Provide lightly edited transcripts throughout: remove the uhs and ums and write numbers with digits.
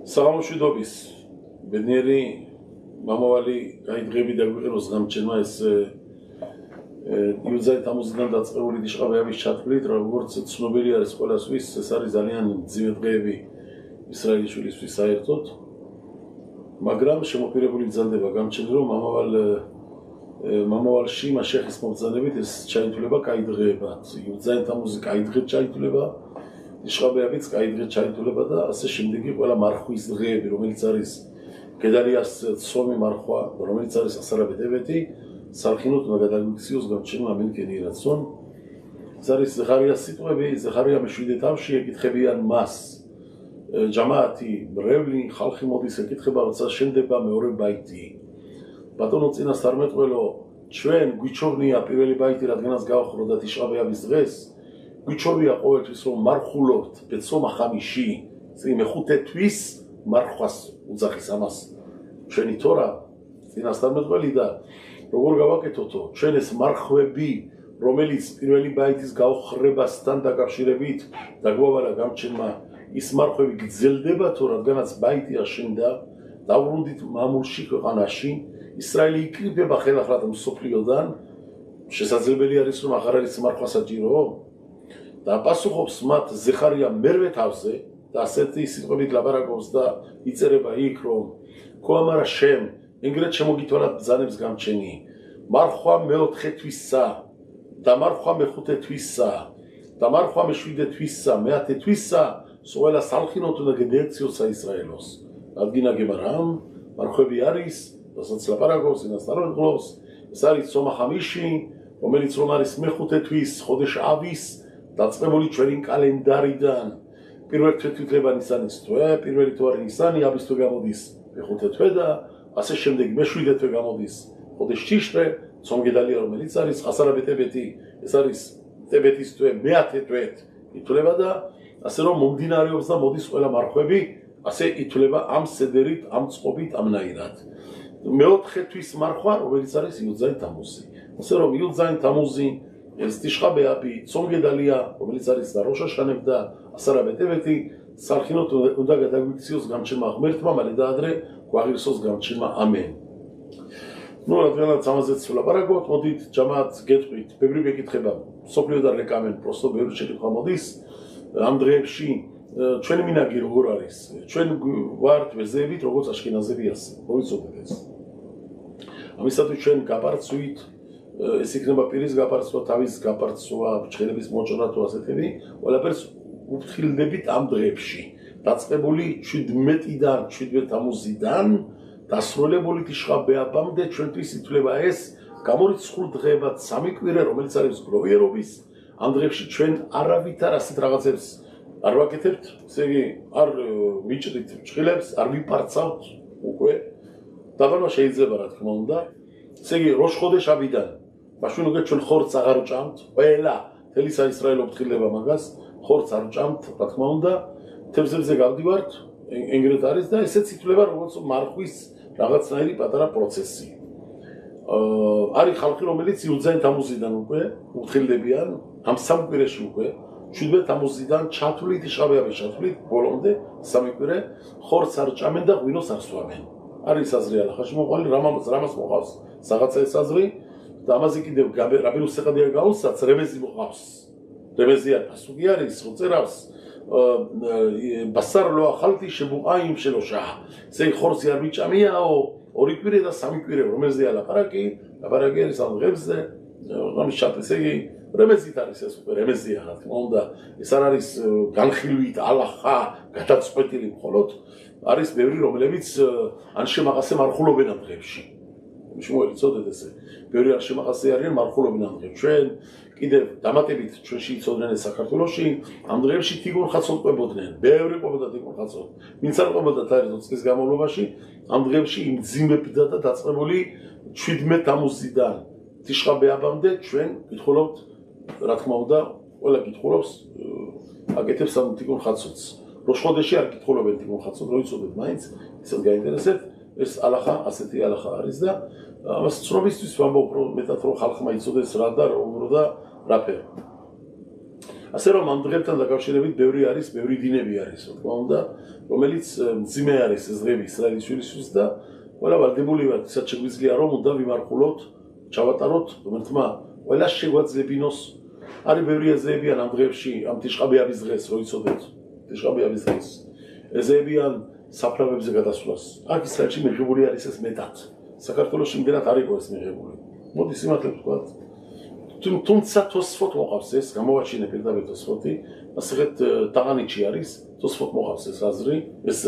საღამოშვიდობის ბედნიერი მამავალი გაიძღები და გვიყენოს გამჩენმა ეს იუძაი თამუზიდან დაწყებული დიშყავების ჩათვლით, როგორც ცნობილი არის ყველასთვის, ეს არის ძალიან მძიმე დღეები ისრაელიშვილისთვის საერთოდ, მაგრამ შემოყირებული გრძელდება გამჩენს, რომ მამავალში მაშეხის მობრძანებით ეს ჩაითვლება გაიძღებად, იუძაი თამუზი გაიძღეთ ჩაითვლება, დიშყავებიც გაიძღეთ ჩაითვლება და ასე შემდეგი ყველა მარხვის დღეები, რომელიც არის გედალიას ცომი მარხვა, რომელიც არის ასარაბეთებეთი, სარხინოთ მაგადაგიქციოს გამჩენმა ამენკენი რაცონ. ეს არის ზეღარიას სიტყვები, ზეღარია მეშვიდე თავში ეკითხებიან მას. ჯამაათი მრევლი ხალხი მოდის ეკითხება, როცა შენდება მეორე ბაიტი. ბატონო წინასწარმეტყველო, ჩვენ გვიჩვენია პირველი ბაიტი, რადგანაც გავხრო და თიშყავეების დღეს, გვიჩვენია ყოველთვის რომ მარხულობთ ბეცომა ხამიში, წინ მეხუთე თვის მარხვას უძახის ამას. ჩვენი თორა წინასწარმეტყველი და როგორ გავაკეთოთო, ჩვენ ეს მარხვები, რომელიც პირველი ბაიტის გავხრებასთან დაკავშირებით დაგვავალა გამჩენმა, ის მარხვები გრძელდება თუ რადგანაც ბაიტი აშენდა, დავრუნდით მამულში ქვეყანაში, ისრაელი იკრიბება ხელახლა მსოფლიოდან, შესაძლებელი არის რომ აღარ არის მარხვა საჭირო? და პასუხობს მათ ზეღარია მერვე თავზე და ასეთი სიტყვებით ლაპარაკობს და იწერება იქ რომ კოამარა შემ ეგრეთ შემოგითვალა ბრძანებს გამჩენი მარხვა მეოთხე თვისა და მარხვა მეხუთე თვისა და მარხვა მეშვიდე თვისა მეათე თვისა სოელა სალხინოთ და გედექციოსა ისრაელოს ადგინაგება რამ მარხვები არის რასაც ლაპარაკობს ინასტაროს ეს არის ცომა ხამიში რომელიც რომ არის მეხუთე თვის ხოდეშ ავის დაწყებული ჩვენი კალენდარიდან პირველ თვეითვლება ნისანის თვე, პირველი თვე არის ნისანი, ავის თვე გამოდის მეხუთე თვე და ასე შემდეგ მეშვიდე თვე გამოდის ხოდეშ თიშრე, ცომგედალია რომელიც არის ასარაბეთებეთი, ეს არის ტებეთის თვე, მეათე თვეთ ითვლება და ასე რომ მომდინარეობს და მოდის ყველა მარხვები, ასე ითვლება ამ სედერით, ამ წყობით, ამნაირად. მეოთხე თვის მარხვა, რომელიც არის იუძაი თამუზი. ასე რომ იუძაი თამუზი ეს ტიშყაბეაბი ცომგედალია, რომელიც არის და როშაშანებ და ასარაბეთებეთი, სარხინოთ უნდა გადაგვიქციოს გამჩენმა ღმერთმა, მალე და ადრე გვაღირსოს გამჩენმა ამენ. ნუ რადგანაც ამაზეც ვლაპარაკობთ, მოდით ჯამაათს გეტყვით, ბევრი მეკითხება, სოფლიოდან რეკამენ, პროსტო ბევრი შეკითხვა მოდის, ამ დღეებში ჩვენი მინაგი როგორ არის? ჩვენ ვართ ვეზეებით, როგორც აშკენაზები ასე, მოვიცოდეთ ეს. ამისათვის ჩვენ გაპარცვით ეს იქნება პირის გაპარცვა, თავის გაპარცვა, ბრჭყელების მოჭრა თუ ასეთები, ყველაფერს უფრთხილდებით ამ დღეებში. დაწყებული 17-დან, 17 თამუზიდან, დასრულებული თიშყაბეაბამდე ჩვენთვის ითვლება ეს გამორიცხულ დღეებად სამი კვირა, რომელიც არის გლოვიერობის, ამ დღეებში ჩვენ არავითარ ასეთ რაღაცებს არ ვაკეთებთ, ესე იგი არ მიჭდით ბრჭყილებს, არ ვიპარცავთ უკვე. დაბანა შეიძლება რა თქმა უნდა. ესე იგი როშხოდეშ აბიდან მაშინ უკვე ჩვენ ხორცს აღარ ვჭამთ, ყველა მთელი საისრაელო ფრთხილდება მაგას, ხორცს არ ვჭამთ, რა თქმა უნდა, თევზებზე გავდივართ, ეგრეთ არის და ესეც ითვლება როგორც მარხვის რაღაცნაირი პატარა პროცესი. არის ხალხი, რომელიც იუძაი თამუზიდან უკვე უფრთხილდებიან, ამ სამ კვირაში უკვე 17 თამუზიდან ჩათვლით, შავეაბის ჩათვლით, ბოლომდე სამი კვირა ხორცს არ ჭამენ და ღვინოს არ სვამენ. არის საზრი ალახაში მოყვანილი, რამას მოყავს რაღაცა ეს საზრი და ამაზე კიდევ რაბინუს სეყადია გაუსაც რემეზი მოყავს. რემეზია პასუხი არის, უწერავს ბასარ ლო ახალთი შებუყაიმ შელოშა. ესე ხორცი არ მიჭამიაო, ორი კვირა და სამი კვირა რომელზეა ლაპარაკი არის ამ დღეებზე, ამის ჩათ ესე იგი რემეზით არის ეს უკვე რემეზია რა თქმა უნდა. ეს არ არის განხილვით ალახა, გადაწყვეტილი მხოლოდ არის ბევრი რომლებიც ან შემაღასე მარხულობენ ამ დღეებში. შემოეცოდეთ ესე. ბევრი არ შემაღასე არიან მარხულობენ ამ დღეებში. ჩვენ კიდევ დამატებით ჩვენში იცოდნენ ეს საქართველოში ამ დღეებში თიგონ ხაცოთ ყვებოდნენ. ბევრი ყვებოდა თიგონ ხაცოთ. ვინც არ ყვებოდა თაერთო წლის განმავლობაში ამ დღეებში იმძიმებდა და დაწყებული 17 თამუზიდან თიშყაბეაბამდე ჩვენ გითხულობთ რა თქმა უნდა ყველა გითხულობს აკეთებს ამ თიგონ ხაცოთს. როშხოდეში არ გითხულობენ თიგონ ხაცოთ, რო იცოდეთ მაინც, ისეთ გაინტერესებთ, ეს ალახა, ასეთი ალახა არის და ამას ცნობისთვის ვამბობ, რომ მეტად რომ ხალხმა იცოდეს რა და როგორ და რაფერ. ასე რომ ამ დღებთან დაკავშირებით ბევრი დინები არის, რა თქმა უნდა, რომელიც მძიმე არის ეს დღები ისრაელის შვილისთვის და ყველა ვალდებული ვართ, ისაც შეგვიძლია რომ უნდა ვიმარხულოთ, ჩავატაროთ ღმერთმა ყველა შეგვაძლებინოს. არის ბევრი ეზეებიან ამ დღებში, ამ ტიშყაბეების დღეს, რო იცოდეთ, ტიშყაბეების დღეს. ეზეებიან საფლავებზე გადასვლას. აქ ისრაელში მიღებული არის ეს მეტად. საქართველოში იმდენად არ იყო ეს მიღებული. მოდი სიმართლე ვთქვათ. თუმცა თოსფოთ მოყავს ეს, გამოვაჩინე პირდაპირ თოსფოთი, ასეთ ტაღანიჩი არის, თოსფოთ მოყავს ეს აზრი, ეს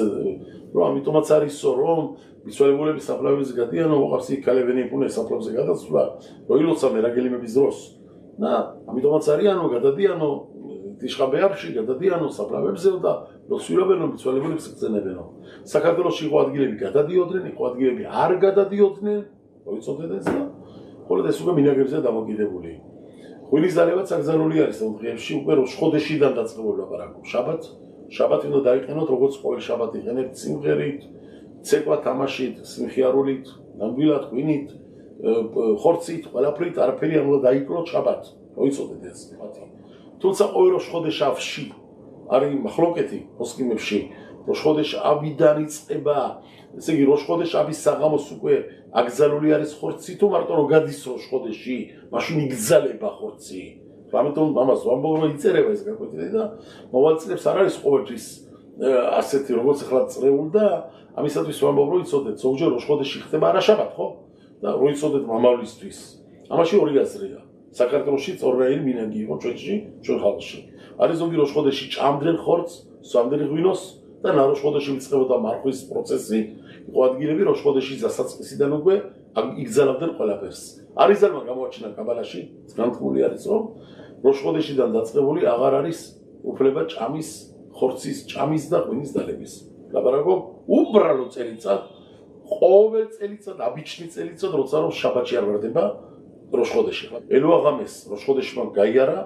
რომ ამიტომაც არისო, რომ მიცვალებულები საფლავებზე გადიანო, მოყავს იქ ქალებენი პუნე საფლავზე გადასვლა, რო ილოცავენ რაგელიმების დროს. და ამიტომაც არიანო, გადადიანო ტიშყაბეებში, გადადიანო საფლავებზე და როსვირობენო მიცვალებულებს გწენებენო. საქართველოში იყო ადგილები გადადიოდნენ, იყო ადგილები არ გადადიოდნენ, რო იცოდეთ ეს და ხოლო ეს უკვე მინაგებზეა დამოკიდებული. ღვინის დალებაც აკრძალული არის ამ დღეებში, უკვე როშხოდეშიდან დაწყებული ლაპარაკობ. შაბათი უნდა დაიყენოთ, როგორც ყოველ შაბათი იყენებთ სიმღერით, ცეკვა თამაშით, სიმხიარულით, ნამდვილად ღვინით, ხორცით, ყველაფრით, არაფერი არ უნდა დაიკლოთ შაბათ. მოიცოდეთ ეს. თუმცა ყოველ როშხოდეშავში არის მახლოკეთი მოსკიმებში, როშხოდეშავიდან იწყება, ესე იგი როშხოდეშავის საღამოს უკვე აკრძალული არის ხორცი თუ მარტო რომ გადის როშხოდეში, მაშინ იგზალება ხორცი. ამიტომ ამას ვამბობ რომ იწერება ეს გაკვეთილი და მოვალ წლებს არ არის ყოველთვის ასეთი როგორც ახლა წრეულ და ამისათვის ვამბობ რომ იცოდეთ, ზოგჯერ როშხოდეში ხდება არაშაბათ, ხო? და რო იცოდეთ მამავლისთვის. ამაში ორი აზრია. საქართველოში წორვეინ მინანგი იყო ჩვენში, ჩვენ ხალხში. არის ზოგი როშხოდეში ჭამდნენ ხორცს, სვამდნენ ღვინოს და ნაროშხოდეში იწყებოდა მარხვის პროცესი. იყო ადგილები როშხოდეში დასაწყისიდან უკვე იგზავნებდნენ ყველაფერს. არის ზალმა გამოაჩინა კაბალაში, განთქმული არის რომ როშხოდეშიდან დაწყებული აღარ არის უფლება ჭამის, ხორცის ჭამის და ღვინის დალების. ლაპარაკობ უბრალო წელიწად, ყოველ წელიწად, აბიჩნი წელიწად, როცა რომ შაბათში არ ვარდება როშხოდეში. ელოაღამეს როშხოდეშმა გაიარა,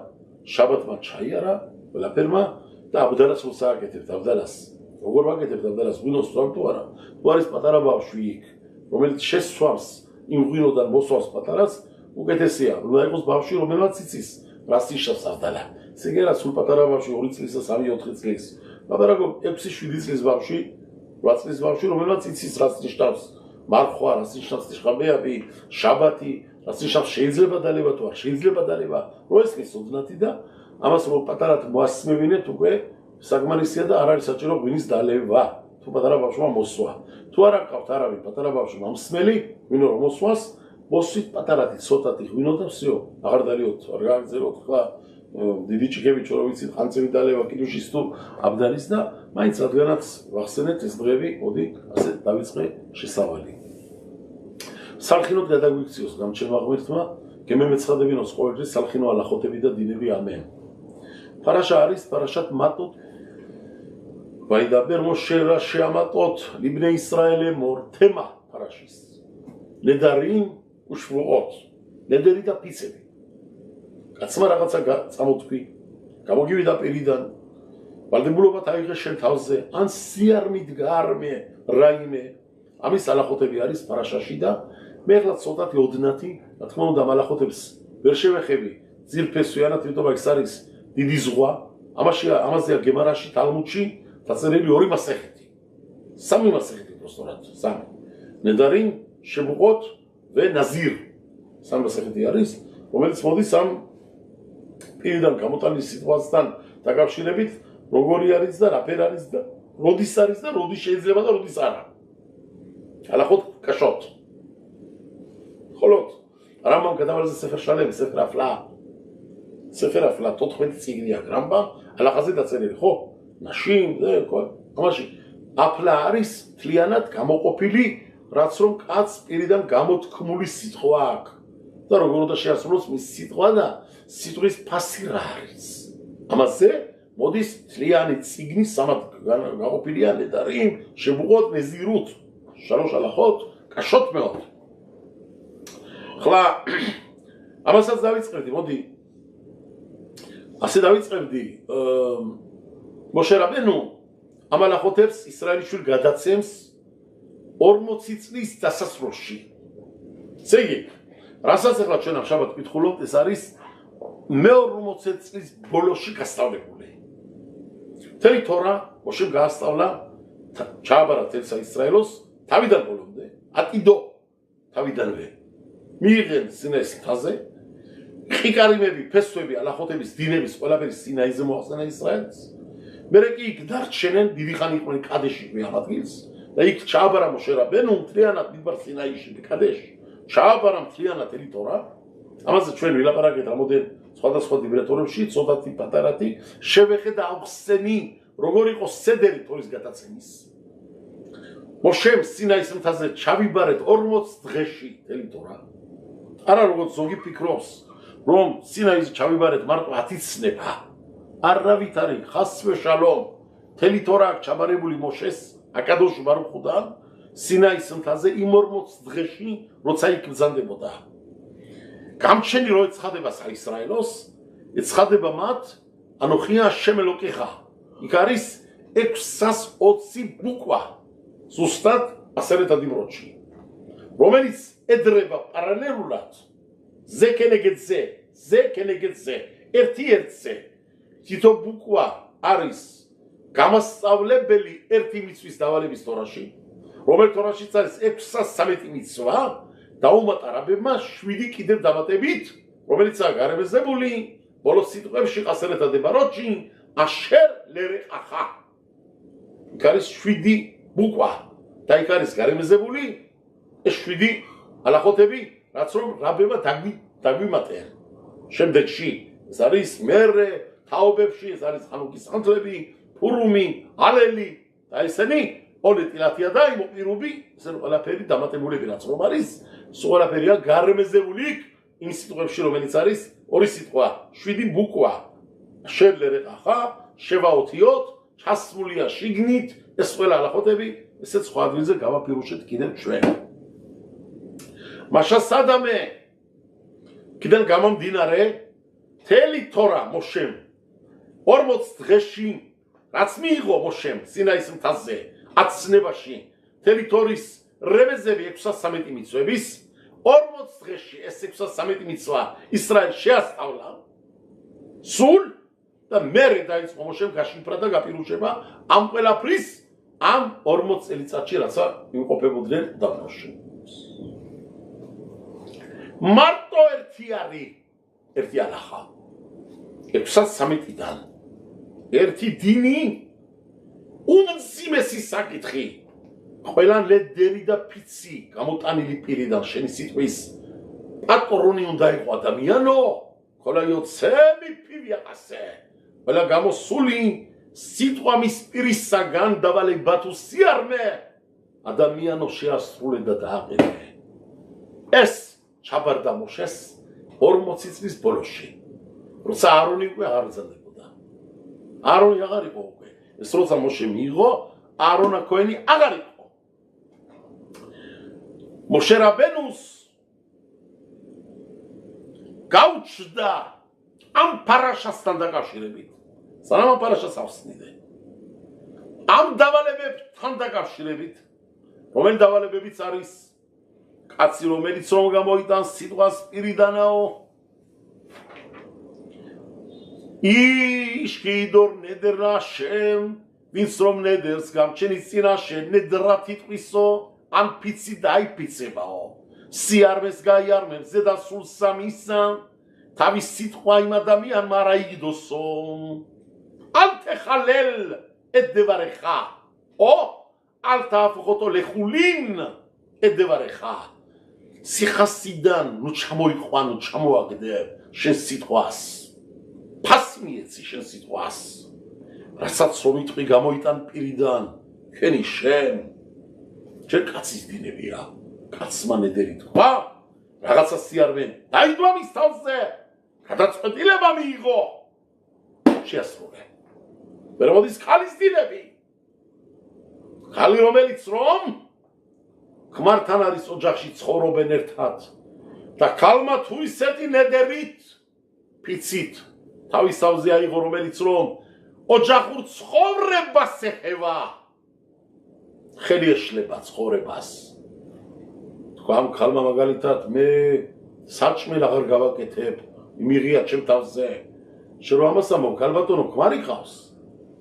შაბათმა ჩაიარა, ყველაფერმა და აბდალას მოსააკეთებთ, აბდალას. როგორ ვაკეთებთ აბდალას, ღვინოს სვამ თუ არა? თუ არის პატარა ბავშვი იქ, რომელიც შესვამს იმ ღვინოდან მოსვამს პატარას, უკეთესია, უნდა იყოს ბავშვი, რომელმაც იცის, რას ნიშნავს აბდალა. ესე იგი რა სულ პატარა ბავშვი 2 წლის და 3-4 წლის. ლაპარაკობ 6-7 წლის ბავშვი, 8 წლის ბავშვი, რომელმაც იცის რას ნიშნავს მარხვა, რას ნიშნავს ტიშყაბეები, შაბათი, რას ნიშნავს შეიძლება დალება თუ არ შეიძლება დალება, რო ეს ის ოდნათი და ამას რომ პატარად მოასმევინეთ უკვე საგმანისია და არ არის საჭირო ღვინის დალევა. თუ პატარა ბავშვმა მოსვა. თუ არ აყავთ არავინ პატარა ბავშვმა მსმელი, ვინო რომ მოსვას, მოსვით პატარადი ცოტათი ღვინო და всё, აღარ დალიოთ, არ გააგზავნოთ ხლა დიდი ჭიქები ჩვენ ვიცით, ხანწევი დალევა კიდუშის თუ აბდალის და მაინც რადგანაც ვახსენეთ ეს დღეები, მოდი ასე დავიწყე შესავალი. სალხინოდ გადაგვიქციოს გამჩენმა ღმერთმა, გემემეცხადებინოს ყოველთვის სალხინო ალახოთები და დინები ამენ. ფარაშა არის ფარაშათ მატოთ ვაიდაბერ მოშე რა შეამატოთ ლიბნე ისრაელე მორ თემა ფარაშის ნედარინ უშვოოთ ნედერი და პიცები კაცმა რაღაცა წამოთქვი გამოგივიდა პირიდან ვალდებულობათ აიღეს შენ თავზე ან სიარმით გაარმე რაიმე ამის ალახოთები არის ფარაშაში და მე ახლა ცოტათი ოდნათი რა თქმა უნდა ალახოთებს ვერ შევეხები ძირფესვიანად იმიტომ ის არის დიდი ზღვა ამაზეა გემარაში თალმუდში დაწერილი 2 მასეხეთი 3 მასეხეთი პროსტორად 3 ნედარინ შემუყოთ ვე ნაზირ 3 მასეხეთი არის რომელიც მოდის ამ პირიდან გამოტანის სიტუაციასთან დაკავშირებით როგორი არის და რაფერ არის და როდის არის და როდის შეიძლება და როდის არა ალახოთ კაშოთ ხოლოდ რამბამ გადავალზე სეფერ შალემი სეფერ afla 14 წიგნი აქვს რამბამ ალახაზე დაწერილი ხო ნაშინ ამაში afla არის თლიანად გამოყოფილი რაც რომ კაც პირიდან გამოთქმული სიტყვა აქვს და როგორ უნდა შეასრულოს მის სიტყვა და სიტყვის ფასი რა არის ამაზე მოდის თლიანი წიგნი სამად გაყოფილია ნედარიმ შემუყოთ ნეზირут შალოშ ალახოთ კაშოთ მეოთ ხლა ამასაც დავიწყებდი მოდი ასე დავიწყებდი მოშე რაბენუ ამ ალახოთებს ისრაელის შვილ გადაცემს 40 წლის დასასრულში. ესე იგი, რასაც ახლა ჩვენ ამ შაბათ ვკითხულობთ, ეს არის მე-40 წლის ბოლოში გასწავლებული. მთელი თორა მოშემ გაასწავლა ჩააბარა თელსა ისრაელოს თავიდან ბოლომდე, ატიდო თავიდანვე. მიიღენ სინაის მთაზე, ყიკარიმები, ფესვები, ალახოთების, დინების, ყველაფერი სინაიზე მოახსენა ისრაელს. მერე კი იქ დარჩენენ, დიდი ხანი იყვნენ კადეში ამ ადგილს და იქ ჩააბარა მოშე რაბენუ მთლიანად დიდბარ სინაიში კადეში. ჩააბარა მთლიანად ელი თორა. ამაზე ჩვენ ვილაპარაკეთ რამოდენ სხვადასხვა ლიბრატორებში, ცოტათი პატარათი შევეხედა აღხსენი, როგორ იყო სედერი თორის გადაცემის. მოშემ სინაის მთაზე ჩავიბარეთ 40 დღეში ელი თორა. არა როგორც ზოგი ფიქრობს, რომ სინაის ჩავიბარეთ მარტო 10 ცნება. არავით არის ხასვე შალომ. თელი თორა აქ ჩაბარებული მოშეს აკადოშ ბარუხუდან სინაის მთაზე იმ 40 დღეში, როცა იქ ბრძანდებოდა. გამჩენი რო ეცხადება საისრაელოს, ეცხადება მათ, ანოხია შემელოკეხა. იქ არის 620 ბუკვა. ზუსტად ასერეთ ადიმროჩი. რომელიც ედრება პარალელურად ზე კენეგედ ზე, ერთი ერთზე. თითო ბუკვა არის გამასწავლებელი ერთი მიცვის დავალების თორაში, რომელიც თორაშიც არის 613 მიცვა, დაუმატა რაბებმა 7 კიდევ დამატებით, რომელიცაა გარემეზებული, ბოლოს სიტყვებში ყასერეთა დებაროჩი, აშერ ლერეყახა. იქ არის 7 ბუკვა და იქ არის გარემეზებული ეს 7 ალახოთები, რაც რომ რაბებმა დაგვიმატეს. შემდეგში ეს არის მერე თაობებში, ეს არის ხანუკის ანთლები, ფურუმი, ალელი და ესენი όλი ტილათია და იმოპირუბი, ესენ ყველაფერი დამატებულები რაც რომ არის, ყველაფერია გარემეზებული იქ იმ სიტყვებში, რომელიც არის ორი სიტყვა, 7 ბუკვა. შერლერეყახა, შევაოთიოთ, ჩასმულია შიგნით, ეს ყველა ალახოთები, ესეც სხვა ადგილზე გავაფირუშეთ კიდევ ჩვენ. მაშა სადამე კიდევ გამომდინარე თელი თორა მოშემ 40 დღეში რაც მიიღო მოშემ სინაის მთაზე 10 ცნებაში თელი თორის რემეზები 613 მიცვების 40 დღეში ეს 613 მიცვა ისრაელს შეასწავლა სულ და მერე დაიწყო მოშემ გაშიფრა და გაპირუშება ამ ყველაფრის ამ 40 წელიწადში რაცა იმყოფებოდნენ დაბნოში მარტო ერთი ალახა 613-დან ერთი დინი უმძიმესი საკითხი ყველა ლედერი და ფიცი გამოტანილი პირიდან შენი სიტყვის პატრონი უნდა იყო ადამიანო ყველა იოცემი ფივიაყასე ყველა გამოსული სიტყვა მის პირისაგან დავალება თუ სიარმე ადამიანო შეასრულე და დააყენე ეს ჩაბარდა მოშეს 40 წლის ბოლოში როცა არონი უკვე აღარ ძლდებოდა არონი აღარ იყო უკვე ეს როცა მოშე მიიღო არონა ქოენი აღარ იყო მოშე რაბენუს გაუჩნდა ამ პარაშასთან დაკავშირებით სანამ ამ პარაშას ავსნიდე ამ დავალებებთან დაკავშირებით რომელი დავალებებიც არის კაცი რომელიც რომ გამოიტანს სიტყვას პირიდანაო იშკიდორ ნედერა შენ ვინც რომ ნედერს გამჩენის წინაშე ნედრა თითყვისო ან ფიცი დაიფიცებაო სიარმეს გაიარმებს ზედა სულ სამისა თავის სიტყვა იმ ადამიანმა რა იგდოსო ალთეხალელ ედევარეხა ო ალთაფხოტო ლეხულინ ედევარეხა სიხასიდან ნუ ჩამოიყვან ნუ ჩამოაგდე შენ სიტყვას ფასი მიეცი შენ სიტყვას რასაც რომ იტყვი გამოიტან პირიდან ქენი შენ ჯერ კაცის დინებია კაცმა ნედერი თქვა რაღაცა სიარვენ დაიდვა მის თავზე გადაწყვეტილება მიიღო შეასრულე ვერ მოდის ქალის დინები ქალი რომელიც რომ ქმართან არის ოჯახში ცხოვრობენ ერთად და ქალმა თუ ისეთი ნედერით ფიცით თავის თავზე აიღო რომელიც რომ ოჯახურ ცხოვრებას ეხება ხელი ეშლება ცხოვრებას თქვა ამ ქალმა მაგალითად მე საჭმელ აღარ გავაკეთებ იმიღია ჩემ თავზე შენ რო ამას ამბობ ქალბატონო ქმარი ყავს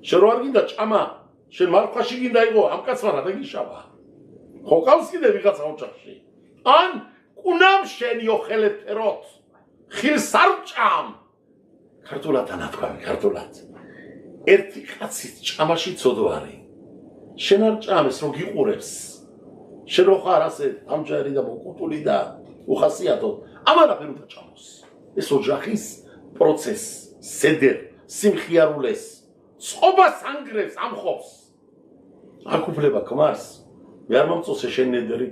შენ რო არ გინდა ჭამა შენ მარხვაში გინდა იყო ამ კაცმა რა დაგიშავა ხო ყავს კიდე ვიღაცა ოჯახში ან კუნამ შენი ოხელეთ ფეროთ ხილს არ ჭამ ქართულად ანათქვამი ქართულად ერთი კაცის ჭამაში ცოდო არის შენ არ ჭამეს რომ გიყურებს შენ რო ხარ ასე ამჯერი და მოკუტული და უხასიათო ამარაფერ უნდა ჭამოს ეს ოჯახის პროცესს სედერ სიმხიარულეს წყობას ანგრევს ამხობს აქ უფლება ქმარს მე არ მომწონს შენ ნედერი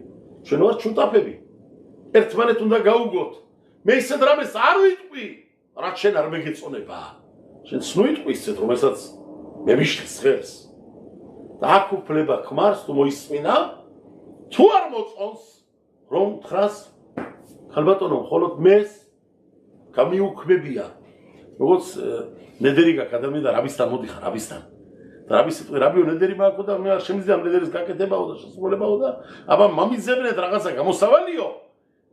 ჩვენ ვარ ჩუტაფები ერთმანეთ უნდა გაუგოთ მე ისეთ რამეს არ ვიტყვი რაც შენ არ მეგეწონება შენ სნუიტყვი ისეთ რომელსაც მე მიშლის ხერს და აქ უფლება ქმარს თუ მოისმინა თუ არ მოწონს რომ თხრას ქალბატონო მხოლოდ მეს გამიუქმებია როგორც ნედერი გაქვს ადამიანი და რაბისთან მოდიხარ რაბისთან და რაბის სიტყვი რაბიო ნედერი მაქვს და მე არ შემიძლია ნედერის გაკეთებაო და შესრულებაო და აბა მამიძებნეთ რაღაცა გამოსავალიო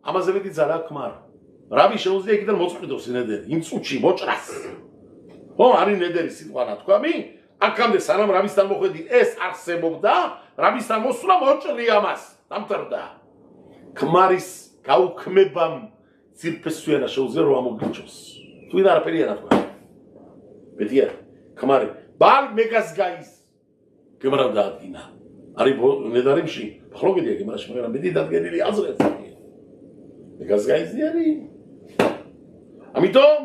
ამაზე მეტი ძალა ქმარ რაბი შეუძლია იქიდან მოწყვიტოს ნედერი იმ წუთში მოჭრას ხო არის ნედერი სიტყვა ნათქვამი აქამდე სანამ რაბისთან მოხვედი ეს არსებობდა რაბისთან მოსვლა მოჭრი ამას დამტარდა ქმარის გაუქმებამ ძირფესვიანა შეუძლია რომ ამოგიჩოს თუ და არაფერია ნათქვამი ბედია ქმარი ბალ მეგას გაის გემრა დაადგინა არის ნედარიმში ფლოგედია გემრაში მაგრამ მედი დადგენილი აზრია მეგას გაიზიარი ამიტომ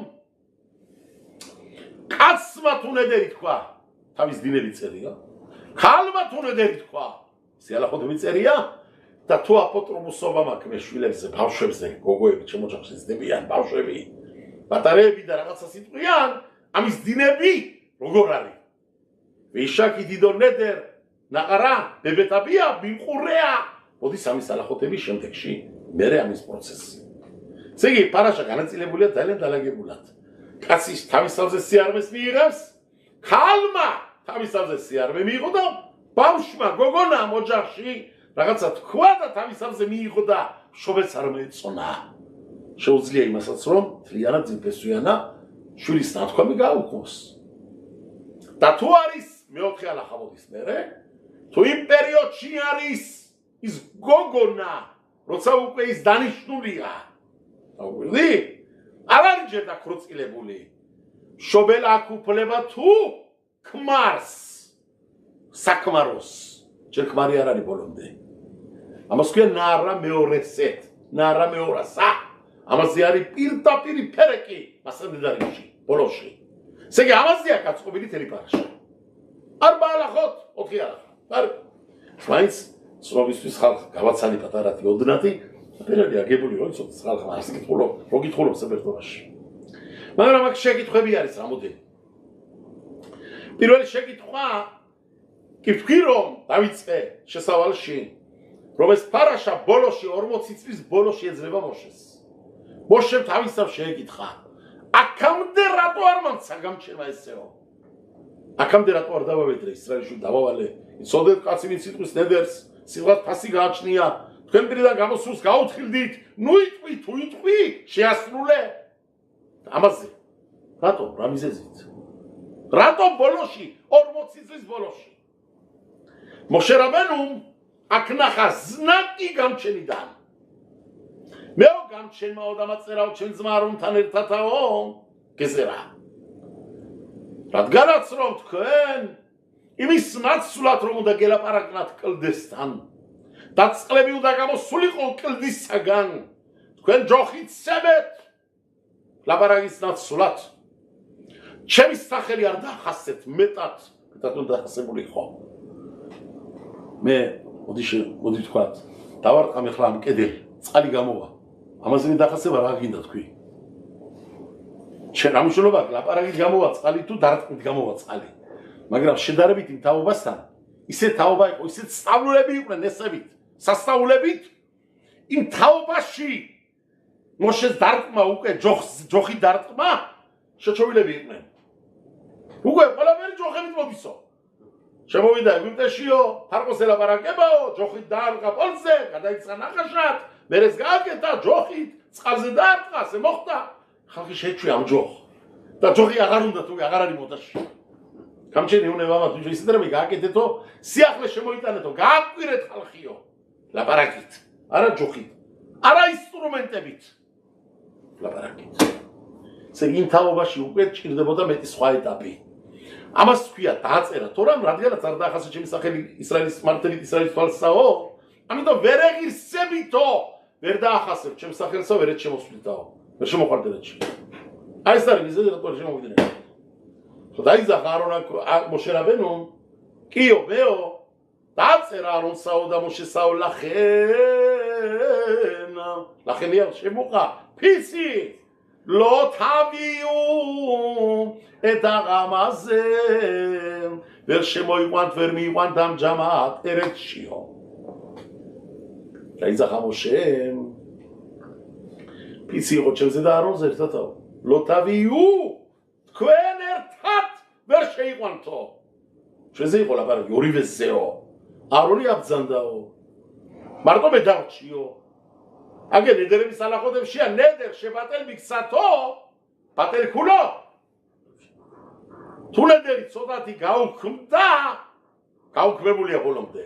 კაცმა თუ ნედერი თქვა თავის დინები წერია ქალმა თუ ნედერი თქვა სიალახოთები წერია და თუ აპოტროფოსობა მაქვს მე შვილებზე ბავშვებზე გოგოები ჩემ ოჯახში ძდებიან ბავშვები პატარები და რაღაცა სიტყვიან ამის დინები როგორ არის ვიშაკი დიდო ნედერ ნაყარა ბებეტაბია ბინყურეა მოდის ამის ალახოთების შემდეგში მერე ამის პროცესი ესე იგი პარაშა განაწილებულია ძალიან დალაგებულად კაცის თავისთავზე სიარმეს მიიღებს ქალმა თავისთავზე სიარმე მიიღო და ბავშვმა გოგონამ ოჯახში რაღაცა თქვა და თავისთავზე მიიღო და შობეც არ მეწონა შეუძლია იმასაც რომ თლიანად ძირფესვიანა შვილის ნათქვამი გაუქმოს და თუ არის მეოთხე ალახამოდის მერე თუ იმ პერიოდში არის ის გოგონა როცა უკვე ის დანიშნულია აღვიდი არ არის ჯერ დაქროწილებული შობელ აქ უფლება თუ ქმარს საქმაროს ჯერ ქმარი არ არის ბოლომდე ამას ქვია ნარა მეორესეთ ნარა მეორასა ამაზე არის პირდაპირი ფერეკი მასანდარიში ბოლოში ესე იგი ამაზეა გაწყობილი თელი პარაშა არ ბალახოთ ოთხი ალახა არ მაინც სრობისთვის ხალხ გავაცანი პატარათი ოდნათი ფერალი აგებული რომ ცოტა ხალხმა არ იკითხულო რო კითხულობ საბერძნობაში მაგრამ აქ შეკითხვები არის რამოდენი პირველი შეკითხვა კი ვთქვი რომ დავიწყე შესავალში რომ ეს პარაშა ბოლოში 40 წლის ბოლოში ეძლება მოშეს მოშემ თავისთავ შეეკითხა აქამდე რატო არ მომცა გამჩერმა ესეო აქამდე რატო არ დავავედრე ისრაელში დავავალე იცოდეთ კაცი მის სიტყვის ნედერს სიტყვას ფასი გააჩნია თქვენ პირიდან გამოსულს გაუთხილდით ნუ იტყვი თუ იტყვი შეასრულე ამაზე რატო რა მიზეზით რატო ბოლოში 40 წლის ბოლოში მოშე რაბენუმ აქ ნახა ზნაკი გამჩენიდან მეო გამჩენმაო დამაწერაო ჩემ ძმარუნთან ერთათაო გეზერა რადგანაც რომ თქვენ იმის ნაცვლად რომ უნდა გელაპარაკნათ კლდესთან დაწყლები უნდა გამოსულიყო კლდისაგან თქვენ ჯოხით სებეთ ლაპარაკის ნაცვლად ჩემი სახელი არ დახასეთ მეტად უნდა დახასებული ხო მე მოდი თქვათ დავარტყამ ახლა ამ კედელი წყალი გამოვა ამაზე მე დახასება რა გინდა თქვი შენ ამუშულობა ლაპარაკით გამოვა წყალი თუ დარტყმით გამოვა წყალი მაგრამ შედარებით იმ თაობასთან ისე თაობა იყო ისე სწავლულები იყვნენ ესებით სასწავლებით იმ თაობაში მოშეს დარტყმა უკვე ჯოხი დარტყმა შეჩოვილები იყვნენ უკვე ყველაფერი ჯოხებით მოდისო შემოვიდა ეგვიპტეშიო ფარყოს ელაპარაკებაო ჯოხით დაარყა პოლზე გადაიწყა ნახაშად მერეს გააკეთა ჯოხით წყალზე დაარტყა ასე მოხდა ხალხი შეჩვია ამ ჯოხ და ჯოხი აღარ უნდა თუ აღარ არის მოდაში გამჩენი უნება მათ თუ ისედრები გააკეთეთო სიახლე შემოიტანეთო გააკვირეთ ხალხიო ლაპარაკით არა ჯოხით არა ინსტრუმენტებით ლაპარაკით ესე იმ თაობაში უკვე ჭირდებოდა მეტი სხვა ეტაპი ამას თქვია დააწერა თორემ რადგანაც არ დაახასა ჩემი სახელი ისრაელის მართლით ისრაელის თვალსაო ამიტომ ვერ ეღირსებითო ვერ დაახასებ ჩემს სახელსა ვერ შემოსვლითაო ვერ შემოყვარდეთში აი ეს არის მიზეზი რატო შემოვიდნენ ხო დაიზახა არონა მოშე რაბენო კიო მეო დააწერა არონსაო და მოშესაო ლახენია შემოყა ფისი לא תביאו את הרם הזה ושמו יוונט ורמיוונט אמג'מעת ארץ שיו להיזך המושם פיצי רוצ'ם זה דהרון זה הרתתו לא תביאו תכוון הרתת ורשיוונטו שזה יכול אבל יורי וזהו ארוני אבזנדאו מרדו בדארט שיו אגב, נדרים מסלחות הם שיעה נדר שבטל מקצתו, בטל כולו. תו נדר צודתי גאו כמתה, גאו כמבולי הבולומדה.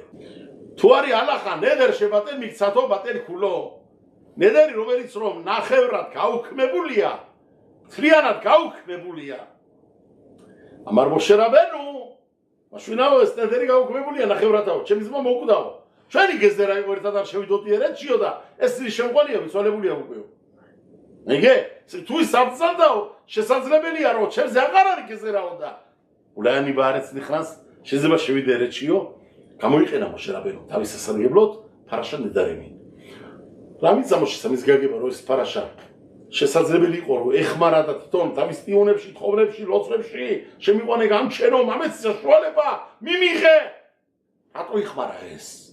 תו הרי הלכה נדר שבטל מקצתו, בטל כולו. נדר רובר יצרום, נחברת גאו כמבוליה, תליאנת גאו כמבוליה. אמר משה רבנו, משווינאו, נדרי גאו כמבוליה, נחברתו, שמזמן מוקדאו. שאני גזר היום ארתת שווידותי ארץ שיודה, אסרי שמגוניה, וצולבוליה מוקביו. נגה, תוי סבצנדאו, שסצלבלי הרות, שזה אגרה לי גזר ההודה. אולי אני בארץ נכנס, שזה בשוויד ארץ שיו, כמו יכנה משה רבנו, תביס הסרגבלות, פרשה נדרמי. להמיד זה משה סמסגגי ברויס פרשה, שסצלבלי קורו, איך מרד התיתון, תביס טיעון נפשי, תחוב נפשי, לא נפשי, שמיבונה גם שנו, ממץ ישוע לבא, מי מיכה? עתו איך מרס.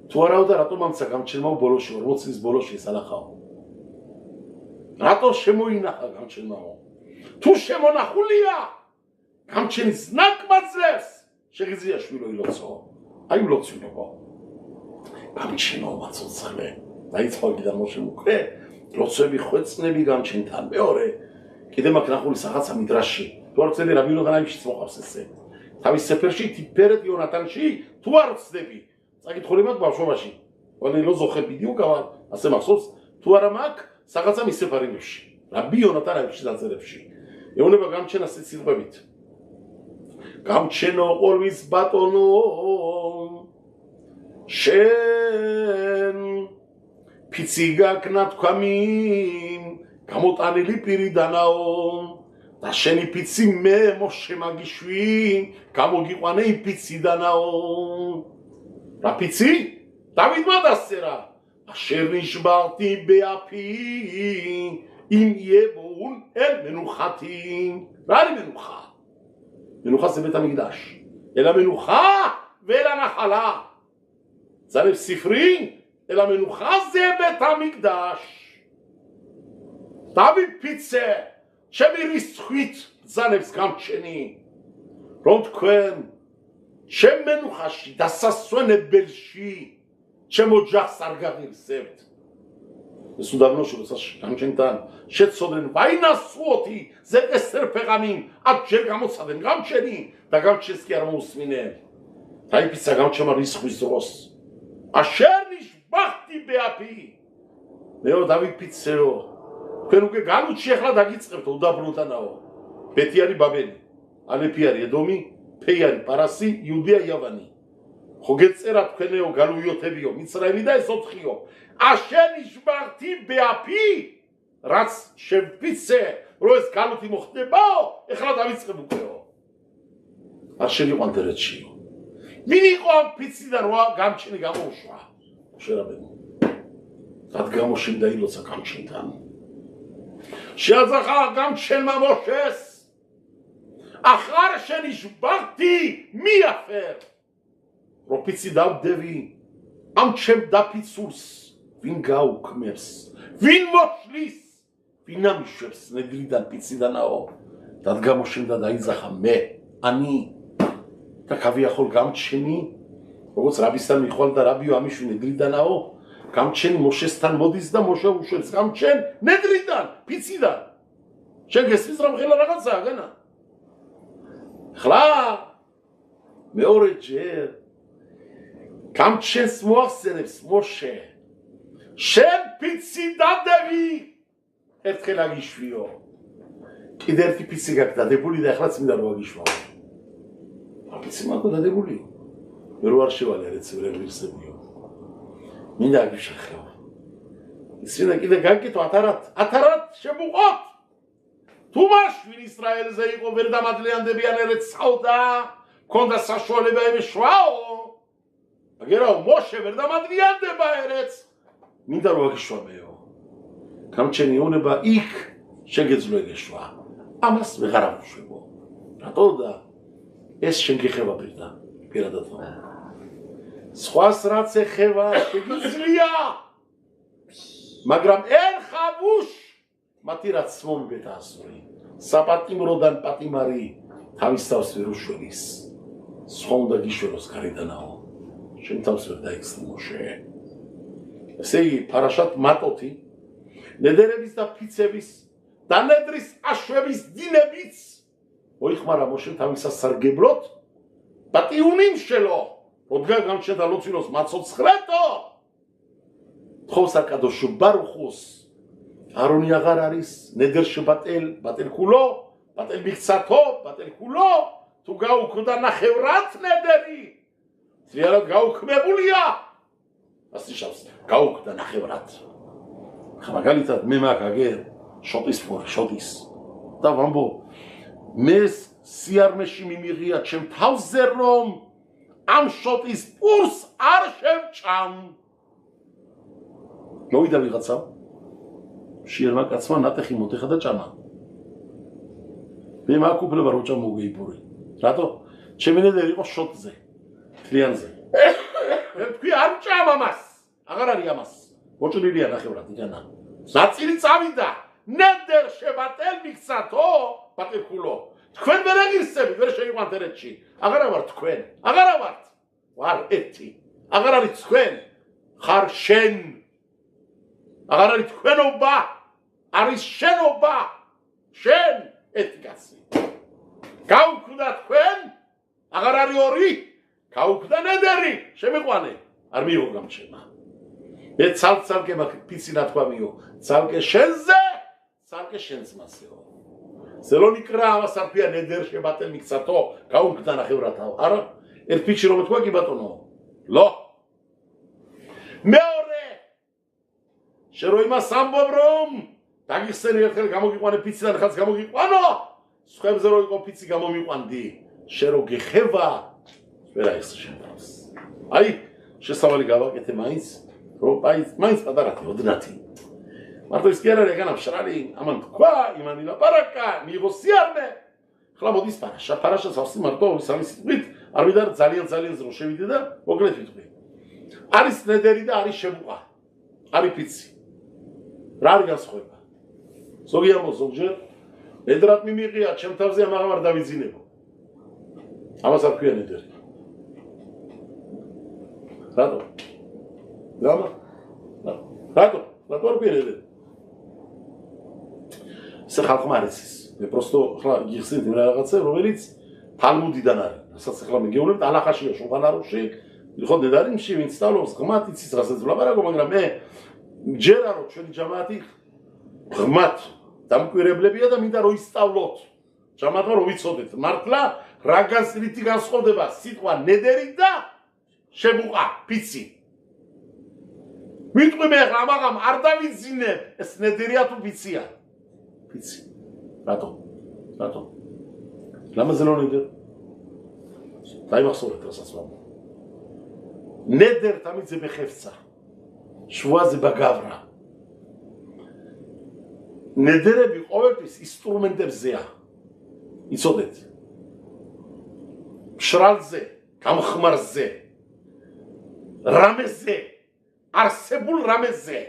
თუ არა და რატომ ამცა გამჩენმა ბოლოში 40 წლის ბოლოში ესალახაო რატო შემოინახა გამჩენმაო თუ შემონახულია გამჩენის ნაკმაძლებს შეგვიძლია შვილო ილოცო აი ილოცინობა გამჩენო მაცოცხლე დაიწყო კიდე მოშემოკვე ლოცვები ხვეწნები გამჩენთან მეორე კიდე მაგ ნახული სახაცა მიდრაში თუ არ ვწდები რაბინო განაიმშიც მოყავს ესე თავის სეფერში თიფერეთ იონათანში თუ არ ვწდები საკითხული მაქვს ბავშვობაში. ვანი ლო ზოხე ვიდეო გავა, ასე მახსოვს, თუ არა მაქვს რაღაცა მის სეფარიმებში. რაბი იონათანებში დაწერებში. ეუნება გამჩენა სიცილყვებით. გამჩენო ყოლვის ბატონო შენ ფიცი გაკნა თქვამი გამოტანილი პირიდანაო და შენი ფიცი მე მოშემაგიშვი გამოგიყვანე იმ ფიციდანაო რა ფიცი? დავითმა დასწერა אשר נשברתי באפי אם יבואון אל מנוחתי מה אני מנוחה? מנוחה זה בית המקדש אלא מנוחה ואל הנחלה זה ספרי אלא מנוחה זה בית המקדש דוד פיצה שמריסחית זנבס גם שני רונד כהן שמנוחשי דססונה בלשי שמוג'ח סרגרים סבט מסודרנו שלושה שכנשנתן שצודן וינסו אותי זה 10 פעמים עד שגם הוצדן גם שני וגם שסקי הרמוס מיניהם תאי פיצה גם שמה ריסחו יזרוס אשר נשבחתי באפי מאו דוד פיצאו כנו כגלות שייכלה דגיד צחבתו ודברו תנאו פתיארי בבלי עלי פיארי אדומי פיירי פרסי יהודיה יווני חוגת צרת כנאו גלויות הביו מצרים ידעי סותחיו אשר נשברתי באפי רץ שפיצה רואה סקלותי מוכתה באו החלט המצחה בוקרו אשר יואן תרד שיו מיני קוהם פיצי דרוה גם צ'ני גם אושרה אשר רבנו עד גם אושים די לא צקם צ'נתן שהזכה גם צ'ן ממושס אחר שנשברתי מי יפר רופיצי דאו דבי עם צ'ם דה פיצוס וין גאו קמרס וין מושליס וינה משפס נדלידן פיצי דנאו דד גם אושים דדי זכה אני תקווי יכול גם צ'ני רוץ רבי סטן מיכול דה רבי יואמי שהוא נדלידנאו גם צ'ן משה סטן מודיס דה משה אושלס גם צ'ן נדלידן פיצי דן შენ გესმის რომ ხელა რაღაცაა განა ხლა მეორე ჯერ გამჩენს მოახსენებს მოშე შენ პიცი დადები ერთხელ აგიშვიო კიდე ერთი პიცი გაქვს დადებული და ახლაც მინდა რომ აგიშვაო პიცი მაქვს დადებული მე რო არ შევალე რეცებრები ვირსებიო მინდა აგიშვახო ისინი კიდე გაკეთო ათარად შემუყოთ თუ მაშინ ისრაელზე იყო ვერ დამადლიანდებიან ერეთ საუდა ქონდა საშუალება ემშვაო აგერაო მოშე ვერ დამადლიანდება ერეთს მინდა რომ აგიშვამეო გამჩენი უნება იქ შეგეძლო გეშვა ამას ვეღარ ამშვებო რატო და ეს შენ გიხება პირადად სხვას რაც ეხება შეგიძლია მაგრამ ერხაბუშ მათი რაც მომიბეთ ასური საპატიმროდან პატიმარი თავის თავს ვერ უშველის სხვა უნდა გიშვეროს გარედანაო შენ თავს ვერ დაიხსნი მოშე ესე იგი პარაშათ მატოთი ნედერების და ფიცების და ნედრის აშვების დინებიც მოიხმარა მოშე თავისასარგებლოდ პატიუნიმშელო როდგან გამჩნდა ლოცვინოს მაცოცხლეტო ხოსაკადოშ ბარუხოს არონი აღარ არის ნედერში ბატელ ხულო ბატელ მიქცათო ბატელ ხულო თუ გაუქმდა ნახევრად ნედერი ზიარად გაუქმებულია ასე შავს გაუქმდა ნახევრად მაგალითად მე მაგ აგერ შოტის და ვამბო მე სიარმეში მიმიღია ჩემ თავზე რომ ამ შოტის პურს არ შევჭამ მოვიდა ვიღაცა შიერმა კაცმა ნატეხი მოდეხა და ჭამა მე მაგ უფლება რო ჭამ მოგეიბური რატო ჩემი ნედერი იყო შოტზე თლიანზე მე თქვი არ ჭამ ამას აღარ არის ამას მოჭრილია ნახევრად იგანა ნაწილი წავიდა ნედერ შებატელ მიქცათო ბატელ ხულო თქვენ ვერ აღირსები ვერ შეიყვანთ ერეთში აღარა ვარ თქვენ აღარა ვარ ერთი აღარ არის თქვენ ხარ შენ აღარ არის თქვენობა არის შენობა შენ ერთი კაცი გაუქმდა თქვენ აღარ არის ორი გაუქმდა ნედერი შემიყვანე არ მიიღო გამჩენა მე ცალკე პიცი ნათქვამიო ცალკე შენზე ცალკე შენს მასეო ზელონი კრა ამას არფია ნედერ შებატელ მიქცათო გაუქმდა ნახევრათავ არა ერთ პიჩი რომ თქვა კი ბატონო ლო მეორე შენ რო იმას ამბობ რომ დაგიხსენი ერთხელ გამოგიყვანე პიციდან ხალხს გამოგიყვანო სხვებზე რო იყო პიცი გამომიყვანდი შენ რო გეხება ვერ აიხსნა შენ თავს აი შესავალი გავაკეთე მაინც რომ მაინც პატარათი ოდნათი მარტო ის კი არ არის ეგანა მშრალი ამან თქვა იმანი ლაპარაკა მიიღო სიარნე ხლა მოდის პარაშას ავსი მარტო სამი სიტყვით არ ვიდარ ძალიან ზრო შევიდე და მოკლედ ვიტყვი არის ნედერი და არის შემუყა არის პიცი რა არის განსხვავება ზოგი ამბობს ზოგჯერ ნედრად მიმიღია ჩემ თავზე ამაღამ არ დავიძინებო ამას არ ქვია ნედერი რატო არ ქვია ნედერი ეს ხალხმა არის ის მე პროსტო ხლა გიხსენით იმ რაღაცა რომელიც თალმუდიდან არის რასაც ხლა მეგეუნებთ ალახაშია შულხან არუხში ხო დედარიმში ვინც სწავლობს ღმათ იცის რასაც ვლაპარაკო მაგრამ მე ჯერა რომ ჩვენი ჯამაათი ღმათ დამკვირებლებია და მინდა რომ ისწავლოთ ჯამაათმა რომ ვიცოდეთ მართლა რა განსრითი განსხვავდება სიტყვა ნედერი და შემუყა პიცი ვიტყვი მე ხლა მაგამ არ დავიძინებ ეს ნედერია თუ პიცია პიცი რატო ლამაზე რო ნედერ დაიმახსოვრეთ რასაც ვამბობ ნედერ თამიძე ბეხევცა შვაზე ბაგავრა ნედერები ყოველთვის ინსტრუმენტებზეა იცოდეთ მშრალზე გამხმარზე რამეზე არსებულ რამეზე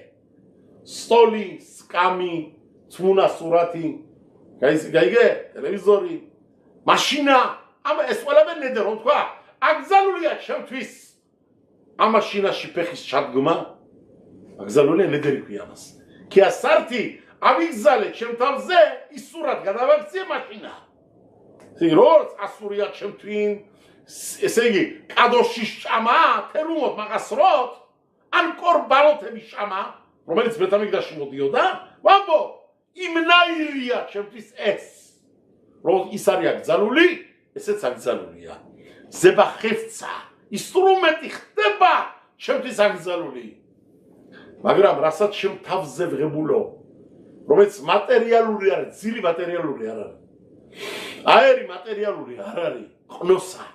სტოლი სკამი თმუნა სურათი გაიგე ტელევიზორი მაშინა ამ ეს ყველაფერი ნედერ რომ თქვა აკრძალულია ჩემთვის ამ მაშინაში ფეხის ჩადგმა აკრძალულია ნედერი ქვია მას კი ასარტი ავიგზალე ჩემ თავზე ის სურათ გადავაქციე მაშინა როგორც ასურია ჩემ twin ესე იგი კადოში შამა თერუმოთ მაგასროთ ან კორბანოთების შამა რომელიც ბეთამიგდაში მოდიოდა ვამბო იმნაირია ჩემთვის ეს რომ ის არის აკრძალული ესეც აკრძალულია ზება ხევცა ინსტრუმენტი ხდება ჩემთვის აკრძალული მაგრამ რასაც ჩემ თავზე ვღებულო რომელიც მატერიალური არის ძილი მატერიალური არ არის აერი მატერიალური არ არის ყნოსა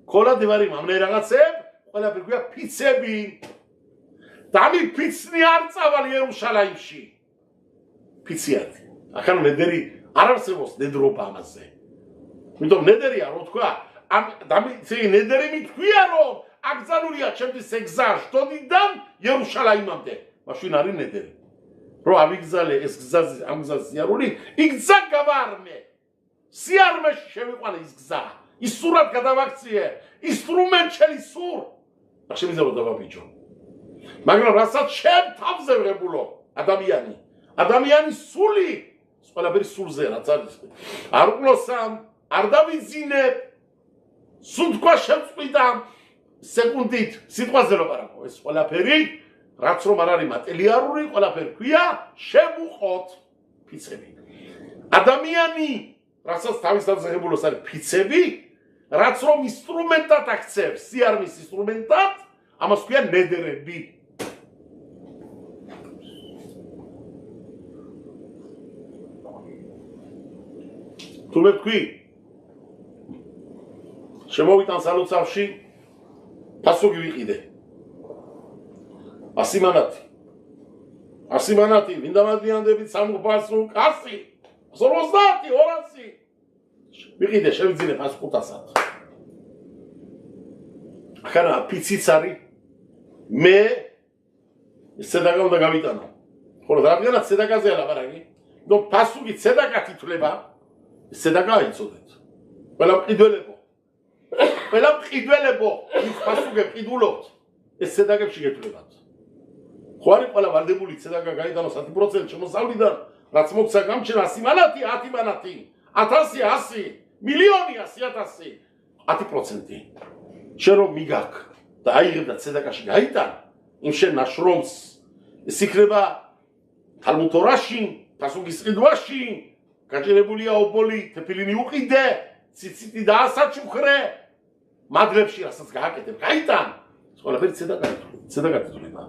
ქოლადი ვარი მამნე რაღაცებ ყველაფერი გვია ფიცები დამი ფიცნი არ წავალ იერუშალაიმში ფიციათი ახლა ნედერი არ არსებობს ნედრობა ამაზე იმიტომ ნედერია რო თქვა ამ დამი ნედერი მithქვია რომ აკრძალულია ჩემთვის ეგზა შტოდიდან იერუშალაიმამდე მაშინ არის ნედერი რო ავიგზალე ეს გზაზე ამ გზაზე სიარული იგზა გავარმე სიარმეში შევიყვანე ის გზა ის სურად გადავაქციე ინსტრუმენტ შენი სურ ახ შემიძლია რომ დავაბიჯო მაგრამ რასაც შენ თავზე ვღებულო ადამიანის სული ყველაფერი სულზე რაც არის არ უყლოსამ არ დავიძინებ სულ თქვა შემწყვიდა სეკუნდით სიტყვაზე ლაპარაკო ეს ყველაფერი რაც რომ არ არის მატერიალური ყველაფერი ქვია შევუყოთ ფიცები ადამიანი რასაც თავის თავზე ღებულოს არის ფიცები რაც რომ ინსტრუმენტად აქცევს სიარმის ინსტრუმენტად ამას ქვია ნედერები თუ მე ვთქვი შემოვიტან სალოცავში პასუხი ვიყიდე 100 მანათი ვინდა მადლიანდებით სამუხბასუ კასი 50 200 ვიყიდე შევძინე 500-ად ახლა ფიციც არის მე ცედაკა უნდა გავიტანო ხოლო რადგანაც ცედაკაზე ლაპარაკი ნუ პასუხი ცედაკად ითვლება ცედაკა იცოდეთ ყველა მყიდველებო ის პასუხი ყიდულობთ ეს ცედაკებში გეთვლებათ ხო არის ყველა ვალდებული ცედაკა გაიტანო 10% შემოსავლიდან რაც მოგცა გამჩენა 100 მანათი 10 მანათი 1000 100 მილიონი 100,000 10% შენ რომ მიგაქ და აიღებ და ცედაკაში გაიტან იმ შენ ნაშრომს ეს იქნება თალმუთორაში პასუხის ყიდვაში გაჭირებულია ობოლი თეფილინი უყიდე ციციტი დაასაჩუქრე მადლებში რასაც გააკეთებ გაიტან ყველაფერი ცედაკად ითვლება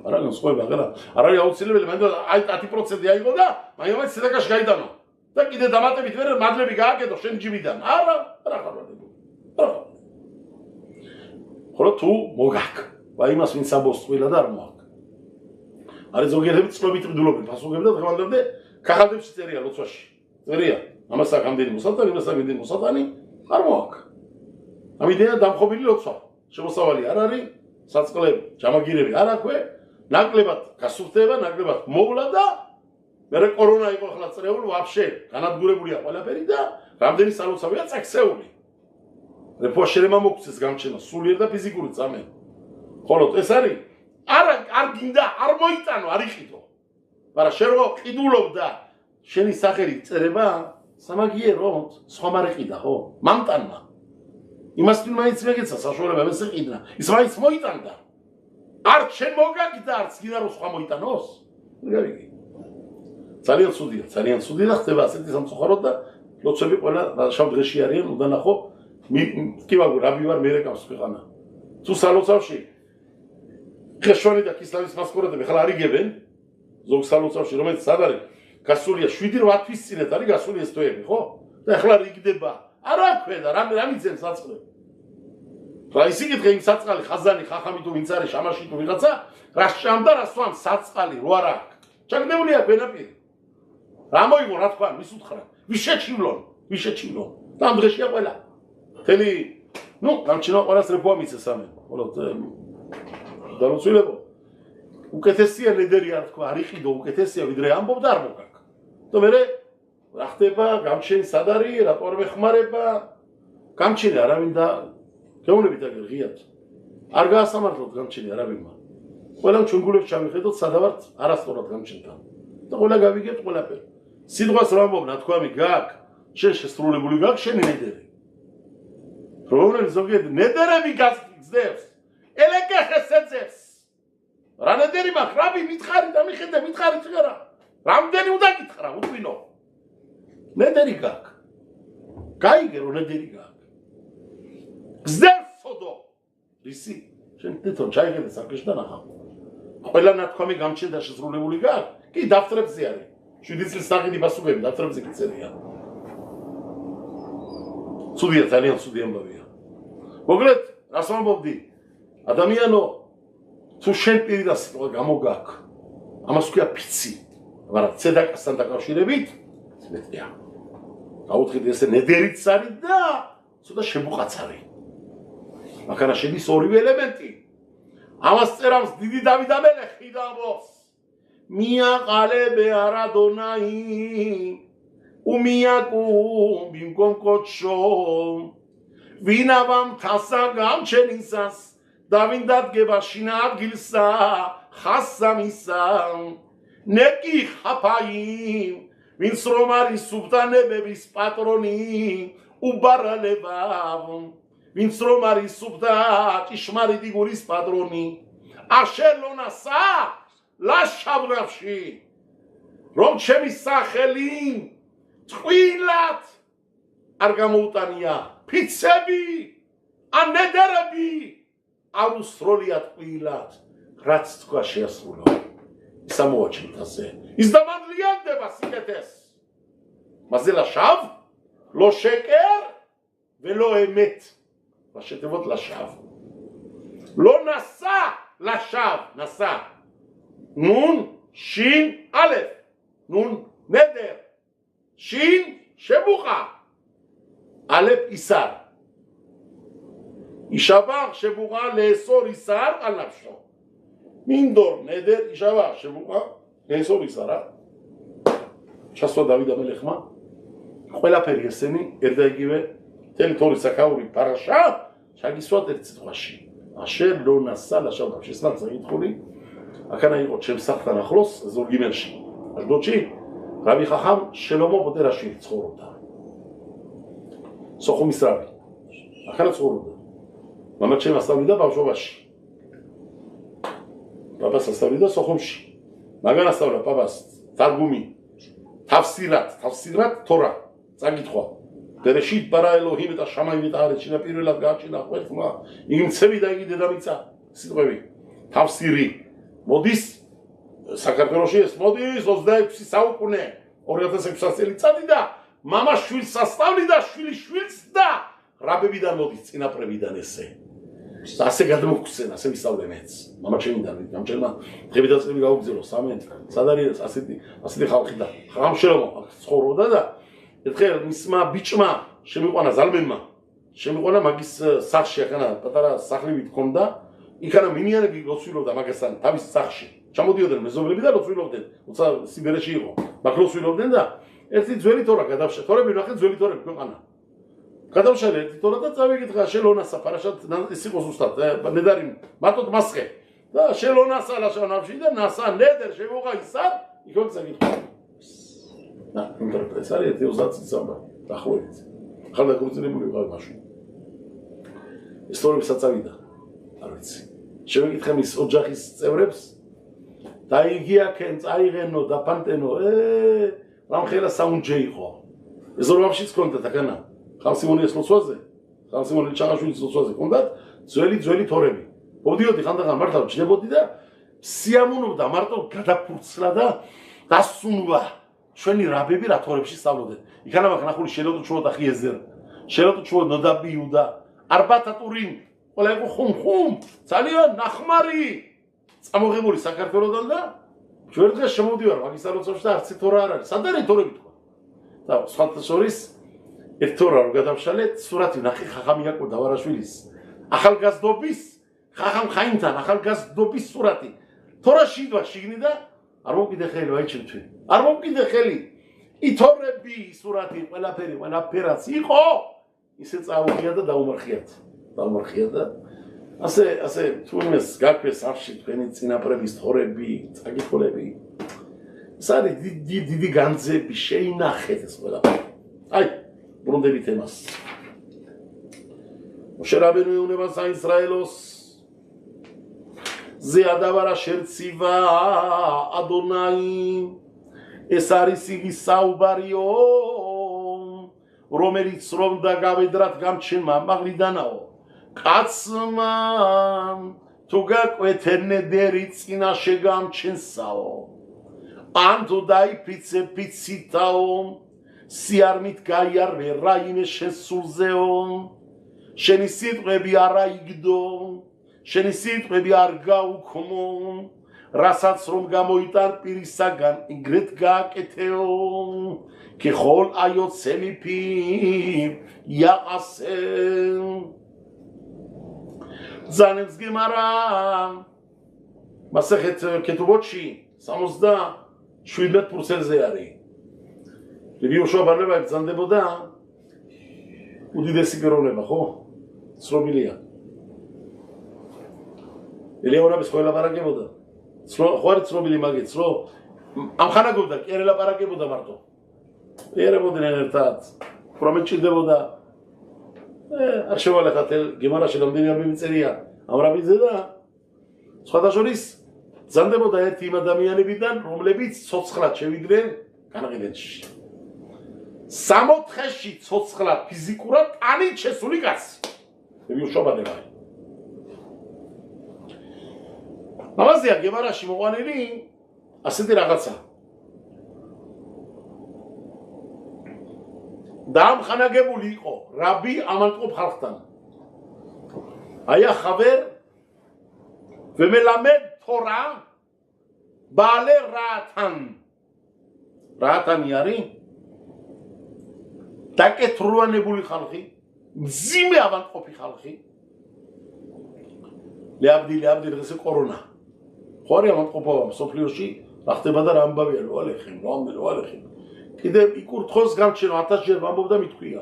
არა განსხვავება არა არის აუცილებელი მანდ 10% აიღო და მაგრამ ცედაკაში გაიტანო და კიდე დამატებით ვერ მადლები გააკეთო შენ ჯიბიდან არა ხარვადები ხოლო თუ მოგაკ და იმას ვინც ამბობს ყველა და არ მოაკ არის ზოგიერთები წლობით მდულობენ პასუხები და დღევანდამდე ქაღალდებში წერია ლოცვაში წერია ამას აქ ამდენი მოსატანი არ მოაკ ამიტომია დამხობილი ლოცვა შემოსავალი არ არის საწყლები ჯამაგირები არ აქვე ნაკლებად გასუფრდება ნაკლებად მოვლა და მე კორონა იყო ახლა წრეული ვაფშე განადგურებულია ყველაფერი და რამდენი სალოცავია წაქცეული რეფო შეიძლება მოგცეს გამჩენა სულიერ და ფიზიკური წამე ხოლო ეს არის არ გინდა არ მოიტანო არ იყიდო მაგრამ შენ რო ყიდულობ და შენი სახელი წერება სამაგიეროდ სხვა მარიყიდა ხო მამტანმა იმას თუ მაინც მეგეცა საშუალება ეს იყიდნა ის მაინც მოიტანდა არ შენ მოგაგდა არც გინდა რომ სხვა მოიტანოს გავიგე ძალიან ცუდია და ხდება ასეთი სამწუხაროდ და ლოცვები ყველა შავ დღეში არიან უნდა ნახო კი ვაგო რაბი ვარ მე რეკავს ქვეყანა თუ სალოცავში ხეშვანი და ქისლავის მასკორადები ხლა არიგებენ ზოგ სალოცავში რომელიც სად არის გასულია 7-8 თვის წინათ არის გასული ეს თვეები ხო და ახლა რიგდება არა ქვედა რამე ძემს საწყლები რა ისი გითხე იმ საწყალი ხაზანი ხახამი თუ ვინც არის შამაში თუ ვიღაცა რა შამდა რა სვამ საწყალი რო არა ჩაგდებულია ბენაპირი რა მოიგო რა თქვა ვის უთხრა ვის შეჩივლონ და ამ დღეშია ყველა თელი ნუ გამჩინა ყველას რეფოა მიცეს ამე ხოლო დამოცვილებო უკეთესია ლიდერი არ თქვა არ იყიდო უკეთესია ვიდრე ამბობ და არ მოგაკ და მე რა ხდება გამჩენი სად არის რატო არ მეხმარება გამჩენი არავინ და გეუბნებით აგერ ღიად არ გაასამართლოთ გამჩენი არავინმა ყველამ ჩვენ გულებს ჩავიხედოთ სადავართ არასწორად გამჩენთან და ყველა გავიგებთ ყველაფერი. სიტყვას რა მომნა თქვამი გაქვს, შენ შესრულებული გაქვს შენი ნედერი. რომელი ზოგიერთი ნედერები გასძლევს, ელეკეხეს ეძებს. რა ნედერი მაქვს, რაბი მითხარი და მიხედე, მითხარი ჭერა. რამდენი უნდა გითხრა, უთვინო. ნედერი გაქვს. გაიგე რომ ნედერი გაქვს. გზდევს სოდო. ისი, შენ თვითონ ჩაიხედე საკეშთან ახალ. ყველა ნათქვამი გამჩნდა შესრულებული გაქვს, კი დაფტრებზე არის. 7 წლის საყიდი პასუხები დაფტრებზე კი წერია. ცუდია, ძალიან ცუდი ამბავია. მოკლედ, რას ვამბობდი? ადამიანო, თუ შენ პირიდან სიტყვა გამოგაქვს, ამას ქვია ფიცი, მაგრამ ცედაკასთან დაკავშირებით მეტია. გაუთხით ესე ნედერიც არის და ცოტა შემოყაც არის. მაქანა შედის ორივე ელემენტი. ამას წერავს დიდი დავით ამელეხი და ამბობს მიაყალებ არადონაი უმიაკუ ბინკომ კოჩო ვინავამ თასა გამჩენისას დავინდადგება შინა ადგილსა ხასამისა ნეკი ხაფაი ვინც რომ არის სუბტანებების პატრონი უბარალებავ ვინც რომ არის სუბტა ჭიშმარიტი გულის პატრონი აშელონასა ლაშავრებში რომ ჩემი სახელი წვილად არ გამოუტანია ფიცები ან ნედერები არ უსროლია ტყვილად რაც თქვა შეასრულო ის ამოვაჩინეთ ასე ის დამადლიანდება სიკეთეს მასზე ლაშავ לא שקר ולא אמת ראשי תיבות לשווא לא נסע לשווא נסע נון שין א' נון נדר שין שבוכה א' איסר יישבע שבוכה לאסור איסר על נפשו מינדור נדר יישבע שבוכה לאסור איסר שעשו דוד המלך מה? ყველაფერი ესენი ერთდაიგივე თელი თორი საკაური პარაშა ჩაგისვათ ერთ სიტყვაში აშერ ლონასა ლაშავ შესნად წაიკითხული აქანა იყო ჩემს სახლთან ახლოს ზურგიმელში აშდოდში რაბი ხახამ შელომო პოტერაშვილი ცხოვრობდა სოხუმის რაბი აქანა ცხოვრობდა მამა ჩემ ასწავლიდა ბავშვობაში პაპას ასწავლიდა სოხუმში მაგან ასწავლა პაპას თარგუმი თავსირად თორა წაგითხვა ბერეშით ბარა ელოჰიმ და შამაიმ და არეჩინა პირველად გააჩინა ყველხმა იმცები და იგი დედამიწა სიტყვები თავსირი მოდის საქართველოში ეს მოდის 26 საუკუნე 2006 წელიწადი და მამა შვილს ასწავლიდა შვილი შვილს და რაბებიდან მოდის წინაპრებიდან ესე ასე გადმოგხსენ ასე ვისწავლენეც მამა ჩემიდან გამჭერმა დღები და წლები გაუგზელო სამენ სად არის ასეთი ხალხი და ხამშელო ცხოვრობდა და ერთხელ მისმა ბიჭმა შემიყვანა ზალმენმა შემიყვანა მაგის სახლში ახანა პატარა სახლივით ჰქონდა იქანა მინიანები ლოცვილობდა მაგასთან თავის სახლში ჩამოდიოდნენ მეზობლები და ლოცვილობდნენ უცა სიბერეში იყო მაგ ლოცვილობდნენ და ერთი ძველი თორა გადავშა თორები ნახეთ ძველი თორები ქვეყანა გადავშალე ერთი თორა და წავიკითხა შელონასა პარაშად ის იყო ზუსტად ნედარი მარტო მასხე და შელონასა ლაშანავში და ნასა ნედერ შემოღა ისარ იქო წავიკითხა და ინტერპრეტაცია ერთი უზაცი ზამა დახვევით ხალხი გულწრებული ვიყავ მაშინ ისტორიები საწავიდა არ ვიცი შევეკითხე მის ოჯახის წევრებს დაიგიაკენ წაიღენო დაფანტენო რამხელა საუნჯე იყო ეზორვაშიც კონდა თაკანა ხალსიმონის ლოცვაზე ხალსიმონის ჩაღაშვილის ლოცვაზე კონდათ ძველი თორები მოდიოდი ხანდახან მართავ ჩნდებოდი და სიამოვნობდა მარტო გადაფურცლა და დასუნვა ჩვენი რაბები რა თორებში სწავლობდნენ იქანა მაგ ნახული შელოტუ ჩუოდა ხიეზერ შელოტუ ჩუო ნოდაბიუდა არბათატურინ ყველა იყო ხუმ ძალიან ნახმარი წამოღებული საქართველოსდან და ჩვენ დღეს შემოვდივარ მაგისტრალოცებში და არც თორა არ არის სად არის თორები თქვა და სხვათა შორის ერთ თორა რო გადავშალეთ სურათი ნახე ხახამ იაკო დავარაშვილის ახალგაზრდობის ხახამ ხაინთან ახალგაზრდობის სურათი თორაში იდგა შიგნი და არ მომკიდე ხელი ვაიჩემთვი არ მომკიდე ხელი ითორები სურათი ყველაფერაც იყო ისე წაუღია და დაუმარხია და ასე თუ იმეს გაქვეს არში თქვენი წინაპრების თორები წაკითხულები ეს არის დიდი განძები, შეინახეთ ეს ყველაფერი. აი, ბრუნდებით ემას. მოშე რაბინუ ეუბნება საისრაელოს ზე ადავარა შერცივა ადონაი ეს არის იგი საუბარიო რომელიც რომ დაგავედრათ გამჩენმა მაღლიდანაო კაცმა თუ გაკვეთენ ნედერი წინაშე გამჩენსაო ან თუ დაიფიცე ფიცითაო სიარმით გაიარვე რაიმე შენ სულზეო შენი სიტყვები არ აიგდო შენი სიტყვები არ გაუქმო რასაც რომ გამოიტან პირისაგან იგრეთ გააკეთეო კი ხოლ აიოცემი ფი იაყასე ზანებს გემარა მასახეთ კეთუბოჩი 77%-ზე არის რევიუშო ბარლება ებრძანდებოდა უდიდესი პიროვნება ხო? ცნობილია ელეონების ყველა პარაკებოდა ხო არის ცნობილი მაგით რომ ამხანაგობდა კი არ ელაპარაკებოდა მარტო ერებოდნენ ერთად რომ ეჭირდებოდა არ შევალეხათ გემარაში რამდენი არ მიწერია ამრაბიძე და სხვადასხვის ზანდებოდა ერთი იმ ადამიანებიდან რომლებიც ცოცხლად შევიდნენ განაყიდენში 60-ში ცოცხლად ფიზიკურად ტანით შესული კაცი რევიუშობადება ამაზეა გემარაში მოყვანილი ასეთი რაღაცა დაამხანაგებული იყო რაბი ამანტყოფ ხალხთან היה חבר ומלמד תורה בעלי רעתן רעתן ירי დაკეთრუანებული ხალხი მძიმე ავანტყოფი ხალხი ლეაბდი დღეს კორონა ხო არის ავანტყოფობა სოფლიოში რა ხდება და რა ამბავია ლოალეხი კიდე იკურთხოს გამჩენო 1000 ჯერ ვამბობდა მithქვია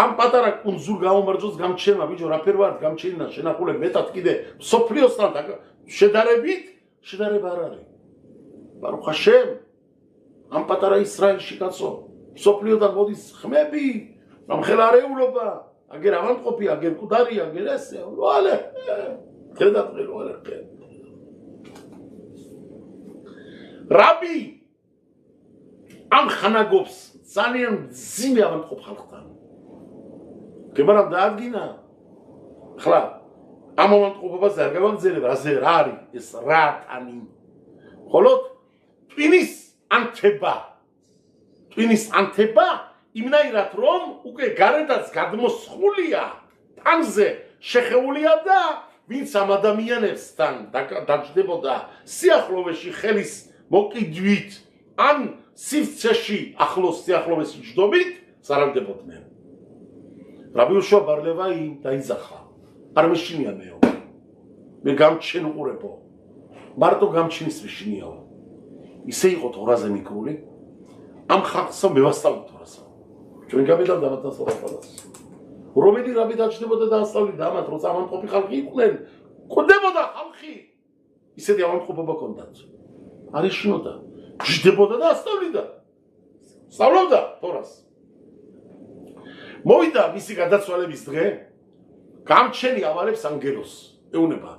ამ პატარა კუნძულ გამომარჯოს გამჩენა ბიჭო რა ფერ ვარ გამჩენინა შენახულე მეტად კიდე სოფლიოსთან შედარებით შედარება არ არის ბარუხ ჰაშემ ამ პატარა ისრაელში კაცო სოფლიოდან მოდის ხმები რამხელარეულობა აგერ ავანტყოფი აგერ კუდარი აგერ ესე ლოალე ხედავ ლოალე რაბი ამ ხანაგობს ძალიან მძიმე ავანტყოფ ხალხთან გემარამ დაადგინა ხლა ამ ავანტყოფობას არ გავაგზელებ რაზე რა არის ეს რატანი ხოლოდ ტვინის ანთება იმნაირად რომ უკვე გარედაც გადმოსხულია ტანზე შეხეულია და ვინც ამ ადამიანებსთან დაჯდებოდა სიახლოვეში ხელის მოკიდვით ან სივრცეში ახლოს სიახლოვეს ჯდობით სარაგდებოდნენ რაბიუშო ბარლევაი დაიძახა არ მეშინია მეო მე გამჩენ უყურებო მარტო გამჩინის მეშინიაო ისე იყო თორაზე მიკრული ამ ხალხსა მევასწავლე თორასა ჩვენ გამედან დამატასწავლებას რომელი რაბი დაჯდებოდა და ასწავლიდა ამათ როცა ამანტყოფი ხალხი იყვნენ ყდებოდა ხალხი ისეთი ამანტყოფობა ჰქონდათ არ იშინოდა ჯდებოდა და ასწავლიდა სწავლობდა თორას მოვიდა მისი გადაცვალების დღე გამჩენი ავალებს ანგელოს ეუნება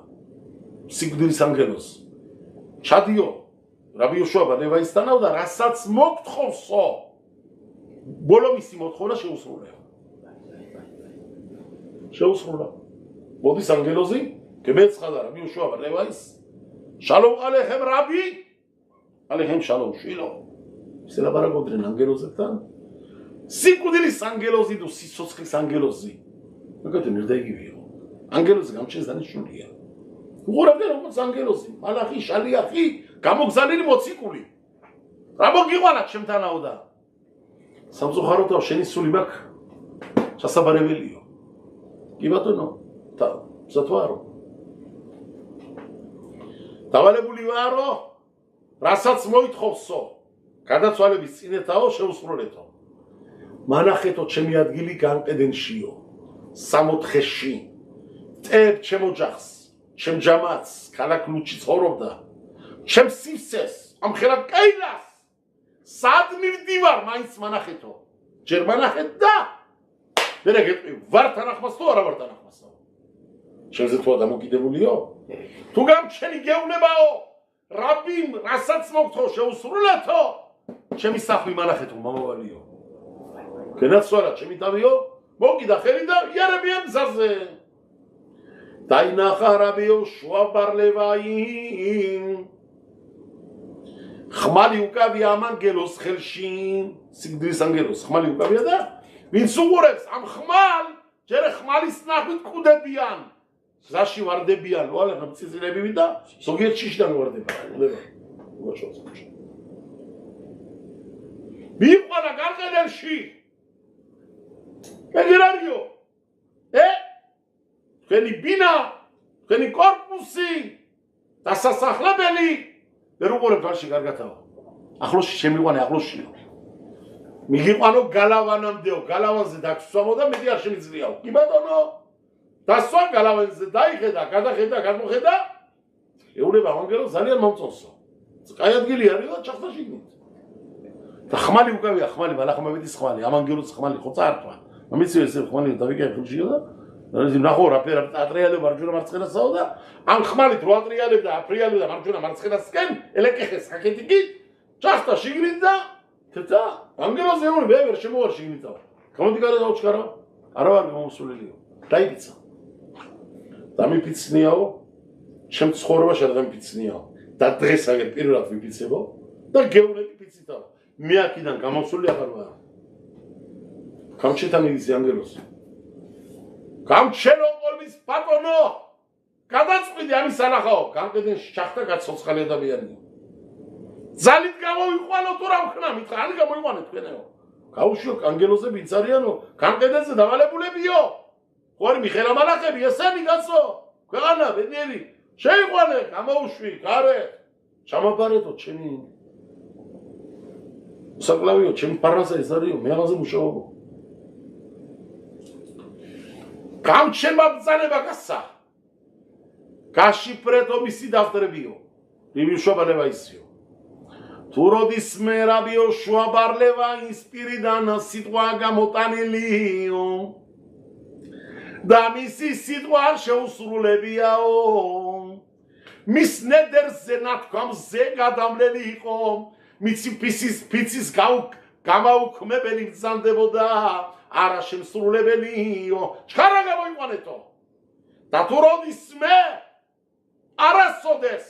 სიკვდილის ანგელოს ჩადიო რაბიუშოა ბანევაისთანავ და რასაც მოგთხოვსო ბოლო მისი მოთხოვნა შეუსრულა მოდის ანგელოზი გემეცხადა რაბიუშოა ბანევაის შალომ ალეხემ რაბი ალეხემ შალომ შილო ისე ლაპარაკობდნენ ანგელოზებთან სიკვდილის ანგელოზი და სიცოცხლის ანგელოზი მაგათი მირდაიგივიო ანგელოზი გამჩენს დანიშნულია უყურებდნენ როგორც ანგელოზი მალახი შალიახი გამოგზავნილი მოციქული რა მოგიყვანათ შემთანაო და სამწუხაროდ შენი სული მაქვს ჩასაბარებელიო კი ბატონო და სათვარო დავალებული ვარო რასაც მოითხოვსო გადაცვალების წინეთაო შეუსრულეთო მანახეთო ჩემი ადგილი განყედენშიო 60-ში ტებ ჩემ ოჯახს ჩემ ჯამათს ქალაქ ლუჩი ცხოვრობდა ჩემ სივსეს ამ ხელა კაილას სად მივდივარ მაინც მანახეთო ჯერ მანახეთ და მერე გეტყვი ვარ თანახმას თუ არა ვარ თანახმასო შენზე თუ დამოკიდებულიო თუ გამჩენი გეუნებაო რაბიმ რასაც მოგთხოვ შეუსრულეთო ჩემი სახლი მანახეთო მომავალიო გენაცვალა ჩემი თავიო მოგიდა ხელი და იარებიან გზაზე დაინახა რაბიო შუა ბარლევაინ ხმალი უკავია ამ ანგელოს ხელში სიგდრის ანგელოს ხმალი უკავია და ვინც უყურებს ამ ხმალ ჯერ ხმალის ნახვით კვდებიან გზაში ვარდებიან ვალა მწიწილები და ზოგიერთ შიშიდან ვარდებიან მიყვალა გარყედელში მეგერარიო თქვენი ბინა თქვენი კორპუსი დასასახლებელი ვერ უყურებთ ვარში კარგათაო ახლოსში შემიყვანე ახლოსშიო მიგიყვანო გალავანამდეო გალავანზე დაგსვამო და მეტი არ შემიძლიაო კი ბატონო დასვა გალავანზე დაიხედა გადახედა გადმოხედა ეუბნება ამანგელო ძალიან მომწონსო კაი ადგილი არის და ჩახტა შიგნით და ხმალი უკავია ხმალი მალახმებიდის ხმალი ამანგელოს ხმალი ხო წაართვა ამიცი ეს ხმალი დავიკეთე ხილშიო და ნახო რა ფერა ატრიალებ მარჯვენა მარცხენასაო და ამ ხმალით რო ატრიალებ და აფრიალებ და მარჯვენა მარცხენასკენ ელეკეხეს საკეთიკი ჩახტა შიგნით და თეთა ანგელოს ემონი მე ვერ შემოვარ შიგნითაო გამოდი გარა დაუჩქარა არა ვარ მომსულილიო დაიბიცა დამიფიცნიაო ჩემ ცხოვრებაში არ დამიფიცნიაო და დღეს აგერ პირველად ვიფიცებო და გეუნები ფიცითაო მე აქედან გამოსული აღარ ვარ გამჩეთან იზი ანგელოს გამჩენო ყოლმის ბატონო გადაწყვიტე ამის ანახაო გამყედენ შახტა გაცოცხალი ადამიანია ზალით გამოვიყვანო თუ რა ვქნა მითხრა არ გამოიყვანე თქვენეო გაუშვიო ანგელოზე ვინც არიანო გამყედენზე დავალებულებიო ხო არ მიხელა მალახები ესენი კაცო ქვეყანა ბედნიერი შეიყვანე გამოუშვი გარე ჩამაბარეთო ჩემი საკლავიო ჩემი პარასა ეს არისო მე ამაზე მუშაობო გამჩენმა ბრძანება გასცა გაშიფრეთო მისი დაფტრებიო ბიბიშობალევა ისიო თუ როდისმე რაბიო შუა ბარლევა ინსპირიდან სიტყვა გამოტანილიო და მისი სიტყვა შეუსრულებიაო მის ნედერზე ნათქვამზე გადამლელი იყო მიცი ფიცის გამაუქმებელი გზანდებოდა არა შემსრულებელიო ჩხარა გამოიყვანეთო და თუ როდისმე არასოდეს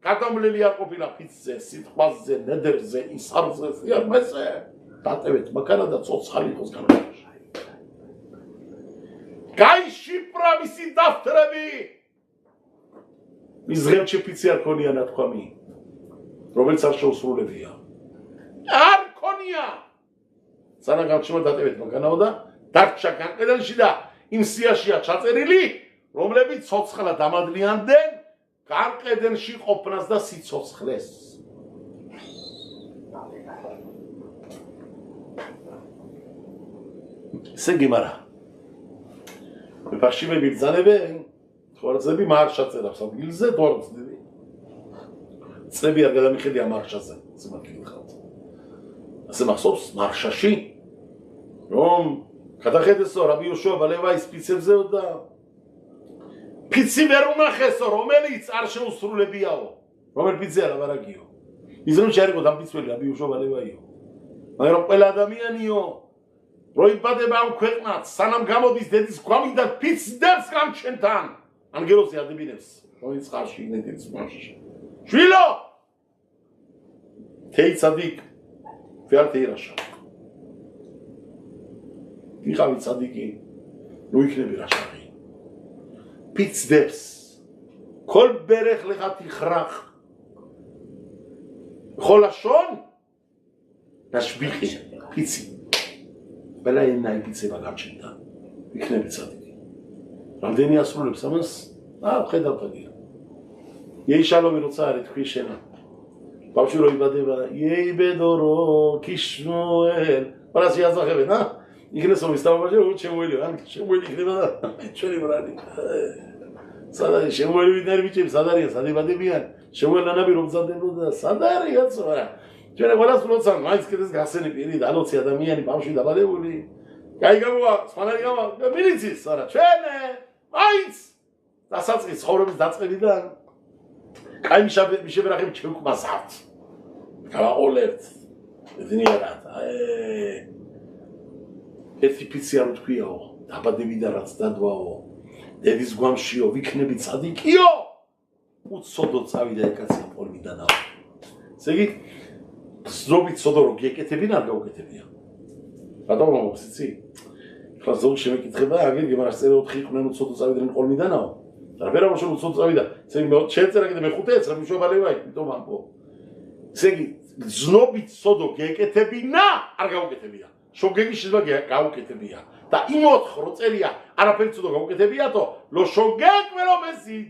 გადამლელი არ ყოფილა ფიცზე სიტყვაზე ნედერზე ისარზე სიარმეზე დატევეთ მაქანა და ცოცხალი იყოს განაჩი გაიშიფრა მისი დაფტრები მის ღერში ფიცი არ ქონია ნათქვამი რომელიც არ შეუსრულებია არ ქონია სანამ გამჩნდა დატევეთ მაქანაო და დარჩა განყედელში და იმ სიაშია ჩაწერილი რომლებიც ცოცხლად ამადლიანდნენ განყედელში ყოფნას და სიცოცხლეს სეგიმარა მეფარშიმები ბრძანებენ თორცები მარშაწერავს ადგილზე თორცები წები არ გადამიხედი ამ მარშაზე სიმართლე ხალხ ასე მახსოვს მარშაში რომ გადახედესო რაბიოშუა ბალევაის ფიცებზეო და ფიცი ვერ უნახესო რომელიც არ შეუსრულებიაო რომელი ფიცი არა ვარაგიო ის რომ შეერგო დამფიცველი რაბიოშუა ბალევაიო მაგრამ ყველა ადამიანიო როიბადება ამ ქვეყნად სანამ გამოდის დედის გვამიდან ფიცდებს გამჩენთან ანგელოზი ადებინებს რომელიც ხარში ინედიც მარშში შვილო თეიცადიკ ვერტირაშა იყავი ცადიკი ნუ იქნები რაშაღი ფიცდებს კოლბერეხ ლეხათი ხრახ ხოლაშონ ნაშბიხი ფიცი ბელაინაი ფიცება გამჩენდა იქნები ცადიკი რამდენი ასრულებს ამას ხედავთაგია იეიშალომი როცა არის თქვი შენა ბავშვი რო იბადება იეიბედორო ქიშნოელ პრასი აზახებენ იქნეს რომ ისტავებაში რო შემოელი ან შემოელი იქნება და ჩვენი ბრალი სადარი შემოელი ვინერ ბიჭები სადარია სადებადებიან შემოელანები რომ მზადდებოდა სადარიაც არა ჩვენ ყველას ვლოცავ, მაინც კიდეს გასენი პირი და 20 ადამიანი ბავშვი დაბადებული. კაი გამოვა, სხვანაირი გამოვა, მილიციის, არა, ჩვენ მაინც დასაწყის ცხოვრების დაწყებიდან კაი მიშებერახებ ჩევკმასავთ. გავაყოლებთ. ედნიერად, ერთი ფიცი არ ვთქვიაო, დაბადებიდან რაც დადვაო, დედის გვამშიო, ვიქნები ცადიკიო, უცოდო წავიდა ეკაცი პოლმიდანაო. ესე იგი, ზრობით ცოდო რო გეკეთებინ, არ გაუკეთებია. რატომ მომents იცი? ხლა ზოგი შემეკითხება, აგერ გემარას წერე 4 იყვნენ უცოდო წავიდნენ პოლმიდანაო. და ვერა მოშო უცოდო წავიდა. ესე იგი, შეწერა კიდე მე-5 ეცრა მიშობალება იქ, იმიტომ ამბო. ესე იგი, ზნობით ცოდო გეკეთებინა, არ გაუკეთებია. შოგეგი შეიძლება გაუკეთებია. და იმ 4 რო წერია, არაფერი ცოდო გაუკეთებიათო, ლო შოგეკ ვერო მესით.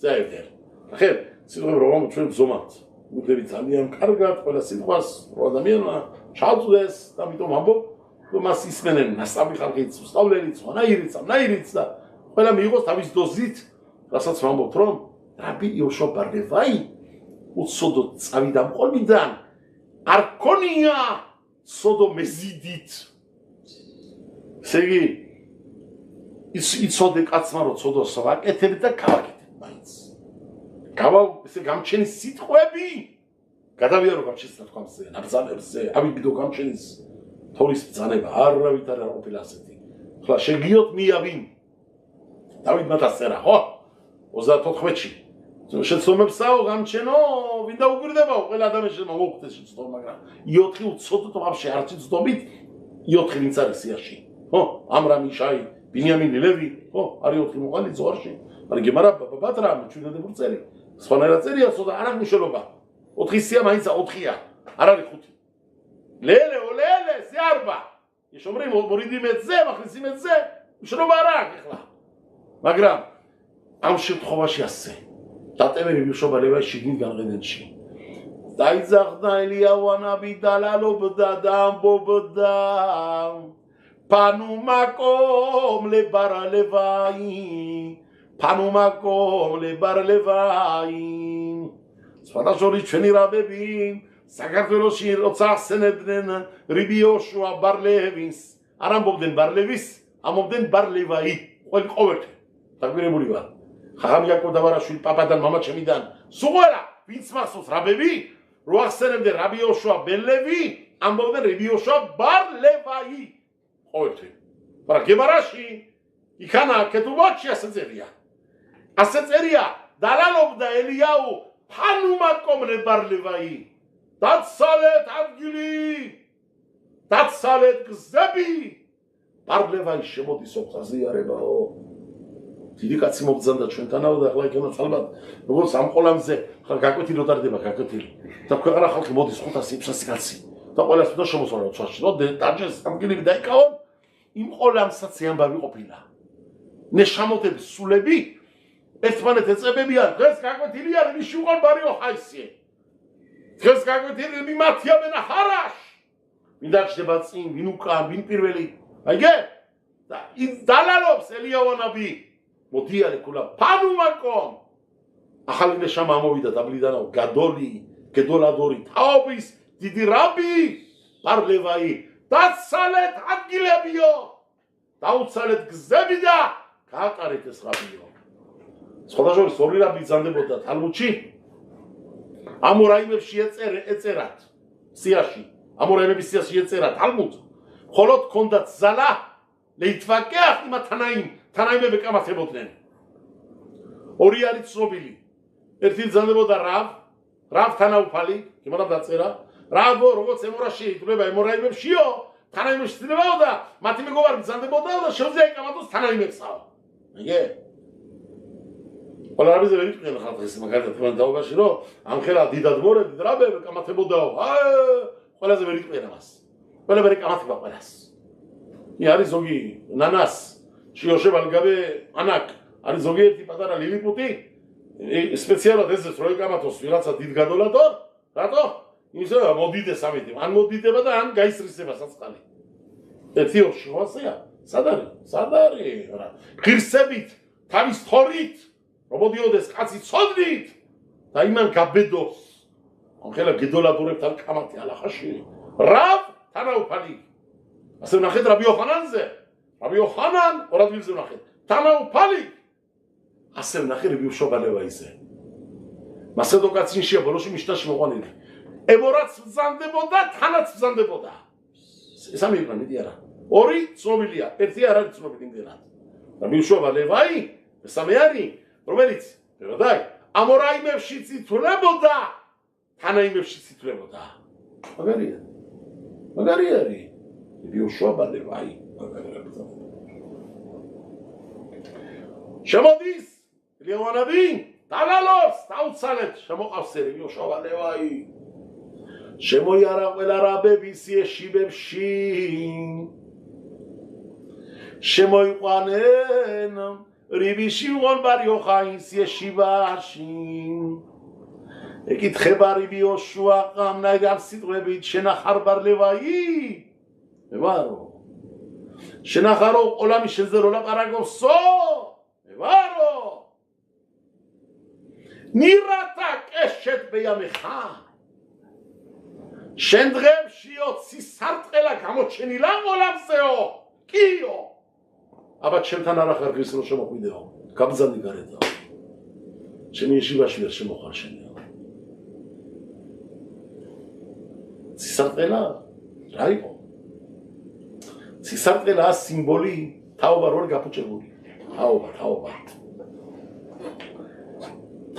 ზაევდერ. ახლა, სიტყვები რომ ჩვენ ზომავთ. უდები ძალიან კარგად, ყველა სიტყვას რო ადამიანმა ჩავწდეს და ამიტომ ამბობ, რომ მას ისმენენ მასწავლი ხალხიც, სწავლელიც, ხანაირიც და ყველა მიიღოს თავის დოზით, რასაც ვამბობთ, რომ რაბი იოშო ბარლევაი უცოდო წავიდა მყოლმიდან არ ქონია ცოდო მეზიდით. ესე იგი, იცოდე კაცმა რომ ცოდოს ვაკეთებ და გავაკეთებ მაინც. ესე გამჩენის სიტყვები გადავიარო გამჩენის თქვამზე, ნაბრძანებზე, ავიგდო გამჩენის თორის ბრძანება, არავით არ ყოფილა ასეთი. ხლა შეგიოთ მიავინ. დავით მათასწერა, ხო? 34-ში. შეცდომებსაო გამჩენო, ვინ დაუგვირდებაო, ყველა ადამიანი შეიძლება მოუხდეს შეცდომა, მაგრამ 4 უცოდო ვაფშე არც ცდობით 4 ვინც არის სიაში. ხო? ამრამი შაი, ბინიამინი ლევი, ხო? არის 4 მოყალი ზოარში. არის გემარა ბატრა, ჩვენადებული წელი. სხვანაირად წერია, ცოტა არ აქვს მნიშვნელობა. 4 სია მაინც 4-ია, არ არის 5. ლელე, სიარბა. იშომრი მორიდი მეძე, მახლისი მეძე, მნიშვნელობა არ აქვს ახლა. მაგრამ ამ შემთხვევაში ასე დატევები მშობალება შიგნით განყენენში. დაიძახდა ელიავანაბი დალალობდა და ამბობდა პანუმაკომ ლებარლევაი სხვადასხვა ჩვენი რაბები საქართველოში როცა ახსენებდნენ რიბიოშუა ბარლევინს არ ამბობდნენ ბარლევის ამბობდნენ ბარლევაი ყოველთ დაგვირებული ვარ ხაღამ იაკობ-დავარაშვილი პაპადან მამაჩემიდან სუღერა ვინც მახსოვს რაბები რო ახსენებდნენ რაბიოშუა ბელევი ამბობდნენ რიბიოშუა ბარლევაი ყოველთ მაგრამ გემარაში იქანა კეთუბოჩი ასე წერია დალალობდა ელიაუ ფანუმაკომ ლებარლევაი დაცალეთ ადგილი დაცალეთ გზები ბარლევაი შემოდის ოხაზიარებაო დიდი კაცი მოგძანდა ჩვენთანავ და ახლა იქნება ალბათ როგორც ამ ყოლამზე ხა გაკვეთილი რო დარდება გაკვეთილი და ქვეყანა ხალხი მოდის 500-600 კაცი და ყველას უნდა შემოსვლა ცვაში რომ დაჯეს ადგილები დაიკავონ იმ ყოლამსაც ამბავი ყოფილა ნეშამოთების სულები ერთმანეთ ეწებებიან დღეს გაკვეთილი არის ვიში უყარ ბარიო ხაისიე დღეს გაკვეთილი მიმართია მენა ხარაშ ვინ დაჭდება წინ ვინ უკან ვინ პირველი აიგე და ის დალალობს ელიავანაბი მოდიარე კულა პანუმაკომ ახალი ნეშამა ამოვიდა დაბლიდანაო გედოლადორი თაობის დიდი რაბი ბარლევაი დაცალეთ ადგილებიო დაუცალეთ გზები და გაატარეთ ეს რაბიო სხვადასხვა ორი რაბი ბრძანდებოდა თალმუდში ამორაიმებში ეწერათ სიაში ამორაიმების სიაში ეწერათ თალმუდ ხოლო თქონდათ ზალა ლეითვაკეახ იმა თანაიმები კამათებოდნენ ორი არის ცნობილი ერთი ბრძანდებოდა რაბ თანაუფალი იმანა დაწერა რაბო როგორც ემორაში ითვლება ემორაიმებშიო თანაიმებში ცდებაო და მათი მეგობარი ბრძანდებოდა და შეუძლია ეკამათოს თანაიმებსაო აიგე ყველა რაბიზე ვერ იყვნენ ხალხის მაგალითად თქვენ დაობაში რომ ამ ხელა დიდად მორები რაბები კამათებოდაო ყველაზე ვერ იყვნენ ამას ყველა ვერ ეკამათება ყველას არის ზოგი ნანას შეოშებალგაბე ანაკ არის ზოგიერთი პატარა ლილიპუტი სპეციალად ესეც რო ეკამათოს ვიღაცა დიდ გადოლადო რატო იმისა მოდიდეს ამით ან მოდიდება და ან გაისრისება საწყალი ერთი ოქში ვასია სად არის რა ღირსებით თავის თორით რომ მოდიოდეს კაცი ცოდნით და იმან გაბედოს ამხელა გედოლადურებთან კამათი ალახაში რაბ თანაუფალი ასე ვნახეთ რაბი იოხანანზე რაბი იოხანან ორ ადგილზე ვნახეთ თანაუფალი ასე ვნახე რაბი შობალევაიზე მასედოკაცინშია ბოლოში მიშტაში მოყვანილი ებორაც ბრძანდებოდა თანაც ბრძანდებოდა ესამი იყო მეტი არა ორი ცნობილია ერთი არ არის ცნობილი იმდენად რაბი შობალევაი მესამე არის რომელიც ბევადაი ამორაიმებშიც ითვლებოდა თანაიმებშიც ითვლებოდა მაგარი არის ბიუშობალევაი შემოდის ლეონადი დაგალოს დაუცალეთ შემოყავს ერი ბიუშობალევაი შემოიარა ყველა რაბები სიეშიბებში შემოიყვანენ რიბიში უღონბარი ოხაინ სიეშიბაში ეკითხება რიბი ოშუა ყამნაირ სიტყვებით შენახარბარ ლევაი ევარო შენახარო ყოლამი შენზე რო ლაპარაკობსო ევარო ნირატა კეშეთ ბეამეხა შენ დღებში 20 სარტყელა გამოჩენილა ყოლამსეო კიო აბა ჩემთან არა ხარ ის რო შემოყვიდეო გაბზანი გარეთო ჩემი ეშიბაში ვერ შემოხარ შენიო სარტყელა რა იყო სარტყელა სიმბოლი თაობა რო გაფუჭებული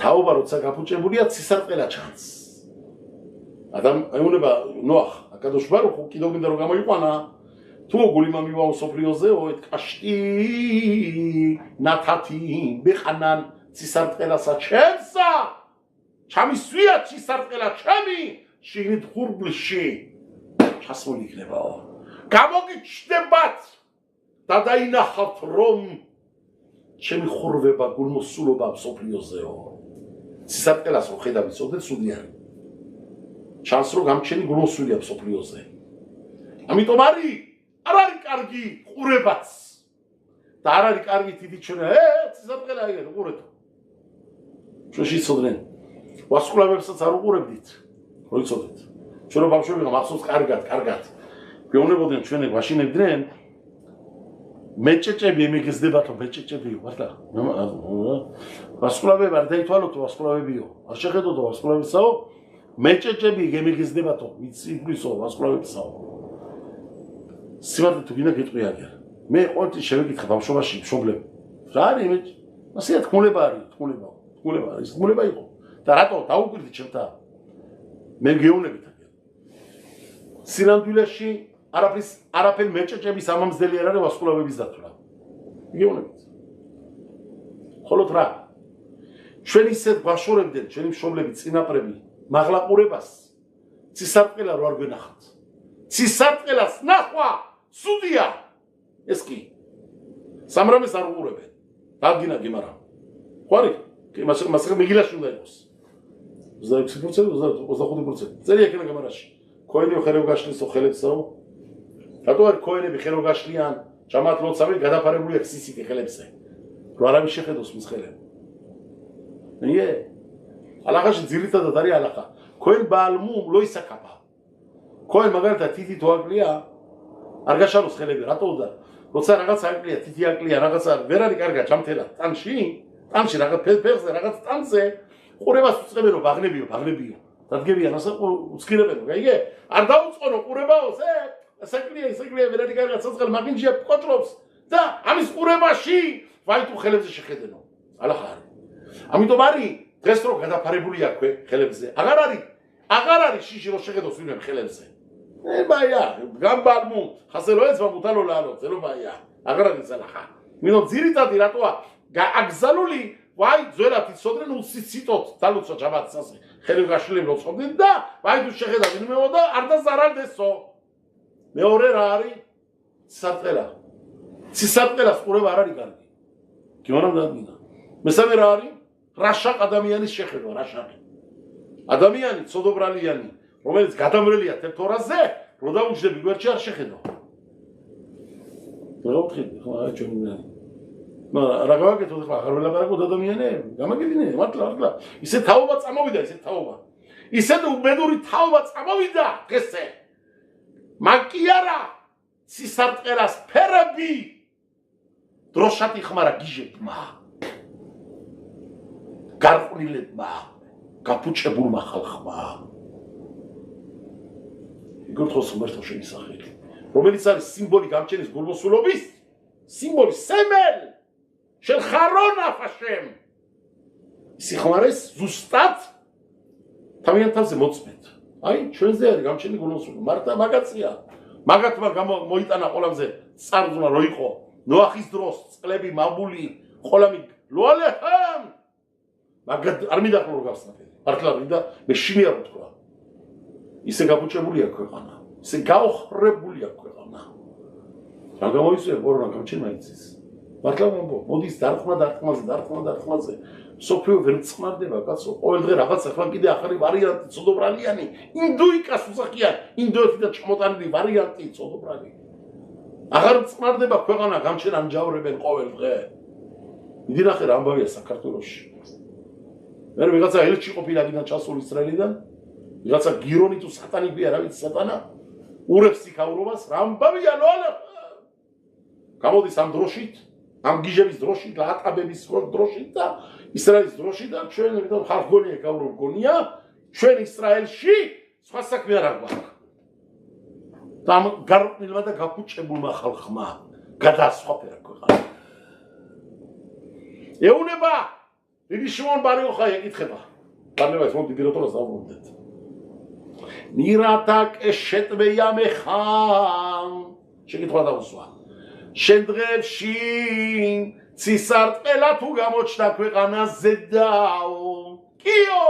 თაობა როცა გაფუჭებულია სარტყელა ჩანს ეუნება ნოახ აკადოშ ბარუხი კიდევ მინდა რომ გამოიყვანა თუ გულიმა მივაო სოფლიოზეო ეთ კაშტი ნათათი ბეხანან სარტყელასა ჩემსა ჩამისვია სარტყელა ჩემი შიგნით ხურბლში ჩასული იქნებაო გამოგიჩნდებათ და დაინახავთ რომ ჩემი ხურვება გულმოსულობა სოფლიოზეო სარტყელას რო ხედავთ სოდეთ სუდიანი ჩანს რომ გამჩენი გულმოსულია სოფლიოზე ამიტომ არ არის კარგი ყურებაც და არ არის კარგი თითი ჩვენ სარტყელა ეგ ყურეთო ჩვენში ცოდნენ ვასკულავებსაც არ უყურებდით რო იცოდეთ ჩვენ რომ ბავშვები მახსოვს კარგად გვეუბნებოდნენ ჩვენი ვაშინებდნენ მეჭეჭები მიგზდებათო მეჭეჭებიო მართლა ვასკულავები არ დაითვალოთ ვასკულავებიო არ შეხედოთ ვასკულავებსაო მეჭეჭები გემიგზდებათო იცისო ვასკულავებსაო სიმართლე თუ გინდა გეტყვი აგერ მე ყოველთვის შევეკითხა ბავშვობაში მშობლები რა არის მე ასე თქმულება არის თქმულება იყო და რატო დაუკვირდი ჩემთან მე გეუბნებით აგერ სინამდვილეში არაფერი მეჭეჭების ამამზდელი არ არის ვასკულავების დათვლა გეუბნებით ხოლო რა ჩვენ ისეთ გვაშორებდნენ ჩვენი მშობლები წინაპრები მაღლაყურებას სარტყელა რო არ გვენახათ სარტყელას ნახვა სუდია ეს კი სამრამეს არ უყურებენ დადგინა გემარა ხარი მასე მიგილაში უნდა იყოს 26% 25% წელი ეკენა გემარაში ქოენი ხერებ გაშლისო ხელებსაო რატო არ ქოენები ხერო გაშლიან ჭამათ ლოცავი გადაფარებულია სისიკი ხელებზე რო არავის შეხედოს მის ხელებს ნიე ალახაში ძირითადად არის ალახა ქოენ ბალმუ ლოისაკაბა ქოენ მაგალითად თითი თოაკლია არ გაშალოს ხელები რატო უნდა როცა რაღაც აკლია თითი აკლია რაღაცა ვერ არის კარგა ჩამთელა ტანში რაღაც ფეხზე რაღაც ტანზე ყურებას უწყებენო ბაღნებიო დადგებიან ასე უცქირებენო გაიგე არ დაუწყონო ყურებაო ეს აკლია ვერ არის კარგა ცოცხალ მაგინჯია პკოტრობს და ამის ყურებაში ვაი თუ ხელებზე შეხედენო ალახა არის ამიტომ არის დღეს რო გადაფარებულია ქვე ხელებზე აღარ არის შიში რო შეხედოს ვინმე ხელებზე ბაია გამბალმუ ხასელო ეცვა მუთალო ლალო ზელო ბაია აღარ არის ალახა მინო ძირითადი რატოა აგზალული ვაი ძველად იცოდნენ უსიციტოთ დალოცვა ჯაბათს ასე ხელი გაშლილებ რო ცხობდნენ და ვაი თუ შეხედა ვინმეო და არ დაზარალდესო მეორე რა არის სარტყელას ყურება არ არის კარგი გიმონამ დადგინა მესამე რა არის რაშაკ ადამიანის შეხედვა რაშაკი ადამიანი ცოდობრალიანი რომელიც გადამრელია თეთორაზე რო დაუჯდები გვერდში არ შეხედვა რა ვთქვი ხო არა ჩვენ რა გავაკეთოთ ახლა აღარ ველაპარაკოთ ადამიანებს გამაგებინე მართლა ისე თაობა წამოვიდა ისე თაობა ისეთი უბედური თაობა წამოვიდა დღესე. მაგ კი არა სისარტყელას ფერები დროშად იხმარა გიჟებმა. გარყვნილებმა, გაფუჭებულმა ხალხმა. იგორ თხოსუმერთოს შესახელი, რომელიც არის სიმბოლი გამჩენის გულმოსულობის, სიმბოლი სემელ של חרון אף השם. სიხმარეს ზუსტად თავიანთზე მოწმეთ. აი, ჩვენზე არის გამჩენი გულმოსული. მართა მაგაცია. მაგათმა მოიტანა ყოლამზე წარზმა რო იყო ნოახის დროს წყლები მაბული ყოლამი ლოალეჰამ. მაგათ არ მინდა ხო გავსნაფე. მართლა მინდა მე შინია რო თქვა. ისე გაფუჭებულია ქვეყანა. ისე გაოხრებულია ქვეყანა. რა გამოიწვია კორონა გამჩენმა იცის. მართლა მომბო, მოდის დარტყმაზე. სოფიო ვერ წყმარდება კაცო. ყოველ დღე რაღაც ახლა კიდე ახალი ვარიანტი ცოდობრალიანი, ინდუიკას უსახიან, ინდოეთიდან ჩამოტანილი ვარიანტი ცოდობრალი. აღარ წყმარდება ქვეყანა გამჩენ ამჯავრებენ ყოველ დღე. მიდი ნახე რა ამბავია საქართველოში. მე ვიღაცა ელჩი ყოფილა გიდან ჩასული ისრაელიდან, ვიღაცა გირონი თუ სატანიკი არა ვიცი სატანა, ურევს იქაურობას, რა ამბავია ნოალა. გამოდის ამ დროშით, ამ გიჟების დროშით, ატაბების დროშით და ისრაელის დროშით და ჩვენ ვიდრე ხალხ გონია გაურო გონია, ჩვენ ისრაელში სხვა საქმე არ აქვს. და ამ გარყვნილმა და გაფუჭებულმა ხალხმა გადაასხვაფერა ქვეყანა. ეუნება დიდი შიმონ ბარიოხა ეკითხება. ბარნევას მომ დირექტორს დავუბრუნდეთ. ნირატაკ შეტვეია მეხამ. შეკითხვა დაუსვა. შენ დღეებში ცისარტყელა თუ გამოჩნდა ქვეყანაზე დაო. კიო!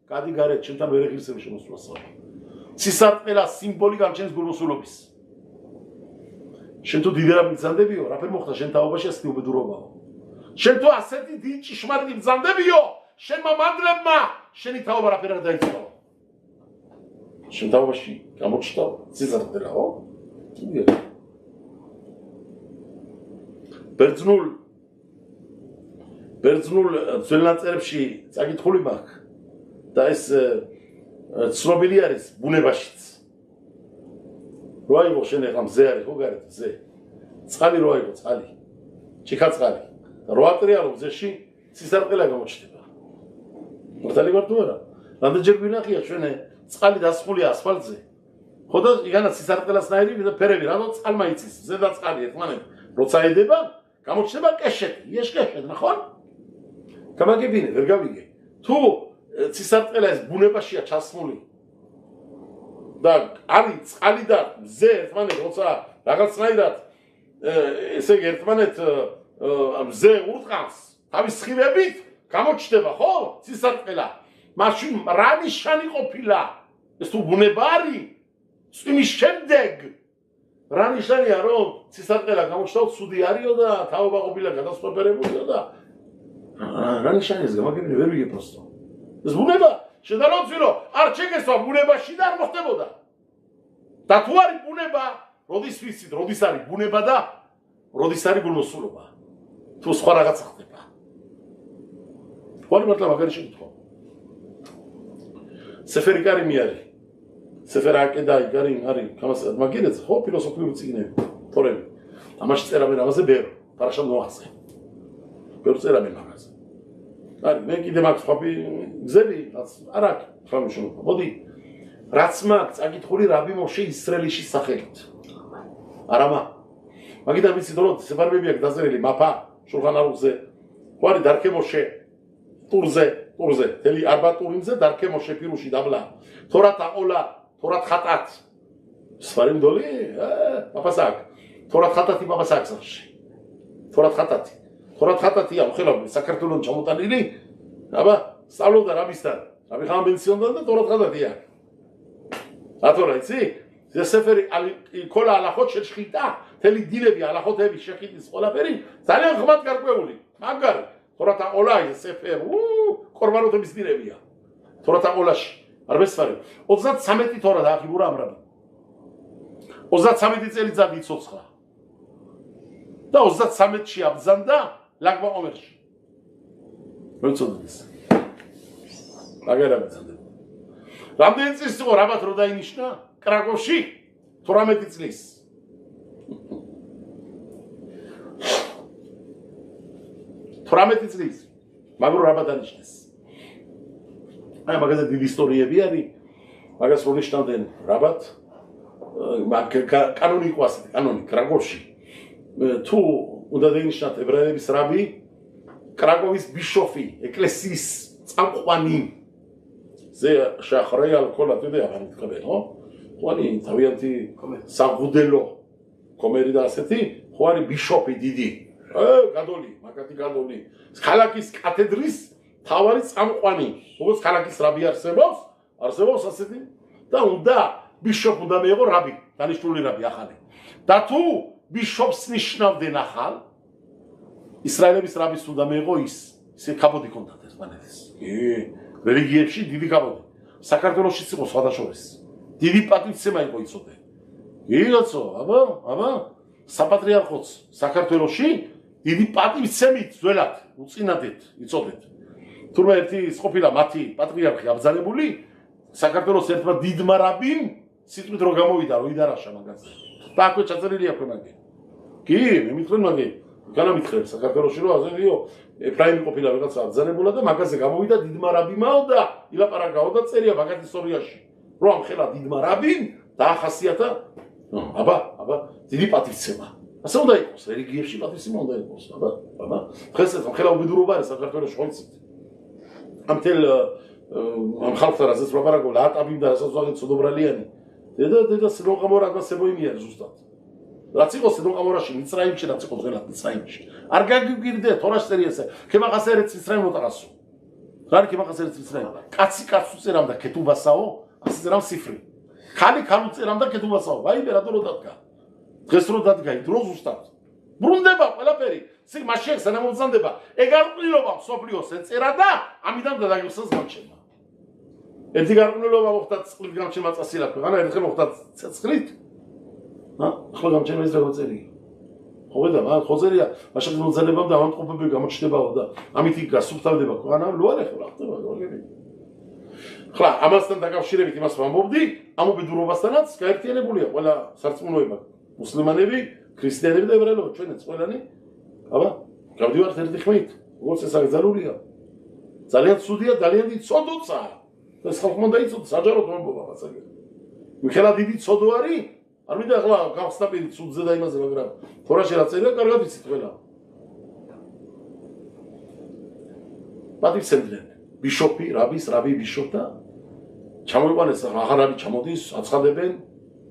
გადი გარეთ ჩემთან ვერ ეხილსები შემოსვლასა. ცისარტყელა სიმბოლი გამჩენს გულმოსულობის. შენ თუ დიდერა მიგზანდებიო, რაფერ მოხდა შენ თაობაში ასეთი უბედურობაო. შენ თუ ასეთი დიდი ჭიშმარიტი მგზანდებიო, შენმა მანდლებმა შენი თაობა რაფერ არ დაიწყო. შენ თაობაში გამოჩნდა ცისარტყელაო? კიდე ბერძნულ ძველნაწერებში წაკითხული მაქვს და ეს ცნობილი არის ბუნებაშიც. რო აიღო შენ ახლა მზე არის ხო გარეთ მზე. წყალი რო აიღო წყალი. ჩიქაწყალი. რო ატრიალო მზეში ცისარტყელა გამოჩნდება. მართალი ვარ თუ არა? რამდენჯერ გვინახია ჩვენ წყალი დასხულია ასფალტზე. ხო და იგანა ცისარტყელასნაირი და ფერები რატო წყალმა იცის? ზედა წყალი ერთმანეთ როცა ედება გამოჩნდება კეშეთი, ეს კეშეთი, ნახონ? გამაგებინე, ვერ გავიგე. თუ ცისარტყელა ეს ბუნებაშია ჩასმული და არის წყალი და მზე ერთმანეთ როცა რაღაცნაირად ესე იგი ერთმანეთ მზე ურტყავს თავის სხივებით გამოჩნდება, ხო? ცისარტყელა. მაშინ რა ნიშანი ყოფილა? ეს თუ ბუნება არის? იმის შემდეგ რა ნიშანია რომ ცისარტყელა გამოჩნდა ცუდი არისო და თაობა ყოფილა გადასწორებულიო და რა ნიშანია ეს გამაგებინე ვერ ვიგე პროსტო. ეს ბუნება შედაროცილო არ ჩეგესვა ბუნებაში და არ მოხდებოდა. და თუ არის ბუნება, როდის ვიცით, როდის არის ბუნება და როდის არის გულმოსულობა. თუ სხვა რაღაცა ხდება. მართლა მაგარი შეკითხვა. სეფერი კარიმი არის. სეფერ აკედაი კარიმ არის, მაგინეც ხო ფილოსოფიური წიგნები, თორემ. ამაში წერამენ ამაზე ბევრ, პარაშა ნოახზე. ბევრ წერამენ ამაზე. არის, მე კიდე მაქვს სხვა გზები, არ აქვს სხვა მნიშვნელობა. მოდი, რაც მაქვს წაკითხული რაბი მოშე ისრაელიში სახელით. არამა. მაგიდან ვიცით რომ სეფარბები აქვს დაზერილი მაფა შულხან არუხზე. ხო არის დარქე მოშე ტურზე, თელი არბა ტურიმზე დარქე მოშე პირუში დაბლა. თორათ აყოლა თორათ ხატათ სვარიმ დოლი პაპასაკ თორათ ხატათი პაპასაკ სახში თორათ ხატათია ხელა საქართველოს ჩამოტანილი აბა სწავლობდა რაბისთან რაბი ხან პენსიონდან და თორათ ხატათია ათორა იცი ზესეფერი კოლა ალახოთ შეჭხიტა თელი დილები ალახოთები შეხიტის ყველაფერი ძალიან ხმად გარკვეული მაგარი თორათ აყოლა ზესეფერ კორბანოთების დილებია თორათ აყოლაში არ მესვარი 33 თორა დაახიბურა ამრაბი 33 წელიწადი იცოცხლა და 33-ში აბზანდა ლაგბა ომერში მოიცოდეთ მაგარ აბზანდა რამდენი წლის იყო რაბათ რო დაინიშნა კრაკოვში 18 წლის მაგრამ რაბათ დანიშნეს აი მაგაზე დიდი ისტორიები არის მაგას რო ნიშნავდნენ რაბათ კანონი იყო ასეთი კანონი კრაკოვში თუ უნდა დაინიშნათ ებრაელების რაბი კრაკოვის ბიშოფი ეკლესიის წამყვანი ზე შახრე ალ კოლა ტუდე აღარ მიტყობენ ხო? ხوانი თავიანთი საღვდელო კომერი და ასეთი ხوانი ბიშოფი დიდი გადოლი მაგათი გადოლი ქალაქის კათედრის თავარი წამყვანი როგორც ქალაქის რაბი არსებობს ასეთი და უნდა ბიშოფ უნდა მეიღო რაბი დანიშნული რაბი ახალი და თუ ბიშოფს ნიშნავდნენ ახალ ისრაელების რაბის უნდა მეიღო ისე კაბოდი კონდათ ერთმანეთის რელიგიებში დიდი კაბოდი საქართველოშიც იყო სხვადასხვაის დიდი პატივცემა იყო იცოდე იგაცო აბა საპატრიარქოც საქართველოში დიდი პატივცემით ძველად უწინადეთ იცოდეთ თურმე ერთი ყოფილა მათი პატრიარქი აბრძანებული საქართველოს ერთმა დიდმა რაბიმ სიტყვით რო გამოვიდა რო იდარაშა მაგაზე და აქვე ჩაწერილი აქვე მაგე კი მიმიხრენ მაგე განამითხრებ საქართველოში რო აზრიო ეფრაიმი ყოფილა ვიღაცა აბრძანებულა და მაგაზე გამოვიდა დიდმა რაბიმაო და ილაპარაკაო და წერია მაგათ ისტორიაში რომ ამ ხელა დიდმა რაბიმ დაახასიათა აბა დიდი პატივცემა ასე უნდა იყოს რელიგიებში პატივცემა უნდა იყოს აბა დღეს ეს ხელა უბედურობა არის საქართველოს ხოიცით ამ თელ ამ ხალხთან რასაც ვლაპარაკობ ლატაბიმ და რასაც ვაგეთ სოდობრალიანი დედა სინოყამორა და სებოიმიანი ზუსტად რაც იყო სინოყამორაში მიწრაიმში რაც იყო ძველად მიწრაიმში არ გაგიგირდე თორას წერიასე ქემახასერეც მიწრაიმ უტყასო რა ქემახასერეც მიწრაიმ კაცი კაცს უწერამდა ქეთუბასაო ასე წერამ სიფრი ხალი ხალ უწერამდა ქეთუბასაო ვაიმე რატო რო დადგა დღეს რო დადგა დრო ზუსტად ბრუნდება ყველაფერი სი მაშინ სანამოძანდება ეგ არ ყრილობა სოფლიოს ეწერა და ამიდან გადაგიხსენს გამჩენა ერთი გარყვნილობა მოხდა წყლით გამჩენა წასილა ქვეყანა ერთხელ მოხდა ცეცხლით ახლა გამჩენა ის როგორ წერია ხოვედა ხოზერია მაშინ მოძალებამ და ამტყობები გამოჩნდებაო და ამით გასუფთავდება ქვეყანა ლუარე ხლა ხდება გოგები ხლა ამასთან დაკავშირებით იმას ვამბობდი ამ უბედურობასთანაც გაერთიანებულია ყველა სარწმუნოება მუსლიმანები ქრისტიანები და ებრაელები ჩვენაც ყველანი აბა გავდივართ ერთი ხმით როგორც ეს აკრძალულია ძალიან ცუდია ძალიან დიდი ცოდოცა ეს ხალხმა დაიცოდა საჯაროდ მომბობა მასაკი მიხელა დიდი ცოდო არის არ მინდა ახლა გავხსნა პირით ცუდზე და იმაზე მაგრამ თორაში რა წერია კარგად იცით ყველა პატივცემდნენ ბიშოპი რაბი ბიშოპთა ჩამოიყვანეს აღარაბი ჩამოდის აცხადებენ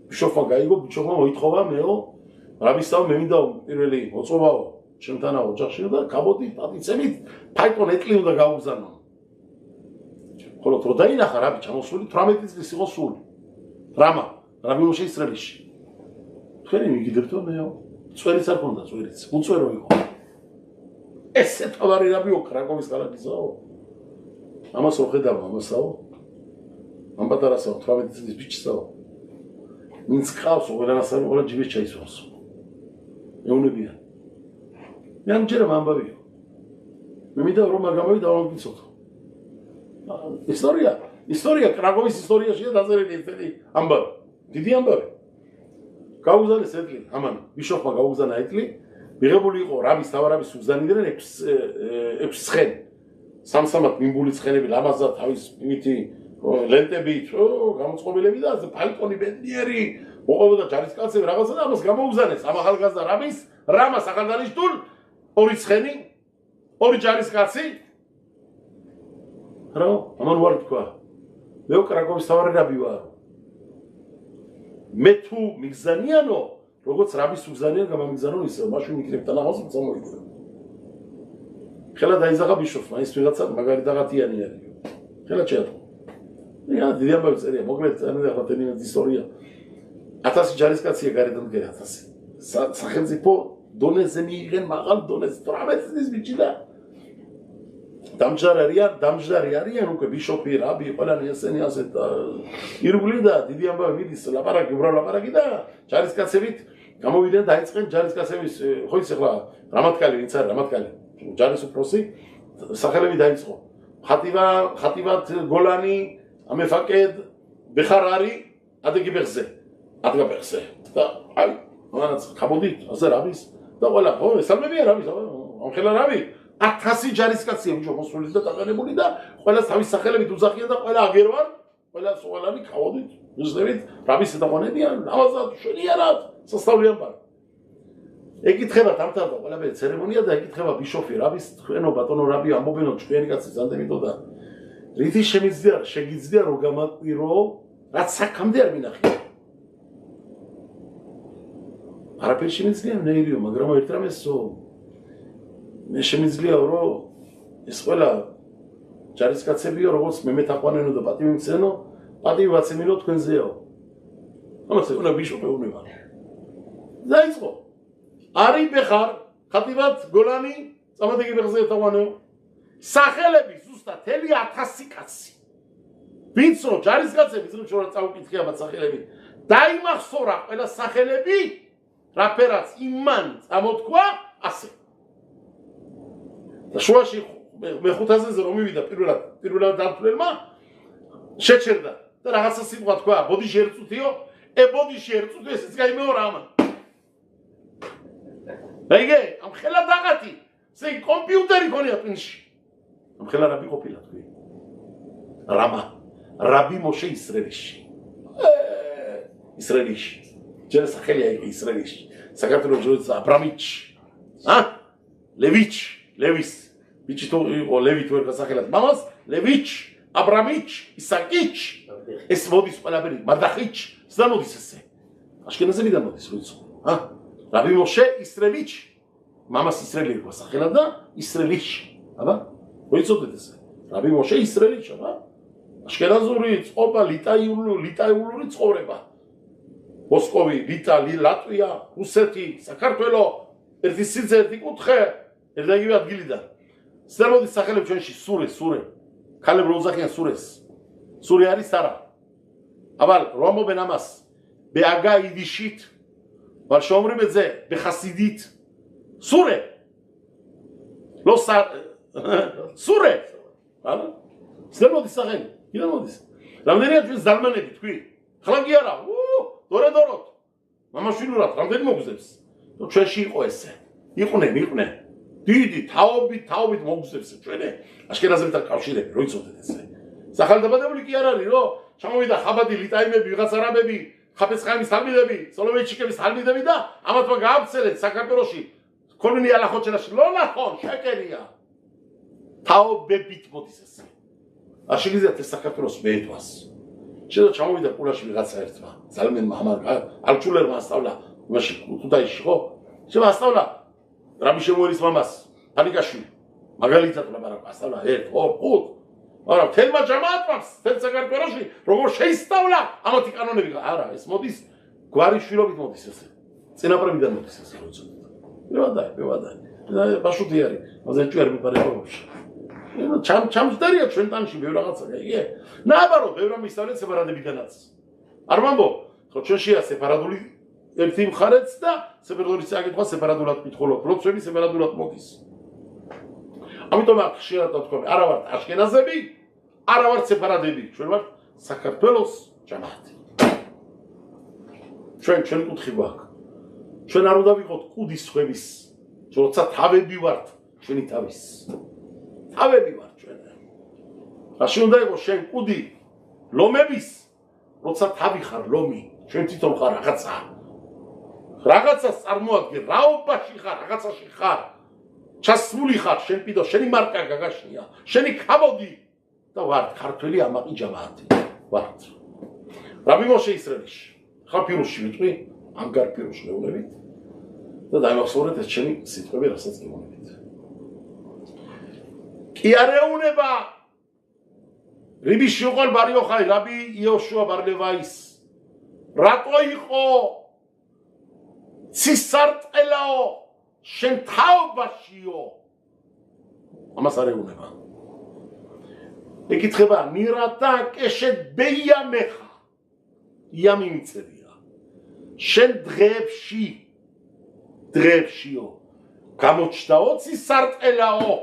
ბიშოპმა გაიგო ბიშოპმა მოითხოვა მეო რაბისაო მე მინდა პირველი მოწოვაო ჩემთანა ოჯახში და კაბოდი პატივცემით ფაიტონ ეტლი უნდა გაუგზავნო ხოლო რო დაინახა რაბი ჩამოსული 18 წლის იყო სული რაბი მოშე ისრაელში თქვენი მიგიდებთო მეო წვერიც არ ქონდა წვერიც უწვერო იყო ესე თავარი რაბიო კრაკოვის ქალაქისაო ამას რო ხედავ ამასაო ამ პატარასაო 18 წლის ბიჭსაო ვინც ყავს ყველანასა ყველა ჯიბეს ჩაისვავს ეუნებია მე ამჯერამ ამბავიო მე მინდა რომ გამოვიდა რომ ვიცოდო ისტორია კრაკოვის ისტორიაშია დაწერილი ესეთი ამბავი დიდი ამბავი გაუგზავნეს ეტლი ამან ბიშოპმა გაუგზავნა ეტლი მიღებული იყო რაბის თავარაბის უგზავნიდან 6 ცხენი სამსამად მიმბული ცხენები ლამაზად თავის იმითი ლენტებით გამოწყობილები და ფალკონი ბედნიერი მოყავდა ჯარისკაცები რაღაცა და ამას გამოუგზავნეს ამ ახალგაზრდა რაბის რამას ახალდანიშნულ 2 ცხენი 2 ჯარისკაცი რა ამან ვარ თქვა მე კრაკოვის თავარი რაბი ვარ მე თუ მიგზანიანო როგორც რაბის უგზანიან გამამიგზანო ისე მაშინ იქნებთან ახალს წამოიგო ხელა დაიზაღა ბიშოფმა ის ვიღაცა მაგარი დაღათიანი არის ხელა შეატყო ია დიდი ამბავი წერია მოკლედ წამიდა ახლა თენი ისტორია 1000 ჯარისკაცია გარედან მგერა 1000 სახელმწიფო დონეზე მიიღენ მაღალ დონეზე 18 წლის ბიჭი და დამჯდარი არიან უკვე ბიშოპი რაბი ყველანი ესენი ასეთ ირგვლი და დიდი ამბავი მიდის ლაპარაკი უბრალოდ ლაპარაკი და ჯარისკაცებით გამოვიდნენ დაიწყენ ჯარისკაცების ხო ის ახლა რამატკალი ვინც არის რამატკალი ჯარის უფროსი სახელები დაიწყო ხატივათ გოლანი ამეფაკედ ბეხარარი ადგიბეხზე ადგაბეხზე და აი მანაც ხაბოდით ასე რაბის და ყველა ხო ესალმებია რაბის ამ ხელა რაბი 1000 ჯარისკაცია ბიჭო მოსული და დაყენებული და ყველა თავის სახელებით უძახიან და ყველა აგერვარ ყველანი ხავოდით უზნებით რაბის დაგონებიან ამაზე შენიერად სასწავლიან ბარ ეკითხება დამთავრდა ყველაფერი ცერემონია და ეკითხება ბიშოფი რაბის თქვენო ბატონო რაბი ამბობენო ჩვენი კაცი ზანდემიდო და რითი შეგიძლია რომ გამაკვირო რაც საქამდე არ მინახია არაფერი შემიძლია ნეირიო მაგრამ ერთ რამესო მე შემიძლია რომ ეს ყველა ჯარისკაცებიო როგორც მე მეთაყვანენო და პატივი მცენო პატივი ვაცემილო თქვენზეო ამას უნდა ბიშოპი უნება დაიწყო არი ბეხარ ხატივად გოლანი წამოდეგი ბეხზე თაყვანეო სახელები ზუსტად 1000 კაცი ვინც რო ჯარისკაცები ზრუნ შორა წაუკითხია მათ სახელები დაიმახსოვრა ყველა სახელები რაფერაც იმან წამოთქვა ასე და შუაში მეხუთაზე რომ მივიდა პირველად დამთვლელმა შეჩერდა და რაღაცა სიტყვა თქვა ბოდიში ერწუთიო ბოდიში ერწუთიო ესეც გაიმეორა ამან აიგე ამ ხელა დაღათი ესე კომპიუტერი ქონია ტვინში ამ ხელა რაბი ყოფილა თქვი რაბი მოშე ისრაელიში ჯერ სახელია ისრაელიში საქართველოს ჯოც აბრამიჩ ლევის ბიჭი თუ იყო ლევი თუ ერთა სახელად მამას ლევიჩ აბრამიჩ ისაკიჩ ეს მოდის ყველაფერი მადახიჩ სა მოდის ესე აშკენაზებიდან მოდის როიცო რაბი მოშე ისრაელიჩ მამას ისრაელი იყო სახელად და ისრაელიში აბა როიცოდეთ ესე რაბი მოშე ისრაელიჩ აბა აშკენაზური წყობა ლიტაიური ცხოვრება მოსკოვი ლატვია რუსეთი საქართველო ერთი სიძე ერთი კუთხე ერთგივე ადგილიდან სერმოდის სახელები ჩვენში სურე ქალებ რო უძახიან სურე არის არა აბა რომ ამობენ ამას ბეაგა იდიშით ვარ შომრიმ ეძე ბეხასიდით სურე სურე აბა სერმოდის სახელი კიდე მოდის რამდენია ჩვენ ზალმანები თქვი ხლა კი არა დოროთ მამაშვილურად რამდენი მოგზებს ჩვენში იყო ესე იყვნენ დიდი თაობით მოგზებს ჩვენე აშკენაზებთან კავშირები რო იცოდეთ ესე სახალდაბადებული კი არ არის რომ ჩამოვიდა ხაბადი ლიტაიმები ვიღაც არაბები ხაფეცხაიმის თალმიდები სოლოვეიჩიკების თალმიდები და ამათმა გააბცელეთ საქართველოში ქონინი ალახოჩენაში ლონახონ შეკერია თაობებით მოდის ესე არ შეგიძლიათ ეს საქართველოს მეეთვას შეიძლება ჩამოვიდა პულაში ვიღაცა ერთმა ზალმენმა ამან ალჩულერმა ასწავლა იმაში ქუთაისში ხო შეიძლება ასწავლა რაბი შემოერის მამას ფანიკაშვილი მაგალითად ლაპარაკა ასწავლა 1 2 5 მაგრამ თელმა ჯამაატს თელ საქართველოში როგორ შეისწავლა ამათი კანონები არა ეს მოდის გვარიშვილობით მოდის ესე წინაპრებიდან მოდის ესე როცა მევადაი ბაშუთი არის მასე ჭიერ მიპარებებში ჩამჯდარია ჩვენ ტანში ბევრ რაღაცა იგი ნაბარო ბევრ მისწავლეთ სეპარადებიდანაც არ მომბო ხო ჩვენშია სეპარადული ერთი მხარეც და სეპარადულის წაკითხვა სეპარადულად მითხოლობ პროცესები სეპარადულად მოდის ამიტომ აქ ხშირად თქვენ არა ვართ აშკენაზები არა ვართ სეპარადები ჩვენ ვართ საქართველოს ჯამაათი ჩვენ კუთხი გვაქვს ჩვენ არ უნდა ვიყოთ კუდის ხვების როცა თავები ვართ ჩვენი თავის თავები ვართ ჩვენ რაში უნდა იყოს შენ კუდი ლომების როცა თავი ხარ ლომი ჩვენ თვითონ ხარ რაღაცას წარმოადგენ რაობაში ხარ რაღაცაში ხარ ჩასმული ხარ შენ პიდო შენი მარკა გაგაშნია შენი ქაბოდი და ვართ ქართველი ამაყი ჯამაათი ვართ რაბი მოშე ისრაელიში ხა პირუში ვიტყვი ანგარ პირუში მეუნებით და დაიმახსოვრეთ ეს ჩემი სიტყვები რასაც გიმონებით კი არეუნება რიბი შოყალ ბარიოხაი რაბი იოშუა ბარლევაის რატო იყო ცისარტყელაო შენ თაობაშიო ამას არეუნება ეკითხება მირატა კეშეთ ბეიამეხა იამი მიწებია შენ დღეებშიო გამოჩდაო ცისარტყელაო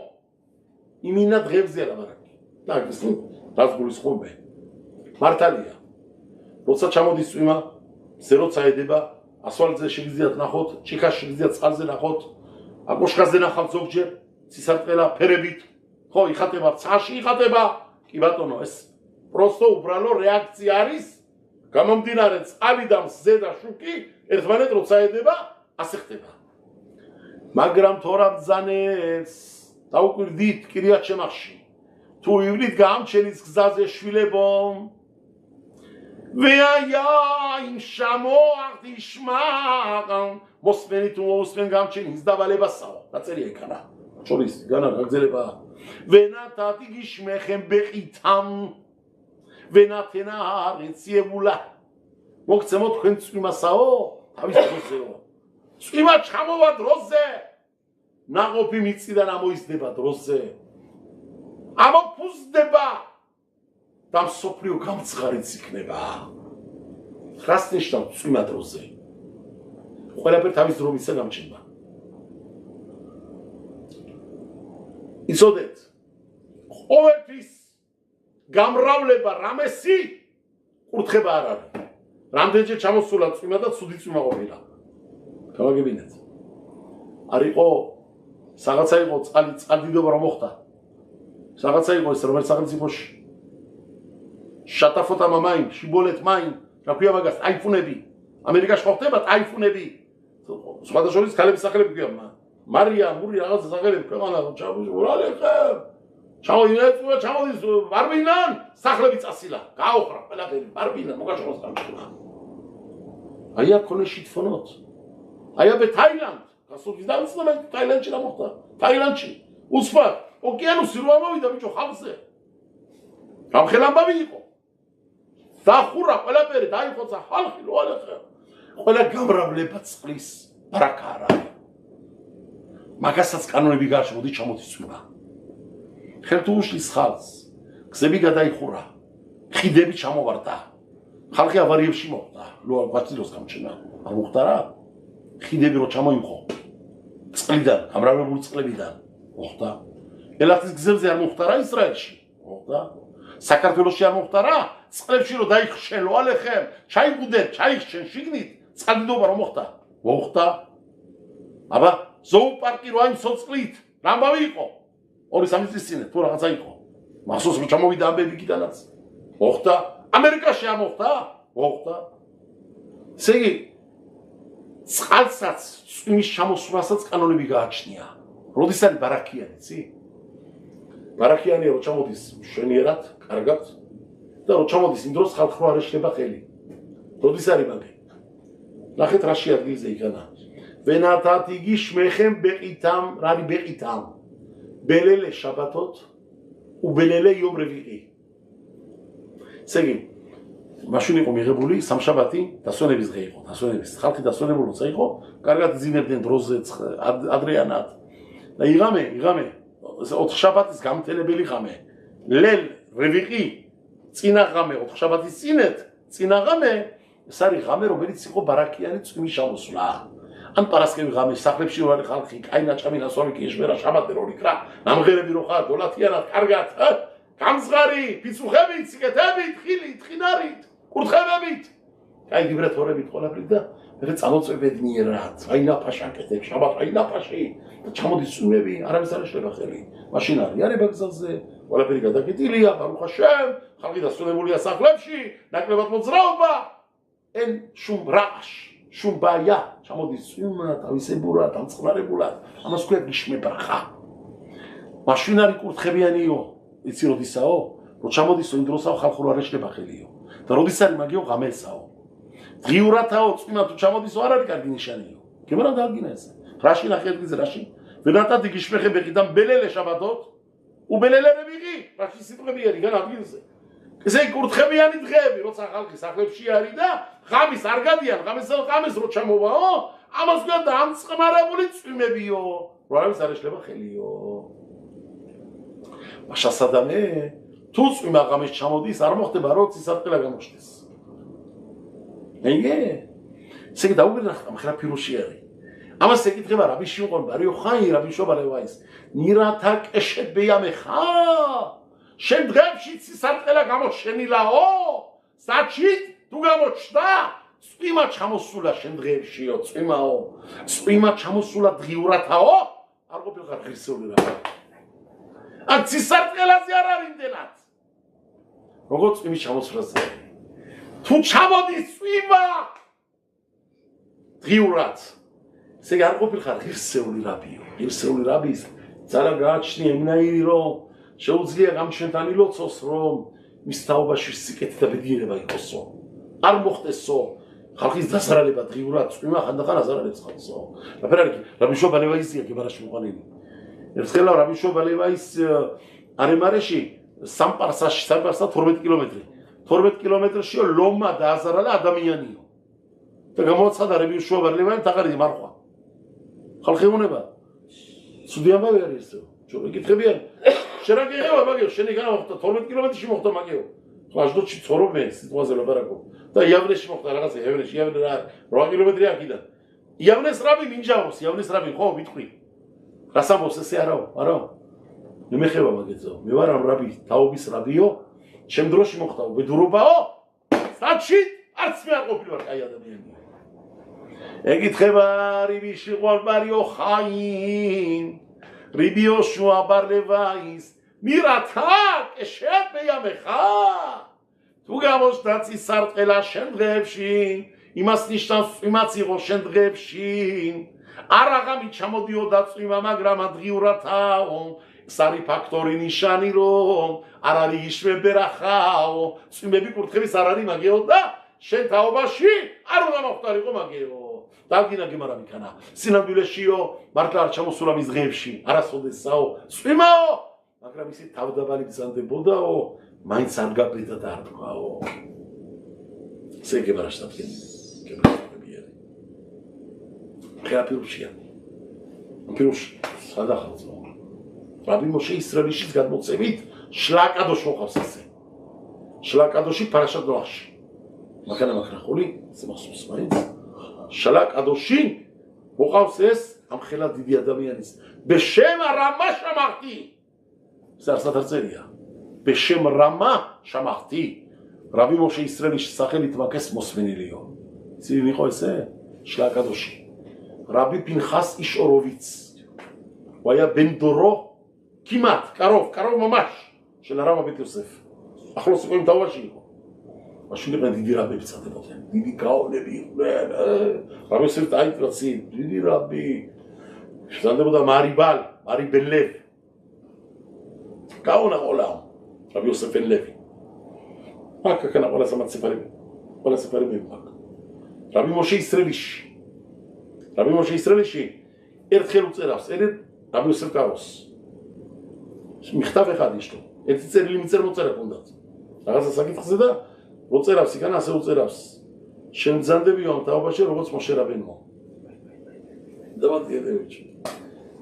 იმინა დღებზე ლაბარაკი და გასულ რას გულისხმობ მართალია როცა ჩამოდის წვიმა, ზე როცა ედება, ასვალზე შეგიძლიათ ნახოთ, ჭიქაში შეგიძლიათ წყალზე ნახოთ, აკოშკაზე ნახავთ ზოგჯერ, ცისარტყელა ფერებით, ხო, იხატება, ცაში იხატება, კი ბატონო, ეს პროსტო უბრალო რეაქცია არის, გამომდინარე წყალი და მზე და შუქი, ერთმანეთ როცა ედება, ასე ხდება. მაგრამ თორა ბრძანებს, დაუკვირდით კირიათ შემახში, თუ ივლით გამჩენის გზაზე შვილებო, ვეაია იმ შამოაღთ იშმაღან, მოსმენი თუ მოსმენ გამჩენის დავალებასაო, დაწერია იქანა, შორის, განა გაგზელება, ვენათათ იგიშმეხენ ბეყითამ, ვენათენა რეციებულა, მოგცემო თქვენ წვიმასაო, თავის დროზეო, წვიმა ჩამოვა დროზე, ნაყოფი მიწიდან ამოიზდება დროზე, ამოფუზდება და მსოფლიო გამწყარიც იქნება. რას ნიშნავს წვიმა დროზე? ყველაფერი თავის დრომისა გამჩნდება. იცოდეთ, ყოველთვის გამრავლება რამესი კურთხება არ არის. რამდენჯერ ჩამოსულა წვიმა და ცუდი წვიმა ყოფილა. გავაგებინეთ. არ იყო რაღაცა იყო წყალდიდობა რომ მოხდა. რაღაცა იყო ეს რომელიც სახელმწიფოში შატაფოტა მამაი, შიბოლეთ მაი, რა ქვია მაგას, ტაიფუნები. ამერიკაში ხო ხდება ტაიფუნები. სხვადასხვა ქალების სახელები ქვია, მარია, მური რაღაცა სახელები ქვეყანა ჩამოდის ბარბინან, სახლები წასილა, გაოხრა ყველაფერი, ბარბინან, მოგაშოროს გამჭირა. აი აქ ქონე შიტფონოთ. აი აბე თაილანდ, გასულის დამცნობა თაილანდში რა მოხდა? თაილანდში უცბად ოკეანუსი რო ამოვიდა ბიჭო ხალხზე. გამხელამბავი იყო. დახურა ყველაფერი, დაიხოცა ხალხი რო ალეხა. ყველა გამრავლება წყლის ბრაკა არა. მაგასაც კანონები გარშემოდი ჩამოდის წვიმა. ხელთ უშლის ხალხს, გზები გადაიხურა, ხიდები ჩამოვარდა. ხალხი ავარიებში მოხდა, კვარტიროს გამჩენა. არ მოხდა რა? ხიდები რო ჩამოიმხო. წყლიდან, გამრავლებული წყლებიდან მოხდა. ელათის გზებზე არ მოხდა რა ისრაელში? მოხდა. საქართველოში არ მოხდა რა? წყლებში რო დაიხშენ ლოალეხემ, ჩაიგუდენ, ჩაიხშენ შიგნით, წყალდიდობა რომ მოხდა? მოხდა. აბა, ზოოპარკი რო აიმსო წყლით, რამბავი იყო? 2-3 წლის წინ თუ რაღაცა იყო. მახსოვს რომ ჩამოვიდა ამბები იქიდანაც. მოხდა. ამერიკაში არ მოხდა? მოხდა. ესე იგი, წყალსაც, წვიმის ჩამოსვლასაც კანონები გააჩნია. როდის არის ბარაქიანი, იცი? ბარაქიანია რო ჩამოდის მშვენიერად, კარგად და რო ჩამოდის იმ დროს ხალხი რო არ ეშლება ხელი. როდის არის მაგე? ნახეთ რაში ადგილზე იქანა. ვენათათ იგიშმეხენ ბეყითამ, რა არის ბეყითამ? ბელელე შაბათოთ, უბელელე იომ რევიყი. ესე იგი, მაშინ იყო მიღებული სამშაბათი დასვენების დღე იყო, დასვენების. ხალხი დასვენებული როცა იყო, კარგად იძინებდნენ დროზე ადრეანად. და იღამე 4 შაბათის გამთელებელი ღამე. ლელ რევიყი წინა ღამე 4 შაბათის წინა ღამე, ეს არის ღამე, რომელიც იყო ბარაქიანი წვიმის ჩამოსვლა. ან პარასკევი ღამე სახლებში რო არის ხალხი, კაინა ჭამინა სვამი კიშმერა შაბათი რო იქრა, ნამღერები რო ხარ, დოლათიანად, კარგად, გამზღარი, ფიცუხებით, სიკეთებით, ხილით, ხინარით, კურთხებებით. კაი ვიბრატორებით ყველაფრით და მე წამოწვევებნიერად, აინაფაშა კეთებ, შაბათ აინაფაში და ჩამოდის წვიმები, არავის არ ეშლება ხელი. მაშინ არება გზაზე, ყველაფერი გადაკეტილია, ბარუხაშემ, ხალხი დასვენებულია სახლებში, ნაკლებად მოძრაობა. ენ შუმ რაშ, შუმ ბაია, ჩამოდის წვიმა, თავისებურად, დამწყნარებულად, ამას ქვია გიშმებრახა. მაშინ არის კურთხებიანიო, იცი როდისაო, რო ჩამოდისო იმ დროსაო ხალხი არ ეშლება ხელიო. და როდის არის მაგიო ღამესაო. ღიურათაო წვიმა თუ ჩამოდისო არ არის კარგი ნიშანიო. გემრა დაალგინა ეს. რაში ნახეთ გიზე რაში? ვენათათ იგიშმეხენ ბეყითამ ბელელე შაბათოთ, უბელელე რევიყი, რაში სიტყვები არის გან ადგილზე. ესე იგი კურთხებიანი დღეები, როცა ხალხი სახლებში არის და ღამის არ გადიან, ღამეს რო ჩამოვაო, ამას გვია დამწყნარებული წვიმებიო, რო არავის არ ეშლება ხელიო. მაშასადამე, თუ წვიმა ღამეს ჩამოდის, არ მოხდება რომ ცისარტყელა გამოჩნდეს. ნეიგე? ესე იგი დაუგერნახ ახლა ფირუში არის. ამას ეკითხება რაბი შიუყონ ბარიო ხაი რაბი შობალევაის. ნირათა კეშებიამე ხა? შენ დღეებში ცისარტყელა გამოჩენილაო? საჩით თუ გამოჩნდა წვიმა ჩამოსულა შენ დღეებშიო წვიმაო წვიმა ჩამოსულა დღიურათაო არ ყოფილიყარ ღირსეული რა ან ცისარტყელაზე არ არის იმდენად როგორ წვიმის ჩამოსვლაზე თუ ჩამოდის წვიმა დღიურად ესე არ ყოფილიყარ ღირსეული რაბიო ღირსეული რაბის ძალა გააჩნია იმნაირი რომ შეუძლია გამჩენთან ილოცოს რომ მის თაობაში სიკეთე და ბედნიერება იყოსო არ მოხდესო ხალხის დასარალება დღიურად წვიმა ხანდახან აზარალებს ხალხსო რაფერარი რაბიშო ბალევაისია გებარაში მოყანილი ერთხელ რაბიშო ბალევაის არემარეში სამპარსაში 12 კილომეტრი 12 კილომეტრშიო ლომა დააზარალა ადამიანიო და გამოაცხადა რაბიშო ბალევაი თაღარი მარხვა ხალხი უნება ცუდი ამბავი არის ესო ჩვენ გითხებიან შენ რა გიღება მაგიო შენი გამოხდა 12 კილომეტრში მოხდა მაგიო აშდოდში ცხოვრობენ სიტუაციაზე ლაპარაკობ და იავნესში მოხდა რაღაცა იავნესში იავნე რა 8 კილომეტრი აქიდან იავნეს რაბი მინჯაოს იავნეს რაბი ხო ვიტყვი რას ამბობს ესე არაო მე მეხება მაგეთო მე ვარ ამ რაბი თაობის რაბიო ჩემ დროში მოხდა უბედურობაო საჩი არც მე არ ყოფილი ვარ კაი ადამიანი ეკითხება რიბიში ყვალბარიო ხაინ რიბიო შუაბარლევაის მირათა ეშებია მეხა თუ გამოჩნდა ცისარტყელა შენ დღეებში იმას ნიშნავს იმაც იყო შენ დღეებში არაღამი ჩამოდიოდა წვიმა მაგრამ დღიურათაო სარი ფაქტორი ნიშანი რომ არ არის იშვებერახაო წვიმები კურთხევის არ არის მაგეო და შენ თაობაში არ უნდა მოხდარიყო მაგეო დაგინა გემარა მიქანა სინამდვილეშიო მართლა არ ჩამოსულა მის დღეებში არასოდესაო წვიმაო მაგრამ ისე თავდაბალი ბრძანდებოდაო მაინც არ გაბედა და არ თქვაო ესე გემარა შტატკენ გემრიერი ხა პირუშია პირუშ სადახალწო რაბი მოშე ისრაელიშიც გადმოწევით შლაკადოშ მოყავს ესე შლაკადოში პარაშატ ნოაში მაგანა მაქრახული ზმოსოს მაინც შლაკადოში მოყავს ეს ამ ხელა დიდი ადამიანის ბეშემ რამა შამახტი სარსათარწერია ბეშემ რამა შამახტი რაბი მოშე ისრაელის სახელით მაგას მოსმენილიო ცივი იყო ესე შლაკადოში რაბი პინხას იშოროვიც ვაია ბენდორო კიმათ კარով მამაშ შენარამა ბეთ იოსეფ ახლოს იყო იმ თავაში იყო მაშინ იყო დიდი რაბები წადებოდნენ დიდი გაონები იყვნენ რაბი ისევ დაიტრაცი დიდი რაბი შედანდებოდა მარიბელევ გაონა ყოლა რაბი იოსეფ ელევი აკა კანა ყოლა სეპარები მაგ რაბი მოშე ისრაელიში ერთხელ უწერავს რაბი იოსეფ კაროს მიხტავ ეხადი შტო ერთი წერილი მიწერ მოწერა კონდათ რაღაცა საკითხზე და მოწერავს იქან ასე უწერავს შენ ბრძანდებიო ამ თაობაში როგორც მოშე რაბენო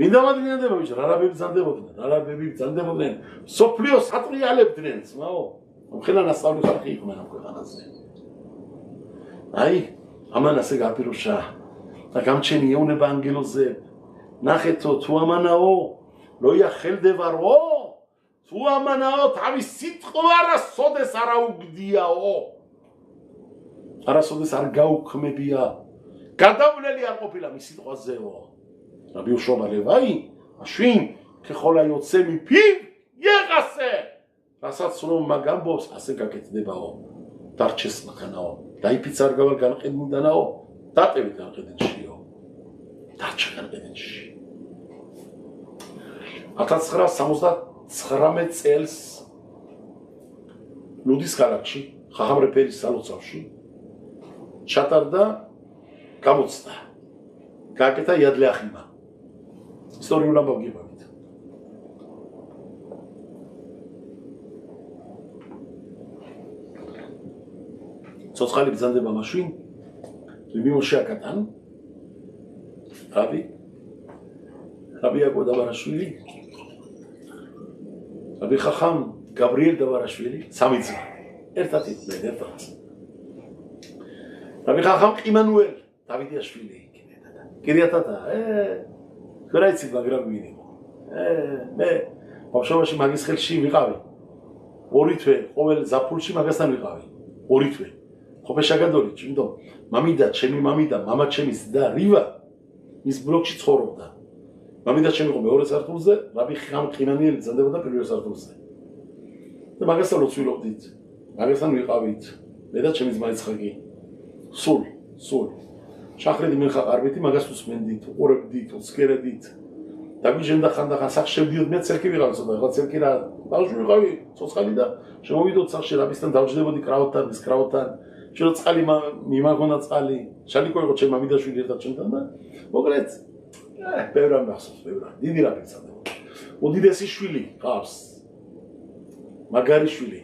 მინდამადგინებიჩ რა რაბები ბრძანდებოდნენ სოფლიოს ატრიალებდნენ ძმაო ხელა ნასწავლი ხალხი იყვნენ ამ ქვეყანაზე აი ამან ასე გაფირუშა და გამჩენია უნება ანგელოზე ნახეთო თუ ამანაო როია ხელდებარო თუ ამანაო თავის სიტყვა არასოდეს არ აუგდიაო არასოდეს არ გაუქმებია გადავლელი არ ყოფილა მის სიტყვაზეო რაბი უშობალევაი აშინ ხეხოლა იოცე მიფი იღასე რასაც რომ მაგამბობს ასე გაკეთდებაო დარჩეს მაქანაო დაიფიც არ გავალ განყიდნიდანაო დატევით განყიდნშიო დარჩა განყიდნში 1979 წელს ლუდის ქალაქში ხახამ რეფერის სალოცავში ჩატარდა გამოცდა გააკეთა იადლე ახიმა ისტორიულ ამბავგებებით ცოცხალი ბრძანდება მაშინ რიბი მოშე აკატან რაბი აკო დავარაშვილი რაბი ხახამ გაბრიელ დავარაშვილი სამი ძმა ერთად იყვნენ რაბი ხახამ ყიმანუელ დავიდიაშვილი კირიათათა ხერაიცი მაგრამ მინიმო მე ბავშვობაში მაგის ხელში ვიყავი ორი თვე ყოველ ზაფხულში მაგასთან ვიყავი ორი თვე ხოფეშაგადორი, იმიტომ მამიდა, ჩემი მამიდა, მამა ჩემის და რივა ის ბლოკში ცხოვრობდა. მამიდა ჩემი ხო მეორე სართულზე, რაბი ხიმანიელი ძანდებოდა პირველ სართულზე. და მაგასთან ლოცვილობდით. მაგასთან ვიყავით. მე და ჩემი ძმა იცხაკი. სულ. შახრედი მეხაყარბეთი, მაგას უსმენდით, უყურებდით, უცქერედით. დაგვიჟენდა ხანდახან სახში შევდიოდ მე ცერკი ვიღავ ცოტა, ახლა ცერკი რა, ბავშვი ვიყავი, ცოცხალი და შემოვიდოდ სახში რაბისთან დავჯდებოდი კრავატთან, ის კრავატთან. შენ წყალი მიმაგონა წყალი. შალიკო იყო ჩემ მამიდაშვილი ერთად ჩემთან და მოკლედ ბევრ ამ ნახსოვს, ბევრ. დიდი რა მიცადებოდა. უდიდესი შვილი ყავს. მაგარი შვილი.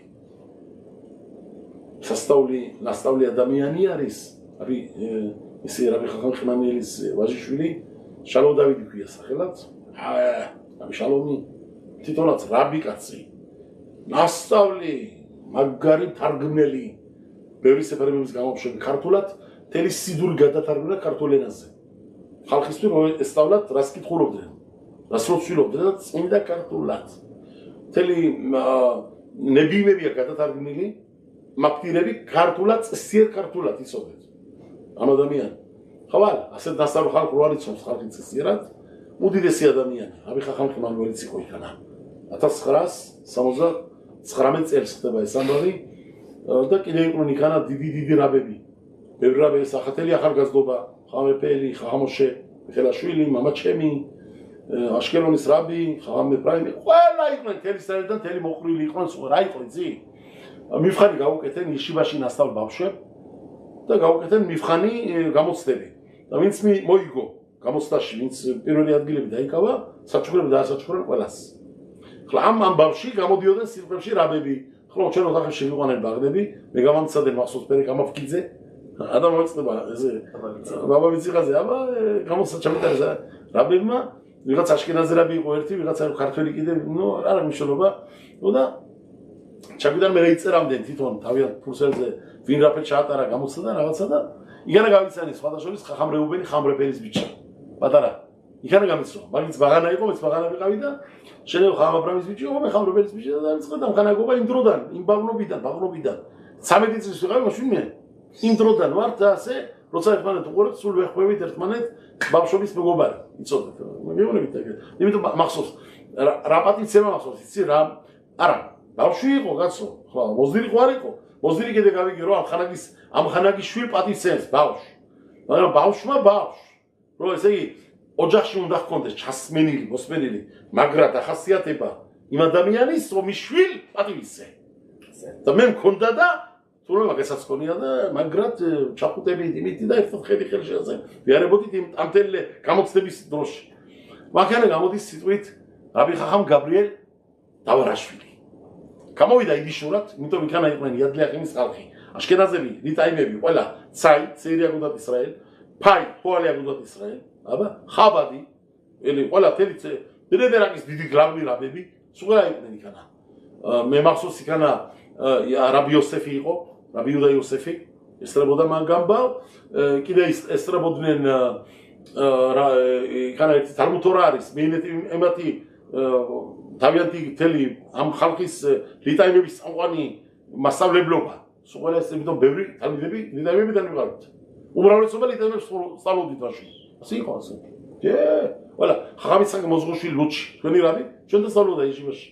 ნასწავლი ადამიანი არის. აბი ისე რაბი ხახამ ხიმანიელის ვაჟიშვილი შალო დავიდი ქვია სახელად. აბი შალომი თვითონაც რაბი კაცი. ნასწავლი, მაგარი თარგმნელი. ბევრი სეფერების გამოშვები ქართულად, თელი სიდური გადათარგმნა ქართულ ენაზე. ხალხისთვის რომ ესწავლათ, რას კითხულობდნენ, რას ლოცვილობდნენ და წმინდა ქართულად. თელი ნებიიმებია გადათარგმნილი, მაფტირები ქართულად, წესიერ ქართულად იცოდეთ. ამ ადამიანი. ხავალ, ასეთ დასავლურ ხალხ რო არ იცავს ხალხი წესიერად, უდიდესი ადამიანი. რაბი ხახამ ხიმანუელიც იყო იქანა. 1979 წელს ხდება ეს ამბავი. და კიდე იყვნენ იქანა დიდი რაბები. ბევრი რაბები სახათელი ახალგაზრდობა, ხამეფელი, ხამოშე, ხელაშვილი, მამა ჩემი, აშკელონის რაბი, ხამე პრაიმი, ყველა იყვნენ თელი საერთოდ თელი მოყრილი იყვნენ, რა იყო იცი? მიფხანი გავუკეთენ იშიბაში ნასწავლ ბავშვებ და გავუკეთენ მიფხანი გამოცდები. და ვინც მოიგო გამოცდაში, ვინც პირველი ადგილები დაიკავა, საჩუქრები დაასაჩუქრონ ყველას. ხლა ამ ბავში გამოდიოდნენ სიტყვებში რაბები. ხო, ჩვენ ოთახებში ვიყვანენ ბაღდები, მე გამამცადენ მახსოვს პერე გამაფკიძე. ადამ მოეწდება ესე ბაბა ვიციხაზე, აბა გამოსა ჩამიტარეს რაბებმა, ვიღაც აშკენაზი რაბი იყო ერთი, ვიღაც ქართველი კიდე, არა მნიშვნელობა. და ჩაგვიდან მე იწერამდენ თვითონ თავიანთ ფურსელზე ვინ რაფერ ჩაატარა გამოსა და რაღაცა და იგანა გავიცანი სხვადასხვის ხახამ რეუბენი ხამრეფერის ბიჭი. პატარა იქანა გამიცნო, მაგის ბაღანა იყო, მეც ბაღანა ვიყავი და შენეო ხამ აბრამის ბიჭი იყო, მე ხამრეფერის ბიჭი და დამწყდა მქანაგობა იმ დროდან, იმ ბაღნობიდან. 13 წლის ვიყავი მაშინ მე. იმ დროდან ვარ და ასე, როცა ერთმანეთ უყურებთ, სულ ვეხვევით ერთმანეთ ბავშვობის მეგობარი, იცოდეთ. მეგონებით ეგ. იმიტომ მახსოვს, რა პატიცემა მახსოვს, იცი რა? არა, ბავშვი იყო კაცო, ხო, მოზდილი ხო არ იყო. მოზდილი კიდე გავიგე რომ ამ ხანაგის შვილი პატიცემს ბავშვი. მაგრამ ბავშვმა ბავშვი. რომ ესე იგი ოჯახში უნდა ჰქონდეს ჩასმენილი, მოსმენილი, მაგრად ახასიათება იმ ადამიანის, რომ ის შვილი პატივისცე. და მე მქონდა და თუნდაც მაგასაც ქონია და მაგრად ჩახუტებით იმითი და ერთად ხელში ასე ვიარებოდით იმ ამთელე გამოცდების დროში. მაგანა გამოდის სიტყვით რაბი ხახამ გაბრიელ დავარაშვილი. გამოვიდა იდიშურად, იმიტომ იქანა იყვნენ იადლი ახიმის ხალხი. აშკენაზები, ლიტაიმები, ყველა ცაი, ცეირი აგუდათ ისრაელ, ფაი, ხოალი აგუდათ ისრაელ, აბა, ხაბადი, ყველა თელი დერედერაკის დიდი გლავნი რაბები, სულ იყვნენ იქანა. მე მახსოვს იქანა რაბი იოსეფი იყო, რაბი იუდა იოსეფი, ესწრებოდა მან გამბავ, კიდე ესწრებოდნენ იქანა ერთი თალმუთორა არის, მათი თავიანთი თელი ამ ხალხის ლიტაიმების წამყვანი მასწავლებლობა. სულ ყველა ეს იმიტომ ბევრი თალმიდები ლიტაიმებიდან ვიყავით. უმრავლესობა ლიტაიმებს სწავლობდით მაშინ. ასე იყო ასე. ყველა ხახამისაგან მოზღუშვილი ლუჩი, თქვენი რაბი, ჩვენ და სწავლობდა იჟიბაში.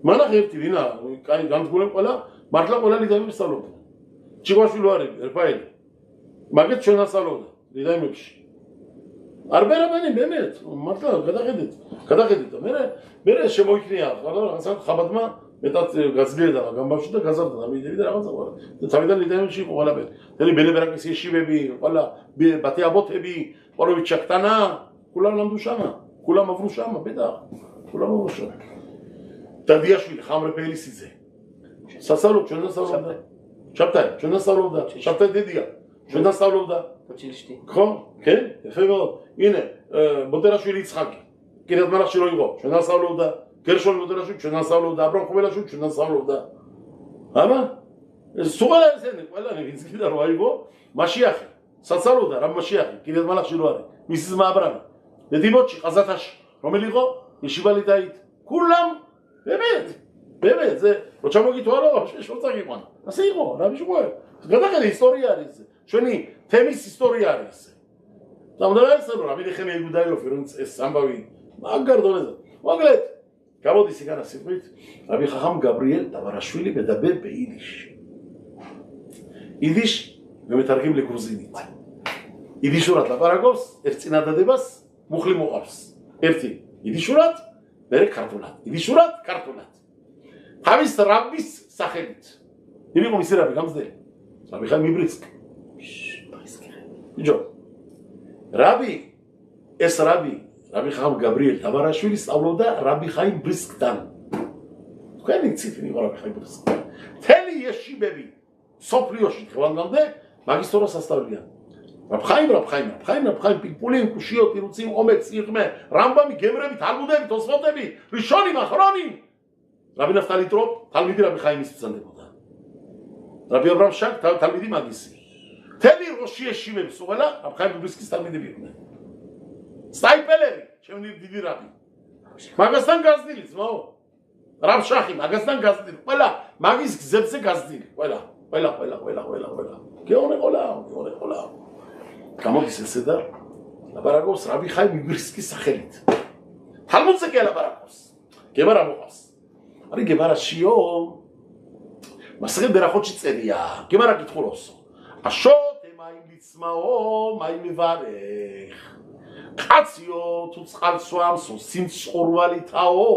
მანახ ერთი ვინა, კაი განძგულენ ყველა, მართლა ყველა ლიტაიმებს სწავლობდა. ჩიგვაშვილი არის, ერფაელი. მაგეთ ჩვენ ასწავლობდა ლიტაიმებში. არ ბერაბანი მემეთ, მართლა გადახედეთ და მე შემოიქნია, რაღაცა ხაბადმა მეტად გაძლიერდა გამბავში და გაზარდა და მიდები და რაღაცა ყარა. და თავიდან ლიტაიმებში იყო ყველაფერი. თელი ბელებრაკის ეშივები, ყველა ბათეაბოთები, ყოрович ჩაქტანა, კულამ ნამდუშამა, კულამ ავრუშამა, ბედა, კულამ ავრუშამა. დადიაშვილი ხამრეფელისიძე. სასწავლო ჩვენ დასწავლობდა. ჩაპტაი, ჩვენ დასწავლობდა. ჩაპტაი დედია. ჩვენ დასწავლობდა. Училище. ხო? კი? ეხება ინე ბოდერაშვილი იცხაკი. კიდევ მარახში რო იყო, ჩვენ დასწავლობდა. გერშონ ბოდერაშვილი ჩვენ დასწავლობდა, აბრამ ხუმელაშვილი ჩვენ დასწავლობდა. აბა? სულ ესენი ყველანი ვინც კიდე რო აიღო, მაშიახი. სასწავლობდა რა მაშიახი, კიდევ მარახში რო არის. მისი ძმა აბრამი. დედიბოჩი ყაზათაში, რომელი იყო? იშიბალიტაით. კულამ ემეთ. ბებეზე რო ჩამოგითვალო შორცა გიყვანა ასე იყო რა ბიჭო გადახედე ისტორია არის ჩვენი თემის ისტორია არის დამდაერსა რომ რაბინი ხემიეგუდაიოფი რომ ეს ამბავი მაგარ დონეზე მოგლეთ გამოდის იქანა სიტყვით რაბი ხახამ გაბრიელ დავარაშვილი ბედაბერ ბეილიში იდიშ მემეთარგიმ ლეგრუზინით იდიშურად ლაპარაკობს ერთ წინადადებას მუხლი მოყავს ერთი იდიშურად მერე ქართულად იდიშურად ქართულად თავის რაბის სახელით იყო მისი რაბი გამზდელი რაბი ხაიმ იბრისკ ბიჭო რაბი ეს რაბი ხახამ გაბრიელ დავარაშვილი სწავლობდა რაბი ხაიმ ბრისკთან თქვენი ციფრი იყო რაბი ხაიმ ბრისკ თელი ეშიბები სოფლიოში ხვალამდე მაგისტროს ასწავლიან რაბ ხაიმ პიპულინ კუშიოტი რუციმ ომეცი იყმე რამბამი გემრები თალმუდები თოსფოტები რიშონი მახრონი რაბი ნაფთალი ტროპ თალმიდი რაბი ხაიმის ბრძანდებოდა რაბი აბრამ შაკ თალმიდი მაგისი თელი როში ეშიბები სუღელა რაბ ხაიმ ბრისკის თალმიდები იყვნენ სტაიპელერი ჩემი დიდი რაბი მაგასთან გაზდილი ძმაო რაბ შახი მაგასთან გაზდილი ყველა მაგის გზებზე გაზდილი ყველა გეონე ყოლა გამოდის ესე და ლაპარაკობს რაბი ხაიმ იბრისკის სახელით თალმუდზე კი ლაპარაკობს გემარა მოყავს არი გემარა შიო მასე ბერახოჩი წერია გემარა კითხულობსო აშო თემაიმიცმაო მაიმევარე კაციო თუ წყალსვამსო სიმწყურვალითაო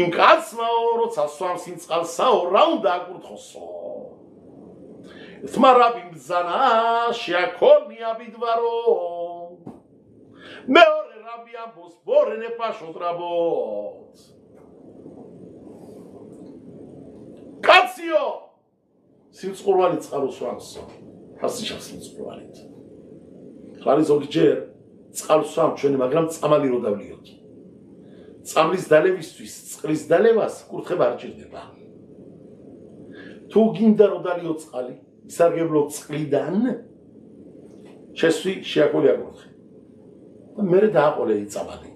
იმ კაცმაო როცა სვამს იმ წყალსაო რა უნდა აკურთხოსო თმარაბი მზანა შეაქონია ბიდვარო მეორე რაბი ამბოს ბორენე პაშოთ რაბოთ კაციო სიმწყურვალი წყალოს სვამსო ასე შავს სიმწყურვალით ხარი ზოგჯერ წყალს სვამ ჩვენი მაგრამ წამალი რო დავლიოთ წამლის დალევისთვის წყლის დალევას კურთხება არ ჭირდება თუ გინდა რო დალიო წყალი ისარგებლო წყლიდან შესვი შეაკოლე აკურთხე და მე დააყოლე იწამალი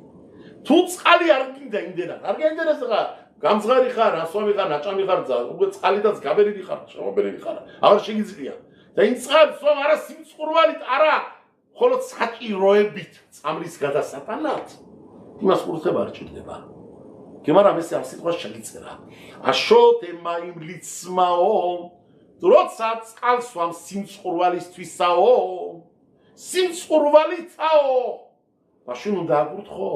თუ წყალი არ გინდა იმდენად არ გაინტერესება გამძღარი ხარ ასვამი ხარ ნაჭამი ხარ უკვე წყალიდანაც გაბერილი ხარ შემობერილი ხარ აღარ შეგიძლია და იმ წყალს სვამ არა სიმწყურვალით არა ხოლო საჭიროებით წამლის გადასატანად იმას კურთხება არ ჭირდება გემარა მესე ამ სიტყვას შეგიწერა აშო თემაიმ ლიცმაო როცა წყალს სვამ სიმწყურვალისთვისაო სიმწყურვალითაო მაშინ უნდა აკურთხო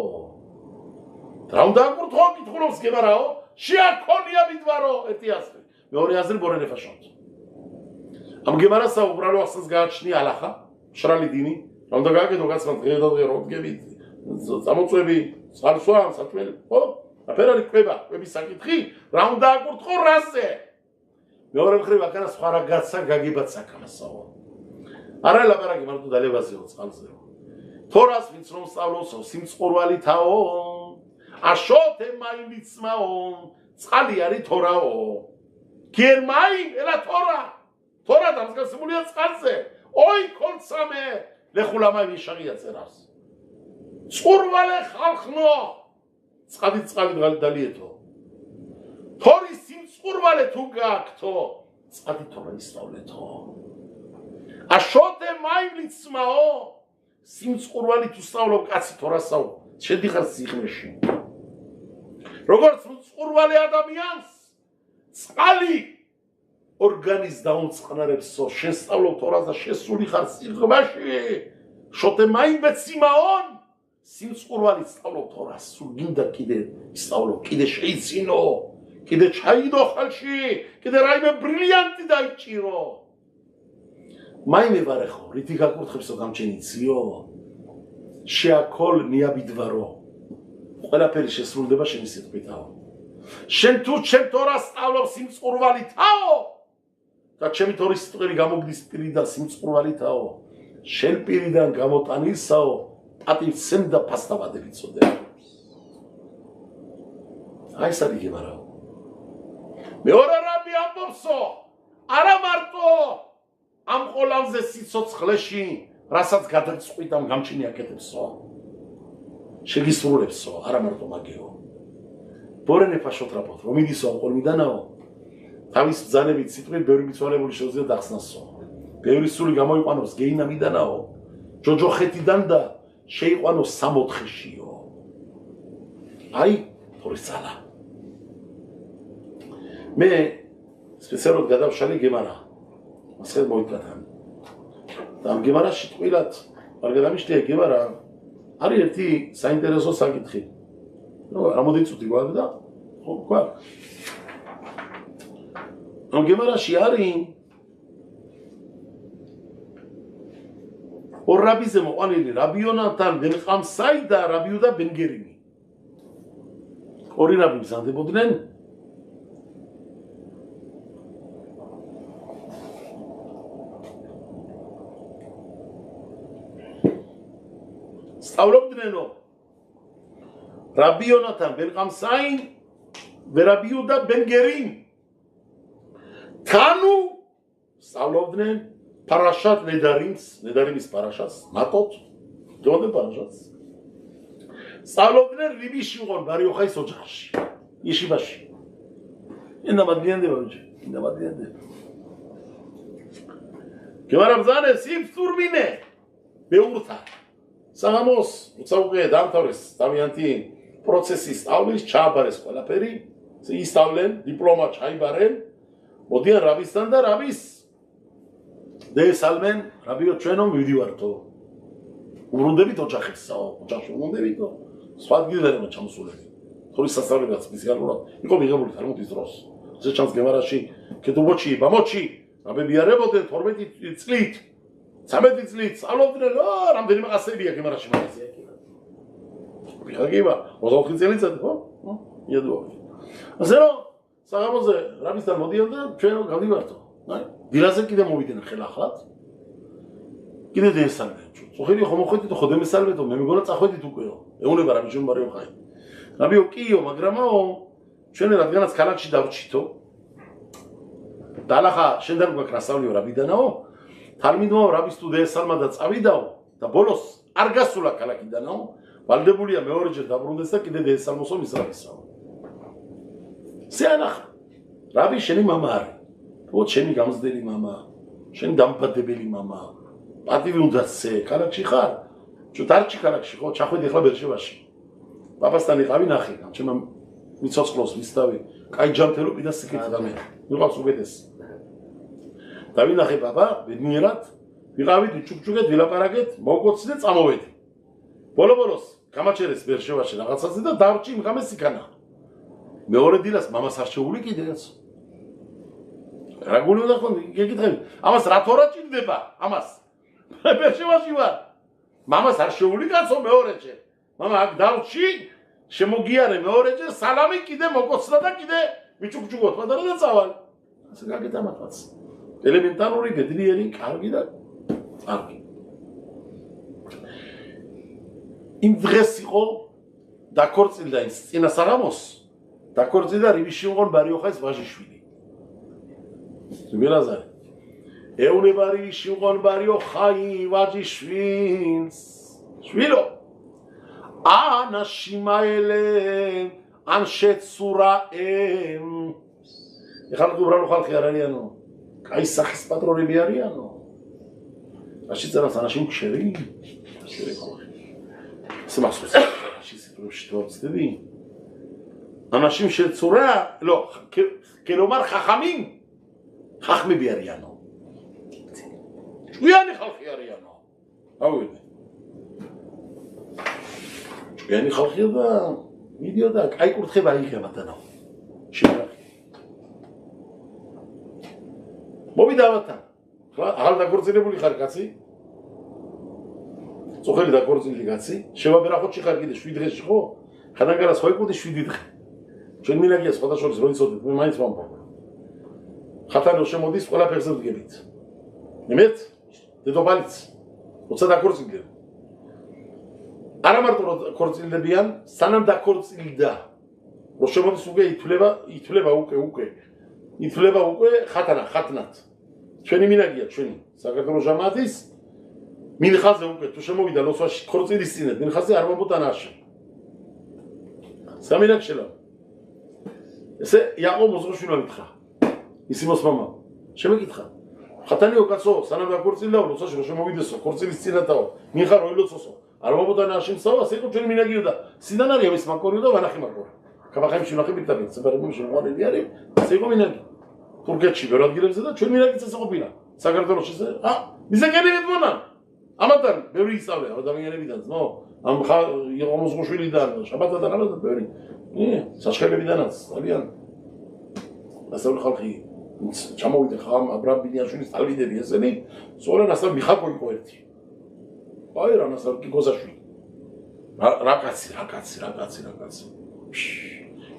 რა უნდა აკურთხო კითხულობს გემარაო შეაქონია ბიდვარო ერთი აზრი მეორე აზრი ბორენე ფაშოთ ამ გემარასა უბრალო ასას გააჩნია ალახა შრალი დინი რა უნდა გააკეთო კაცმა დღე და დღე როგები წამოწვევი წყალსვამ სათმელი ხო აფერარი კვების საკითხი რა უნდა აკურთხო რაზე მეორე მხრივ აქ არა სხვა რა გაცა გაგიბათ საკამასაო არა ლაპარაკი მარტო დალებაზეო წყალზეო თორას ვინც რომ სწავლოსო სიმწყურვალითაო აშო თემაიმიცმაო წყალი არის თორაო გერმაი ელა თორა დამსგავსებულია წყალზე ოი ქოლცამე ლეხულამაი ვიშაღია წერავს წყურვალე ხალხნო წყალი დალიეთო თორი სიმწყურვალე თუ გააქთო წყალი თორა ისწავლეთო აშო თემაიმიცმაო სიმწყურვალი თუ სწავლობ კაცი თორასაო შედიხარ სიღრმეში როგორც მწყურვალი ადამიანს წყალი ორგანიზმს დაუმწყნარებსო შესწავლობ თორას და შესული ხარ სიღრმეში შოთე მაიმბეციმაონ სიმწყურვალი სწავლობ თორას სულ გინდა კიდე სწავლობ კიდე შეიცინო კიდე ჩაიდო ხალში კიდე რაიმე ბრილიანტი დაიჭირო მაიმე ვარეხო რითი გაკურთხებსო გამჩენიციო შეაქოლ მიაბიდვარო ყველაფერი შესრულდება შენი სიტყვითაო შენ თუ ჩემ თორას სწავლობ სიმწყურვალითაო და ჩემი თორის სიტყვები გამოგდის პირიდან სიმწყურვალითაო შენ პირიდან გამოტანილსაო პატივცემ და ფასტავადები წოდე აი სარიგებარაო მეორე რაბი ამბობსო არა მარტო ამ ყოლავზე სიცოცხლეში რასაც გადაწყვიტ ამ გამჩენი აკეთებსო შეგისრულებსო არა მარტო მაგეო ბორენეფა შოთრაპოთ, რომ იდისო ყოლმიდანაო, თავის ბრძანებით სიტყვით ბევრი მიცვალებული შეუძლია დახსნასო. ბევრი სული გამოიყვანოს გეინამიდანაო, ჯოჯოხეთიდან და შეიყვანოს 64-შიო. აი, თორის ძალა. მე სპეციალურად გადავშალე გემარა. მასხეთ მოიტათან. და ამ გემარაში ტყილად არ გადამიშლია გემარა. არის ერთი საინტერესო საკითხი. რამოდენი წუთი გვაქვს და ხო გვაქვს. ამ გემარაში არის ორ რაბიზე მოყვანილი რაბიონათან ბენ ყამსაი და რაბიუდა ბენ გერინი. ორი რაბი მზადდებოდნენ სწავლობდნენო რაბიონათან ბენ ყამსაი და რაბიუდა ბენ გერინი. თანუ სწავლობდნენ პარაშათ ნედარიმის პარაშას, მატოთ, ჯოდენ პარაშას. სწავლობდნენ რიბიში უყონ ბარიოხაის ოჯახში, იშიბაში. ინდამადიანდება. გემარაბზანე სიფსურმინე ბევრთა. საღამოს უცაუყე დამთავრეს თავიანთი პროცესის სწავლის ჩააბარეს ყველაფერი, ისწავლენ, დიპლომა ჩაიბარენ, მოდიან რაბისთან და რაბის დეესალმენ, რაბიო ჩვენო მივდივართო. უბრუნდებით ოჯახებსაო, ოჯახში უბრუნდებითო. სხვა ადგილიდან უნდა ჩამოსულები. თორის სასწავლებელიც სპეციალურად იყო მიღებული თარმუთის დროს. ესე ჩანს გემარაში კეთუბოჩი, ბამოჩი, რაბები არებოდნენ 12 წლით, 13 წლით, სწავლობდნენ, რამდენიმე ყასებია გემარაში მაგაზე. ვიღაგება, 24 წელიწად, ხო? იადოა. ასე რომ საღამოზე რაბისთან მოდიან და ჩვენ გავდივართო. დილაზე კიდე მოვიდნენ ხელახლად. კიდე დეესალმენ. წუხილი ხომ მოხვედით ხო დემესალმეთო, მე მეგონა წახვედით უკეო. ეუნება რაბი ჯუმბარი ხაი. რაბიო კიო, მაგრამაო ჩვენ რადგანაც ქალაქში დავრჩითო. დალახა შენდან გვაქვს რასავლიო რაბიდანაო. თალმიდმო რაბის თუ დეესალმა და წავიდაო და ბოლოს არ გასულა ქალაქიდანაო. ვალდებულია მეორეჯერ დაბრუნდეს და კიდე დეესალმოსო მისრაბისაო. სეანახა. რაბი შენი მამა არის. ო შენი გამზდელი მამა, შენი დამფადებელი მამა, პატივი უნდასე, ქალაქში ხარ? ჩუ დარჩი ქალაქში ხო, ჩახვედი ახლა ბერშევაში. პაპასთან იყავი ნახე, ჩემო მიცოცხლოს ვისთავი, კაი ჯანმრთელობი და სიკეთე და მე. ვიყავს უბედეს. დავინახე პაპა, ბედნიერად, ვიყავით ჩუქჩუქეთ, ვილაპარაკეთ, მოვკოცი და წამოვედი. ბოლო-ბოლოს გამაჩერეს ბერშევაში რაღაცაზე და დავრჩი იმღამე სიკანა. მეორე დილას მამას არ შეული კიდეც. რა გული უნდა ხომ გეკითხები ამას რათო რა ჭირდება ამას ბერშევაში ვარ მამას არ შეული კაცო მეორეჯერ მამა აქ დავრჩი შემოგიარე მეორეჯერ სალამი კიდე მოკოცდა და კიდე მიჭუქჭუქოთ პატარა და წავალ ასე გაკეთა მათაც ელემენტარული ბედნიერი კარგი და წარგი იმ დღეს იყო დაქორწილდა ის წინა საღამოს დაქორწილდა რივიშიუნგონ ბარიოხაის ვაჟიშვილი მილაზარი ეუნებარი შიუნგონ ბარიოხაი ვაჟიშვილს შვილო ანა შიმაელე ან შეცურაემ ეხლა უბრალო ხალხი არ არიანო კაი სახის პატრონები არიანო რაში წერას ანაშიმ ხშერი ხალხი სიმასუს შისიბროში თორცდები ანაშიმ შეცურა ლო კერომარ ხახამინ ხახმები არიანო ჭვიანი ხალხი არიანო ავიდე ჭვიანი ხალხია და მიდიოდა კაი კურთხება იღება დანო შეერახი მოვიდა ამათან აღარ დაქორწინებული ხარ კაცი წუხელი დაქორწინილი კაცი შევაბერახოჩი ხარ კიდე 7 დღეში ხო ხანაგარას ხო იყუდი 7 დღე ჩვენ მინაგია სხვადასხვა როდის იცოდით მე მაინც მომბო ხათანო შემოდის ყველაფერზე ვდგებით იმეთ დედოფალიც როცა დაქორწინდნენ არა მარტო ქორწინდებიან სანამ დაქორწინდა რო შემოდის უკვე ითვლება უკვე ხათნად ჩვენი მინაგია ჩვენი საქართველოს ჟამათის მინხაზე უკვე თუ შემოვიდა ლოსვაში ქორწილის წინეთ მინხაზე არ მომბუტანაში სამინაკშელა ესე იაყო მოზღოშვილმა მითხრა. ისიმოს მამა. შემეკითხა. ხათანიო კაცო, სანამ გაქორწილდაო, როცა შემოვიდესო, ქორწილის წინათაო, მიხარო ელოცოსო. არ მომოდანა შიმსაო, ასე იყო ჩვენი მინაგიო და სიდან არის ამის მაკორიო და ვანახი მაკორი. კაბახებში ნახე მიტაბი, სეპარებულში შემოყალები არის, ასე იყო მინაგი. თურქეთში ვერ ადგილებზე და ჩვენ მინაგიც ასე ყოფილა. საქართველოში ესე, მიზეკენი მეტმონა. ამათან ბევრი ისწავლე ადამიანებიდან, ნო, ამ იაყო მოზღოშვილიდან, შაბათიდან ამათან ბევრი. საშხელებიდანაც ძალიან ასეული ხალხი ჩამოვიდა ხამ აბრაამ ბინიაშვილის ტალვიდები ესენი, სწორედ ასე მიხაკო იყო ერთი. აი რა ნასარ კიკოზაშვილი. რა კაცი.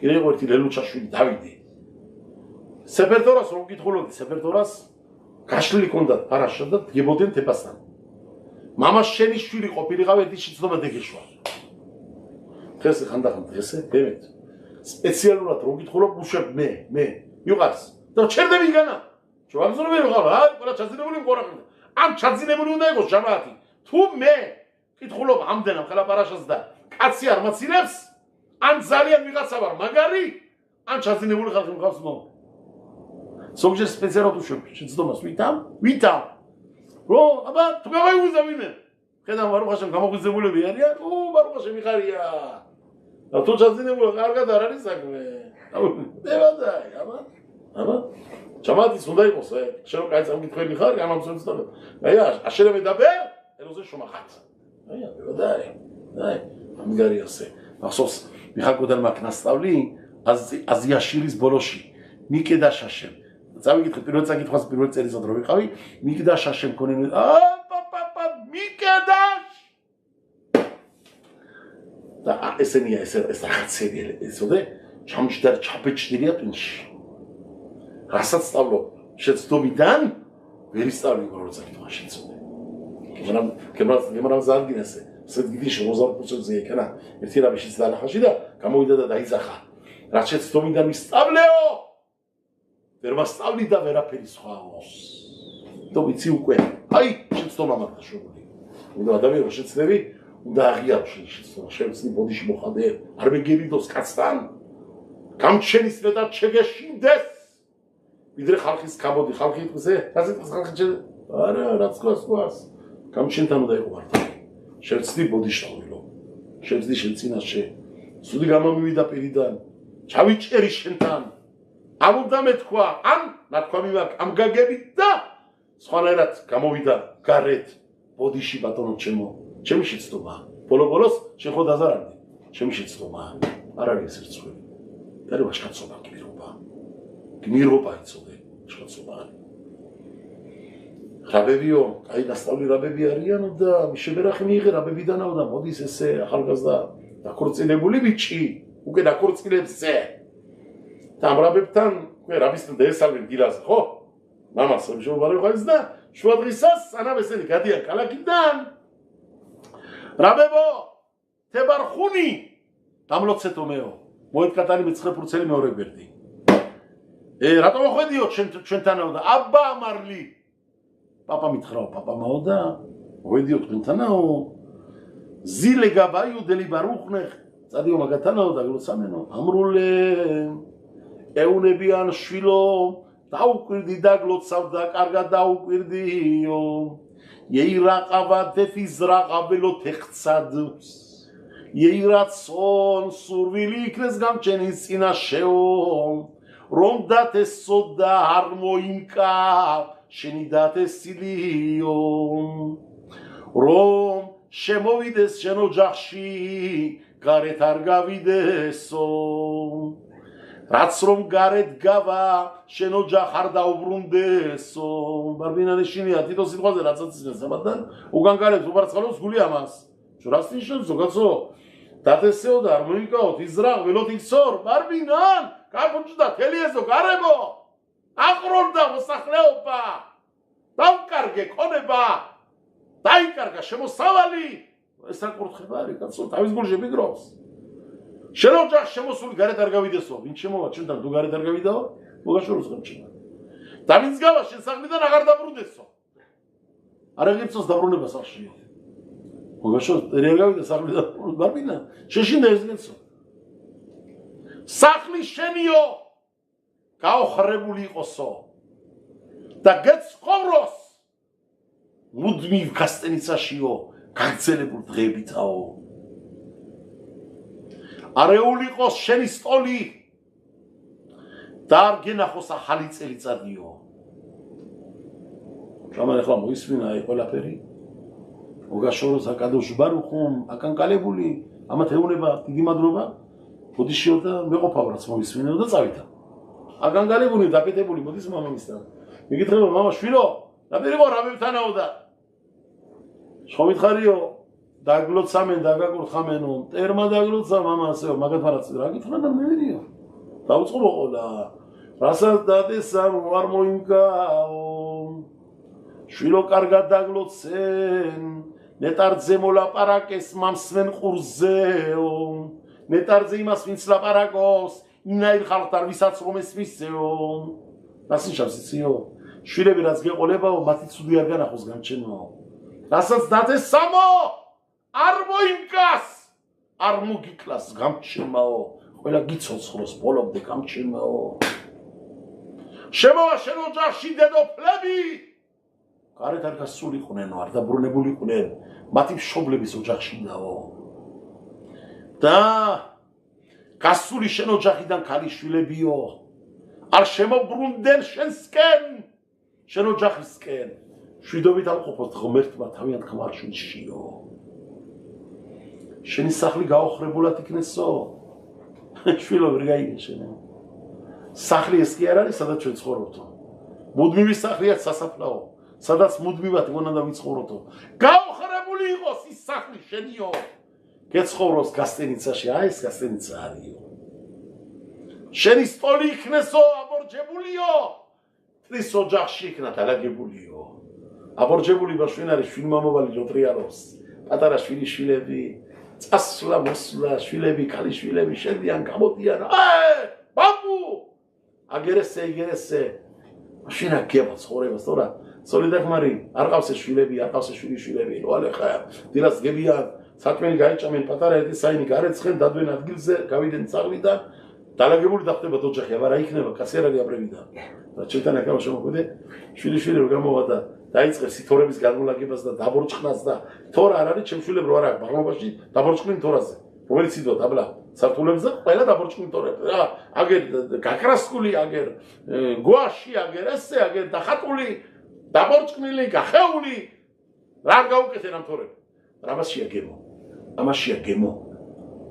კიდე იყო ერთი ლელუჩაშვილი დავიდი. სეფერტორას რომ გითხულობდი, სეფერტორას გაშლილი ჰქონდათ ფარაშა და დგებოდნენ თეფასთან. მამას შენი შვილი ყოფილიყავ ერთი შეცდომა დეგეშვა. დღეს ხანდახან დღესე ბემეთ. სპეციალურად რომ გითხულობ უშებ მე მიყავს. და ჩერდები იგანა. შევაგზავნე ვერ ვიყავ, აი ყველა ჩაძინებული მყურახი. ამ ჩაძინებული უნდა იყოს ჟამაათი. თუ მე გითხულობ ამდენამ ხელა პარაშას და კაცი არ მაცილებს, ან ძალიან ვიღაცა ვარ მაგარი, ან ჩაძინებული ხალხი მყავს მო. ზოგჯერ სპეციალურად უშებ შეცდომას ვითამ. რო აბა თუ გავაიგუზა ვინმე. ხედავ ბარუხაშენ გამოგვიზებულები არიან, ბარუხაშენ მიხარია. და თუ ჩაძინებული კარგად არ არის საქმე. დევადაი, აბა ჩამადის უნდა იყოს, შენ კაი წამკითხველი ხარ, ამამსებს და აი აშერები და ბერ, ეროზე შომახат. აი, დევადაი. აი, ამგარიასე. ახსოვს, მიხაკოდან მაგ ნასწავლი აზიაშირის ბოლოში. მიკედა შაშემ. წავიკითხე პირველ წაკითხვას პირველ წერისად რო ვიყავი, მიკედა შაშემ ქონენ. მიკედაშ! და ესენია ეს რაღაცები, ესოდე ჩამჭდარ ჩაფეჭდირია პინში. რასაც სწავლობ შეცდომიდან ვერ ისწავლი როგორ წაკითხვა შეცდომი. გემრამ ზარგინასე, სედგიში მოზარფუცებზე ეკანა, ერთი რაბიშიც დაახაში და გამოვიდა და დაიძახა. რაც შეცდომიდან მისწავლეო! ვერ მასწავლი და ვერაფერი სხვაო. და ვიცი უკვე, აი შეცდომა მაგდა შეგული. უნდა ადამიანი რომ შეცდები, უნდა აღიარო შეცდომა, შევცდი ბოდიში მოხადე, არ მეგერიდოს კაცთან. გამჩენის მეტად შეგეშინდეს. ვიდრე ხალხის კაბოდი, ხალხი იტყვის, რაზე ხალხი არა, რაც გვას. გამჩენთან უნდა იყო მართალი. შევცდი ბოდიში თავილო. შევცდი შენ წინაშე. სუდი გამომივიდა პირიდან. ჩავიჭერი შენთან. ამ უნდა მეთქვა, ან ნათქვამი მაქვს ამ გაგებით და სხვანაირად გამოვიდა გარეთ ბოდიში ბატონო ჩემო. ჩემი შეცდომა. ბოლოს შენ ხო დაზარალდი. ჩემი შეცდომა. არ არის ერთხელი. და რა შკაცობა გმირობა იცოდე, შკაცობა არის. რაბებიო, აი დასწავლი რაბები არიან და მიშებერახი მიიღე რაბებიდანაო და მოდის ესე ახალგაზრდა დაქორწინებული ბიჭი, უკვე დაქორწინებსე. და ამ რაბებთან, რაბისთან დაესალმე დილაზე, ხო? მამას შემოვარე ხალის და შუადღისას სანამ ესენი გადიან ქალაქიდან. რაბებო, თებარხუნი დამლოცეთო მეო. მოეთკატანი მეცხრე ფურცელი მეორე გვერდი. რატომ ხვედიო ჩვენთანაო და აბა მარლი. პაპა მითხრაო, პაპა მაო და ხვედიო თქვენთანაო. ზილე გაბაიუ დელი ბარუხნეხ. წადიო მაგათანაო და გლოცამენო. ამრულე ეუნებიან შვილო დაუკვირდი და გლოცავდა კარგად დაუკვირდიო. ეირაყავა დეფიზრაყაბელო თეხცად. ეირაცონ სურვილი იქნეს გამჩენის წინაშეო. რომ დათესო და არ მოიმკა შენი დათესილიო. რომ შემოვიდეს შენ ოჯახში გარეთ არ გავიდესო. რაც რომ გარეთ გავა შენ ოჯახ არ დაუბრუნდესო. ბარბინანის შინია თითო სიტყვაზე რაცაც ისმის ამათთან უგან გარეთ უბრალოდ გული ამას. რას ნიშნავს ზოგადსო? დათესეო და არ მოიმკაო იზრაღ ველოთ იცორ ბარბინან გაგუჭდა თელიეზო გარემო აყრონდა მოსახლეობა დავკარგე ქონება დაიკარგა შემოსავალი ეს რა კურთხება არის კაცო თავის გულში მიგროვს შენ ოჯახ შემოსული გარეთ არ გავიდესო ვინ შემოვა ჩვენთან თუ გარეთ არ გავიდაო მოგაშოროს გამჩინა და ვინც გავა შენ სახლიდან აღარ დაბრუნდესო არ აღიწოს დაბრუნება სახლში მოგაშოროს ვერ გავიდა სახლიდან ბარბინა შეშინდა ეს გეცო სახლი შენიო გაოხრებული იყოსო და გეცხოვროს მუდმივ გასტენიცაშიო გაგრძელებულ დღეებითაო არეულ იყოს შენი სტოლი და არ გენახოს ახალი წელიწადიო შამან ახლა მოისმინა ეს ყველაფერი მოგაშოროს აკადოშ ბარუხუმ აკანკალებული ამათ ეუნება დიდი მადლობა ბოდიშიო და მეყოფავ რაც მოისმინე და წავითა აკანკალებული დაპეტებული მოდის მამამისთან მიგითხრება მამა შვილო დაპირიყო რამებთანაო და შომითხარიო დაგლოცამენ დაგაკურთხამენო ტერმა დაგლოცა მამა ასეო მაგათმარაც რა გითხრა და მერიო დაუწყო ყოლა რასაც დადესამ არ მოინკაო შვილო კარგად დაგლოცენ ნეტარძე მოლაპარაკეს მამსმენ ყურზეო ნეტარძე იმას ვინც ლაპარაკოს ინაირ ხალხთან ვისაც რომ ესმისეო რასნიშნავს იციო შვილები რაც გეყოლებაო მათი ცუდი არ განახოს გამჩენოო რასაც დადესამო არ მოინკას არ მოგიკლას გამჩენმაო ყველა გიცოცხლოს ბოლომდე გამჩენმაო შემოვა შენ ოჯახში დედოფლები გარეთ არ გასულიყვნენ არ დაბრუნებულიყვნენ მათი მშობლების ოჯახშიდაო და გასული შენ ოჯახიდან ქალიშვილებიო არ შემობრუნდნენ შენსკენ შენ ოჯახისკენ შვიდობით არ ყოფოთ ღმერთმა თავიანთ ქმარშვილშიო შენი სახლი გაოხრებულად იქნესო შვილო ვერ გაიგე შენ სახლი ეს კი არ არის სადაც ჩვენ ცხოვრობთო მუდმივი სახლია სასაფლაო სადაც მუდმივად უნდა ვიცხოვროთო გაოხრებული იყოს ის სახლი შენიო გეცხოვროს გასტენიცაში ეს გასტენიცა არისო შენი სტოლი იქნესო აბორჯებულიო ტრის ოჯახში იქნა დალაგებულიო აბორჯებული ბაშვენ არის შვილმამობალი როტრიაროს პატარა შვილიშვილები წასვლა მოსვლა შვილები ქალიშვილები შედიან გამოდიან ბაბუ აგერესე იგერესე მაშინ აგება ცხოვრებას თორა სოლიდარმარი არ ყავს შვილები არ ყავს შვილიშვილები ვალე ხა დილას გებიან საქმენი გაიჭამენ პატარა ერთი საინი გარეცხენ დადვენ ადგილზე გავიდნენ წავლიდან დალაგებული დახტებათ ოჯახი აბა რა იქნება კაცი არ გაბრევიდან და ჩვენთან აკავა შემოგვიდე შვილიშვილი რომ გამოვა და დაიწყეს სითორების განმოლაგებას და დაბორჭყნას და თორა არ არის ჩემშვილებ რო არ აქვს ბაღმობაში დაბორჭყნი თორაზე რომელიც იდო დაბლა სართულებზე ყველა დაბორჭყნი თორები რა აგერ გაკრასკული აგერ გუაში აგერ ესე აგერ დახატული დაბორჭყნილი გახეული რა გაუკეთენ ამ თორები რამაშია გემო ამაშია გემო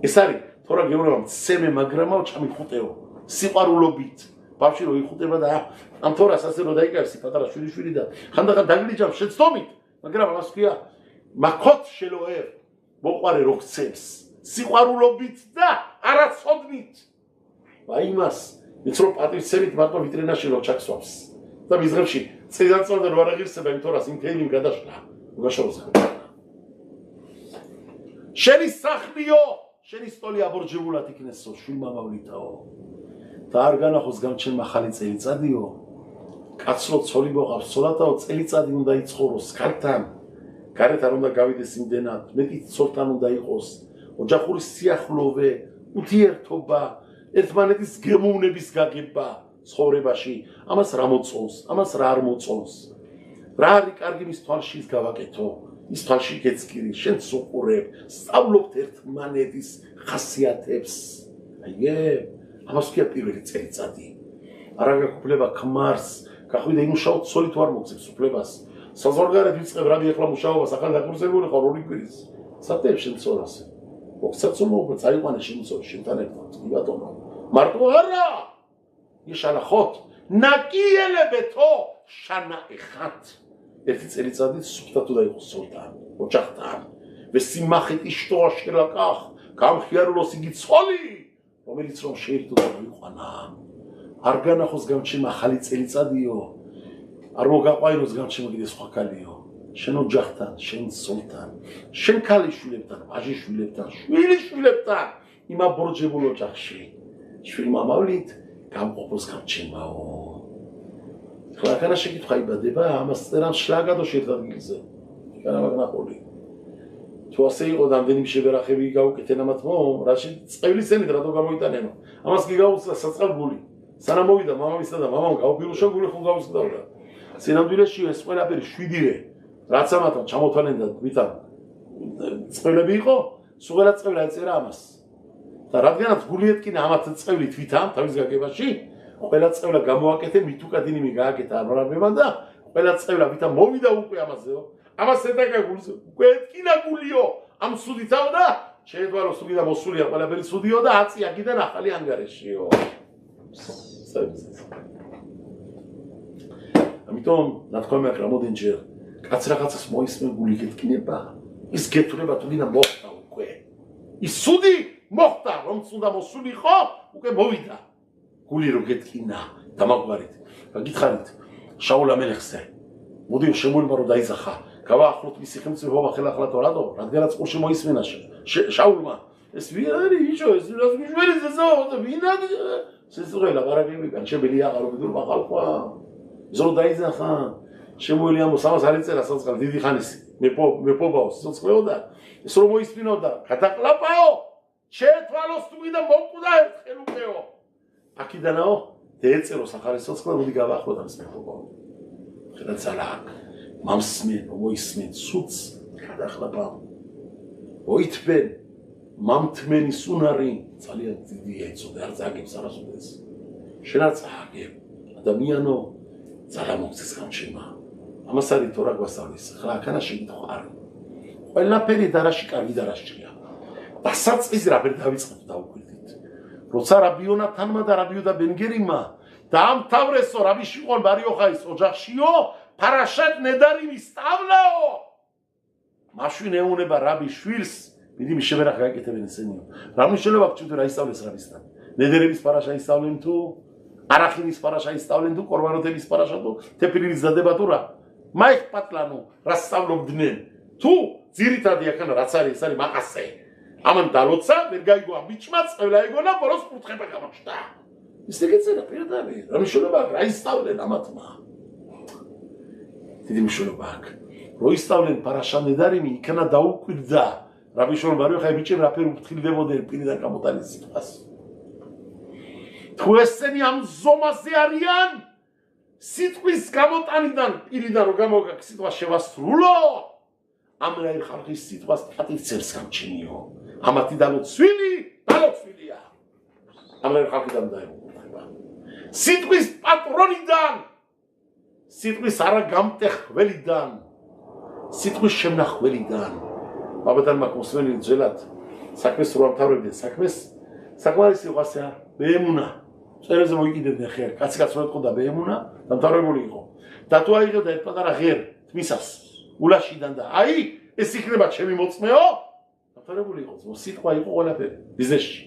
ეს არის თორა გეუბნება მცემე მაგრამაო ჩამიხუტეო სიყვარულობით ბავშვი რო იხუტება და ამ თორას ასე რო დაიკარსი პატარა შვილიშვილი და ხანდახან დაგლიჯავ შეცდომით მაგრამ ამას ქვია მაქოთ შელოერ მოყვარე რო გცემს სიყვარულობით და არაცოდნით აი იმას ვინც რო პატრიცებით მარტო ვიტრინაში რო ჩაქსვავს და მიზღებში წელიწადზე რო არ აღირსება იმ თორას იმ თეიმი გადაშლა უგაშოროს შენი სახლიო შენი სტოლი აბორჯებულად იქნესო შვილმამავლითაო და არ განახოს გამჩენმა ახალი წელიწადიო კაცრო ცოლი მოყავს ცოლათაო წელიწადი უნდა იცხოვროს ქალთან გარეთ არ უნდა გავიდეს იმდენად მეტი ცოლთან უნდა იყოს ოჯახური სიახლოვე ურთიერთობა ერთმანეთის გემოვნების გაგება ცხოვრებაში ამას რა მოწონს ამას რა არ მოწონს რა არის კარგი მის თვალში ის გავაკეთო ის თვალში გეცკირი შენ უყურებ სწავლობთ ერთმანეთის ხასიათებს აიე ამას ქვია პირველი წელიწადი არა გაგუფლება ქმარს გახვიდე იმუშაოთ ცოლი თუ არ მოგწევს უფლებას საზღვარგარეთ ვიწყებ რა მიეხლა მუშაობას ახალ დაკურსებული ხარ ორი კვირის სათებ შენ ცოლასე მოგცაცო მოგ წაიყვანე შენ ცოლი შენთან ერთად კი ბატონო მარტო არა იშალახოთ ნაკიელებეთო შანა ეხათ ერთი წელიწადი სუფთა თუ დაიყოს ცოლთან ოჯახთან ვესიმახეთი შტოა შელაკახ გამხიარულოს იგი ცოლი რომელიც რომ შეერთო და მოიყვანა არ განახოს გამჩენმა ახალი წელიწადიო არ მოგაყვაინოს გამჩენმა კიდე სხვა ქალიო შენ ოჯახთან შენ ცოლთან შენ ქალიშვილებთან ვაჟიშვილებთან შვილიშვილებთან იმ აბორჯებულ ოჯახში შვილმამავლით გამყოფოს გამჩენმაო ხლაკანა შეკითხვა იბადება ამას წერან შლაგადოში ერთ ადგილზე კანა მაგნაყოლი თუ ასე იყო რამდენი შეგარახები გაუკეთენ ამათმო რაში წევლის ენით რატო გამოიტანენო ამას კი გაუწა საწყალ გული სანამ მოვიდა მამამისთან და მამამ გაუფილუშა გული ხომ გავსკდავდა. სინამდვილეში ეს ყველაფერი 7-ე რაც ამათან ჩამოთვალენ და თვითონ წყევლები იყო, სულ წყევლა ეწერა ამას. და რადგანაც გული ეთკინა ამათ წყევლი თვითონ თავის გაგებაში, ყველა წყევლა გამოაკეთე მითუკადინი მიგააკეთა არამებმა და ყველა წყევლა ვითა მოვიდა უკვე ამაზეო. ამას ეთაკა გულს უკვე ეთკინა გულიო ამ სუდითავ და შეედვალო სუდი და მოსულია ყველაფერი სუდიო და აწი აქიდან ახალი ანგარიშიო. ამიტომ ნათქვამი აქვს რამოდენჯერ კაც რაღაცას მოისმენ გული გეთკინება ის გეთურება თუ გინდა მოხდა უკვე ის სუდი მოხდა რომ უნდა მოსულიყო უკვე მოვიდა გული რო გეთკინა დამაგვარით და გითხარით შაულ ამელეხზე მოდი შემოილმა რომ დაიზახა გავაახლოთ მისი ხელმწიფეობა ხელახლა თუ რატო რადგანაც ყურში მოისმენა შაულმა ეს ვინ არის იშო ეს რას მიშვერის ესო ვინ არის სიძღელა ბარაგებიდან შებელია აღარობიდურმა ხალხმა ზო დაიზახა შემოილი ამოს ამას არ იწერა საწყალ დიდი ხანის მეპობაო სიცოცხლეო და ეს რომ მოისმინოდა გადაყლაპაო შეეთვალოს თუ გინდა მოკვდა ერთხელ უკეო აქიდანაო დაეწერო სახარის სიცოცხლე მოდი გავაახლოთ ამის მეპობაო ხედა ძალაკ მამსმენ მოისმენ სუც გადაყლაპაო მოითბენ მამთმენის უნარი ძალიან დიდია იცოდე არ წაგებს არასოდეს შენაც აგებ ადამიანო ძალა მოგცეს გამჩემა ამას არის თორა გვასწავლის ხლა აქანა შეგიტყვა არის ყველაფერი დარაში კარგი დარაშია დასაწყისი რაბერ დავიწყეთ დაუკვირდით როცა რაბიონათანმა და რაბიოდა ბენგერიმმა დაამთავრესო რაბი შიყონ ბარიოხაის ოჯახშიო ფარაშად ნედარი მისწავლაო მაშინ ეუნება რაბი შვილს მიდი მიშებერახ გააკეთებენ ესენიო რა მნიშვნელობა გჭირდა რა ისწავლეს რაბისთან ნედერების ფარაშა ისწავლენ თუ არახინის ფარაშა ისწავლენ თუ კორბანოთების ფარაშა თუ თეფლილის დადება თუ რა მაიხ პატლანო რა სწავლობდნენ თუ ძირითადი აქანა რაც არის ეს არის მაკასე ამან დალოცა ვერ გაიგო ამ ბიჭმა წევლა ეგონა ბოლოს კურთხება გამოჩნდა ისე გეწერა პირდაპირ რა მნიშვნელობა რა ისწავლენ ამათმა დიდი მნიშვნელობა აქვს რო ისწავლენ ფარაშა ნედარიმი იქნა დაუკვირდა რაბიშონ ბარიოხაი ბიჭები რაფერ უფრთხილდებოდნენ პირიდან გამოტანის სიტყვას თუ ესენი ამ ზომაზე არიან სიტყვის გამოტანიდან პირიდან რო გამოგაკ სიტყვა შევასრულო ამრაირ ხალხის სიტყვას პატივცემს გამჩენიო ამათი დალოცვილია ამრაირ ხალხიდან დაემუქრება სიტყვის პატრონიდან სიტყვის არაგამტეხველიდან სიტყვის შემნახველიდან ბაბადანმა მოსმენილი ძველად საქმეს რო ამთავრებდნენ საქმეს საკმარისი უყასია მეემუნა წერეზე მოიკიდებდნენ ხერ კაცი რო ეთყოდა მეემუნა დამთავრებული იყო და თუ აიღებდა ერთ პატარა ღერ თმისას ულაშიდან და აი ეს იქნება ჩემი მოწმეო დამთავრებული იყო სიტყვა იყო ყველაფერი ბიზნესში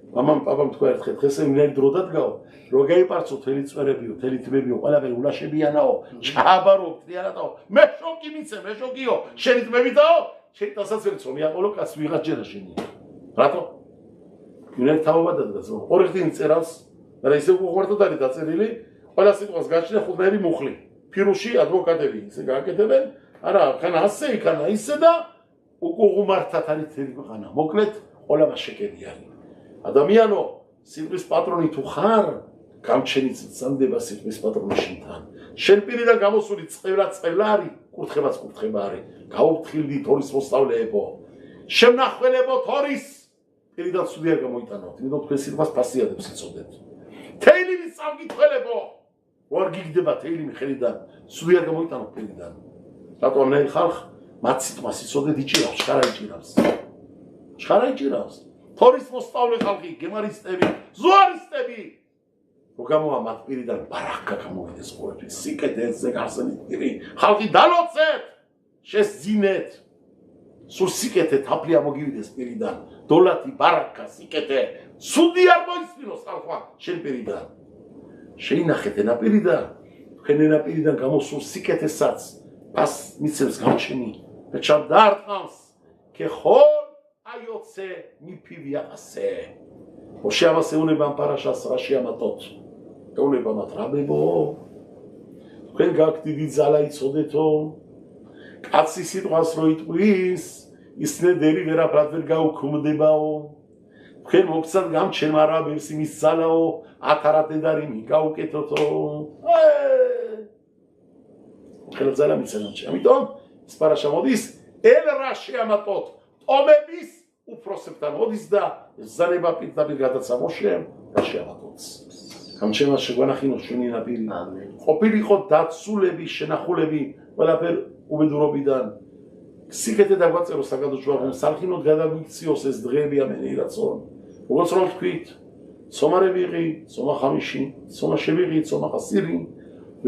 მამამ პაპამ თქვა ერთხელ დღესე ვინაი დრო დადგაო რო გაიპარცო თელი წვერებიო თელი თმებიო ყველაფერი ულაშებიანაო ჩააბარო ფრიარატაო მე შოკი მიცე მე შოკიო შენი თმებიდაო შენ დასაცერიც რომ მიაყოლო კაც ვიღაც ჯერა შენი რატო ვინაი თავობა დადგას რომ ორი ხდინ წერავს და ისე უღმართოდ არის დაწერილი ყველა სიტყვას გაჩნდა ხუთნაირი მუხლი ფირუში ადვოკატები ისე გააკეთებენ არა ხანა ასე იქანა ისე და უღმართად არის თელი ქვეყანა მოკლედ ყველაფა შეკედი არის ადამიანო სიტყვის პატრონი თუ ხარ გამჩენიც ზამდება სიტყვის პატრონი შენთან შენ პირიდან გამოსული წყევლა არის კურთხებაც კურთხება არის გაუფრთხილდი თორის მოსწავლეებო შემნახველებო თორის პირიდან სუდი არ გამოიტანოთ იმიტომ თქვენ სიტყვას ფასიადებს იცოდეთ თეილი მისწავგითველებო ვარ გიგდება თეილი მიხელიდან სუდი არ გამოიტანოთ პირიდან რატო ამნაირი ხალხ მათ სიტყვას იცოდეთ იჭირავს ჩხარა იჭირავს თორის მოსწავლე ხალხი გემარისტები ზუარისტები რო გამოვა მათ პირიდან ბარაკა გამოვიდეს ყოველთვის სიკეთეზე გასწრებით პირი ხალხი დალოცეთ შესძინეთ სულ სიკეთე თაფლია მოგივიდეს პირიდან დოლათი ბარაკა სიკეთე სუდი არ მოისმინოს ხალხმა შენ პირიდან შეინახეთ ენაპირიდან თქვენ ენაპირიდან გამოსულ სიკეთესაც პას მიცემს გამჩენი და ჩადარტყამს ქეხოლ აიოცე მიფივია ასე ოშე ამას ეუნება ამ პარაშას რაში ამატოთ ეუნება მათ რაბებო თქვენ გაქვთ დიდი ძალა იცოდეთო კაცი სიტყვას რო იტყვის ის ნედერი ვერაფრად ვერ გაუქმდებაო თქვენ მოგცათ გამჩენმა რაბებს იმის ძალაო ათარად დედარი მიგაუკეთოთო ხელა ძალა მიცემჩი ამიტომ ეს პარაშა მოდის ელ რაში ამატოთ ტომების უფროსებთან მოდის და ზანება პირდაპირ გადაცა მოშემ და შეამატოთ გამჩენმა შეგვანახინოს ჩვენი ნაპირი ყოფილიყო დაცულები შენახულები ყველაფერ უბედურობიდან სიკეთე დაგვაწერო საკადოჩვარხომ სალხინოდ გადაგვიქციოს ეს დღეები ამენეირაცონ როგორც რომ თქვით ცომარე ვიღი ცომა ხამიში ცომა შევიღი ცომა ხასირი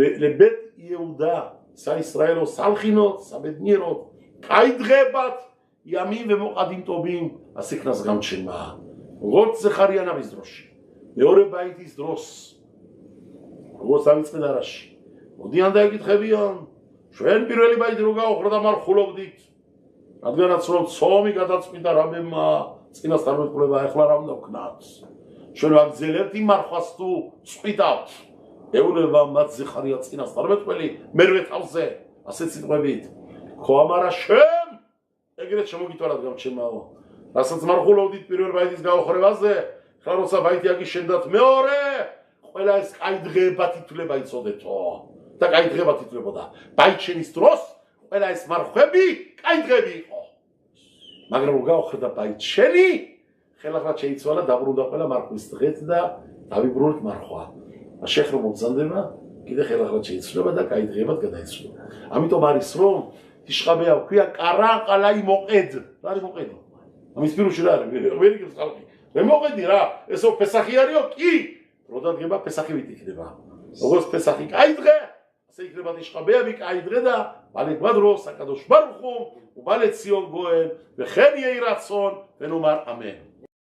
ლებეთ იეუდა საისრაელო სალხინოდ საბედნიეროდ კაიდღებათ იამინ ვემოყადინ ტობინ ასიქნას გამჩენმა როგორც ზეხარიანავის დროში მეორე ბაიტის დროს როგორც ამიწყდა არაში მოდიან და ეკითხებიან ჩვენ პირველი ბაიტი რო გავხრო და მარხულობდით რადგანაც რომ ცომი გადაწყვიტა რამებმა წინასწარ მეკვლება ეხლა რა უნდა ვქნათ ჩვენ ვაგზელებთ იმ მარხვას თუ წყვიტავთ ეუნება მათ ზეხარია წინასწარ მეკვლელი მერვე თავზე ასეთ სიტყვებით ხო ამარა შენ ეგრეთ შემოგიტვარად გამჩენმაო რასაც მარხულობდით პირველ ბაიტის გაუხრებაზე ხლა როცა ბაიტი აგიშენდათ მეორე ყველა ეს კაი დღეებად ითვლება იცოდეთო და კაი დღეებად ითვლებოდა ბაიტშენის დროს ყველა ეს მარხვები კაი დღეები იყო მაგრამ რო გაუხრდა ბაიტშენი ხელახლა შეიცვალა დაბრუნდა ყველა მარხვის დღეთ და დავიბრუნეთ მარხვა შეხრო მომზანდება კიდე ხელახლა შეიცვლება და კაი დღეებად გადაიცვლება ამიტომ არის რომ იშხაბეა ქვია კარანყალაი მოყედ რა არის მოყედი ამის პირუში რა არის ვერ იგებს ხალხი მე მოყედი რა ესო ფესახი არისო კი რო დადგება ფესახივით იქნება როგორც ფესახი კაი დღე ასე იქნება იშხაბეები კაი დღე და ბალე გვადრო საკადოშ ბარუხუ უბალე ციონ გოენ ვეხენ იეირაცონ ვენუმარ ამენ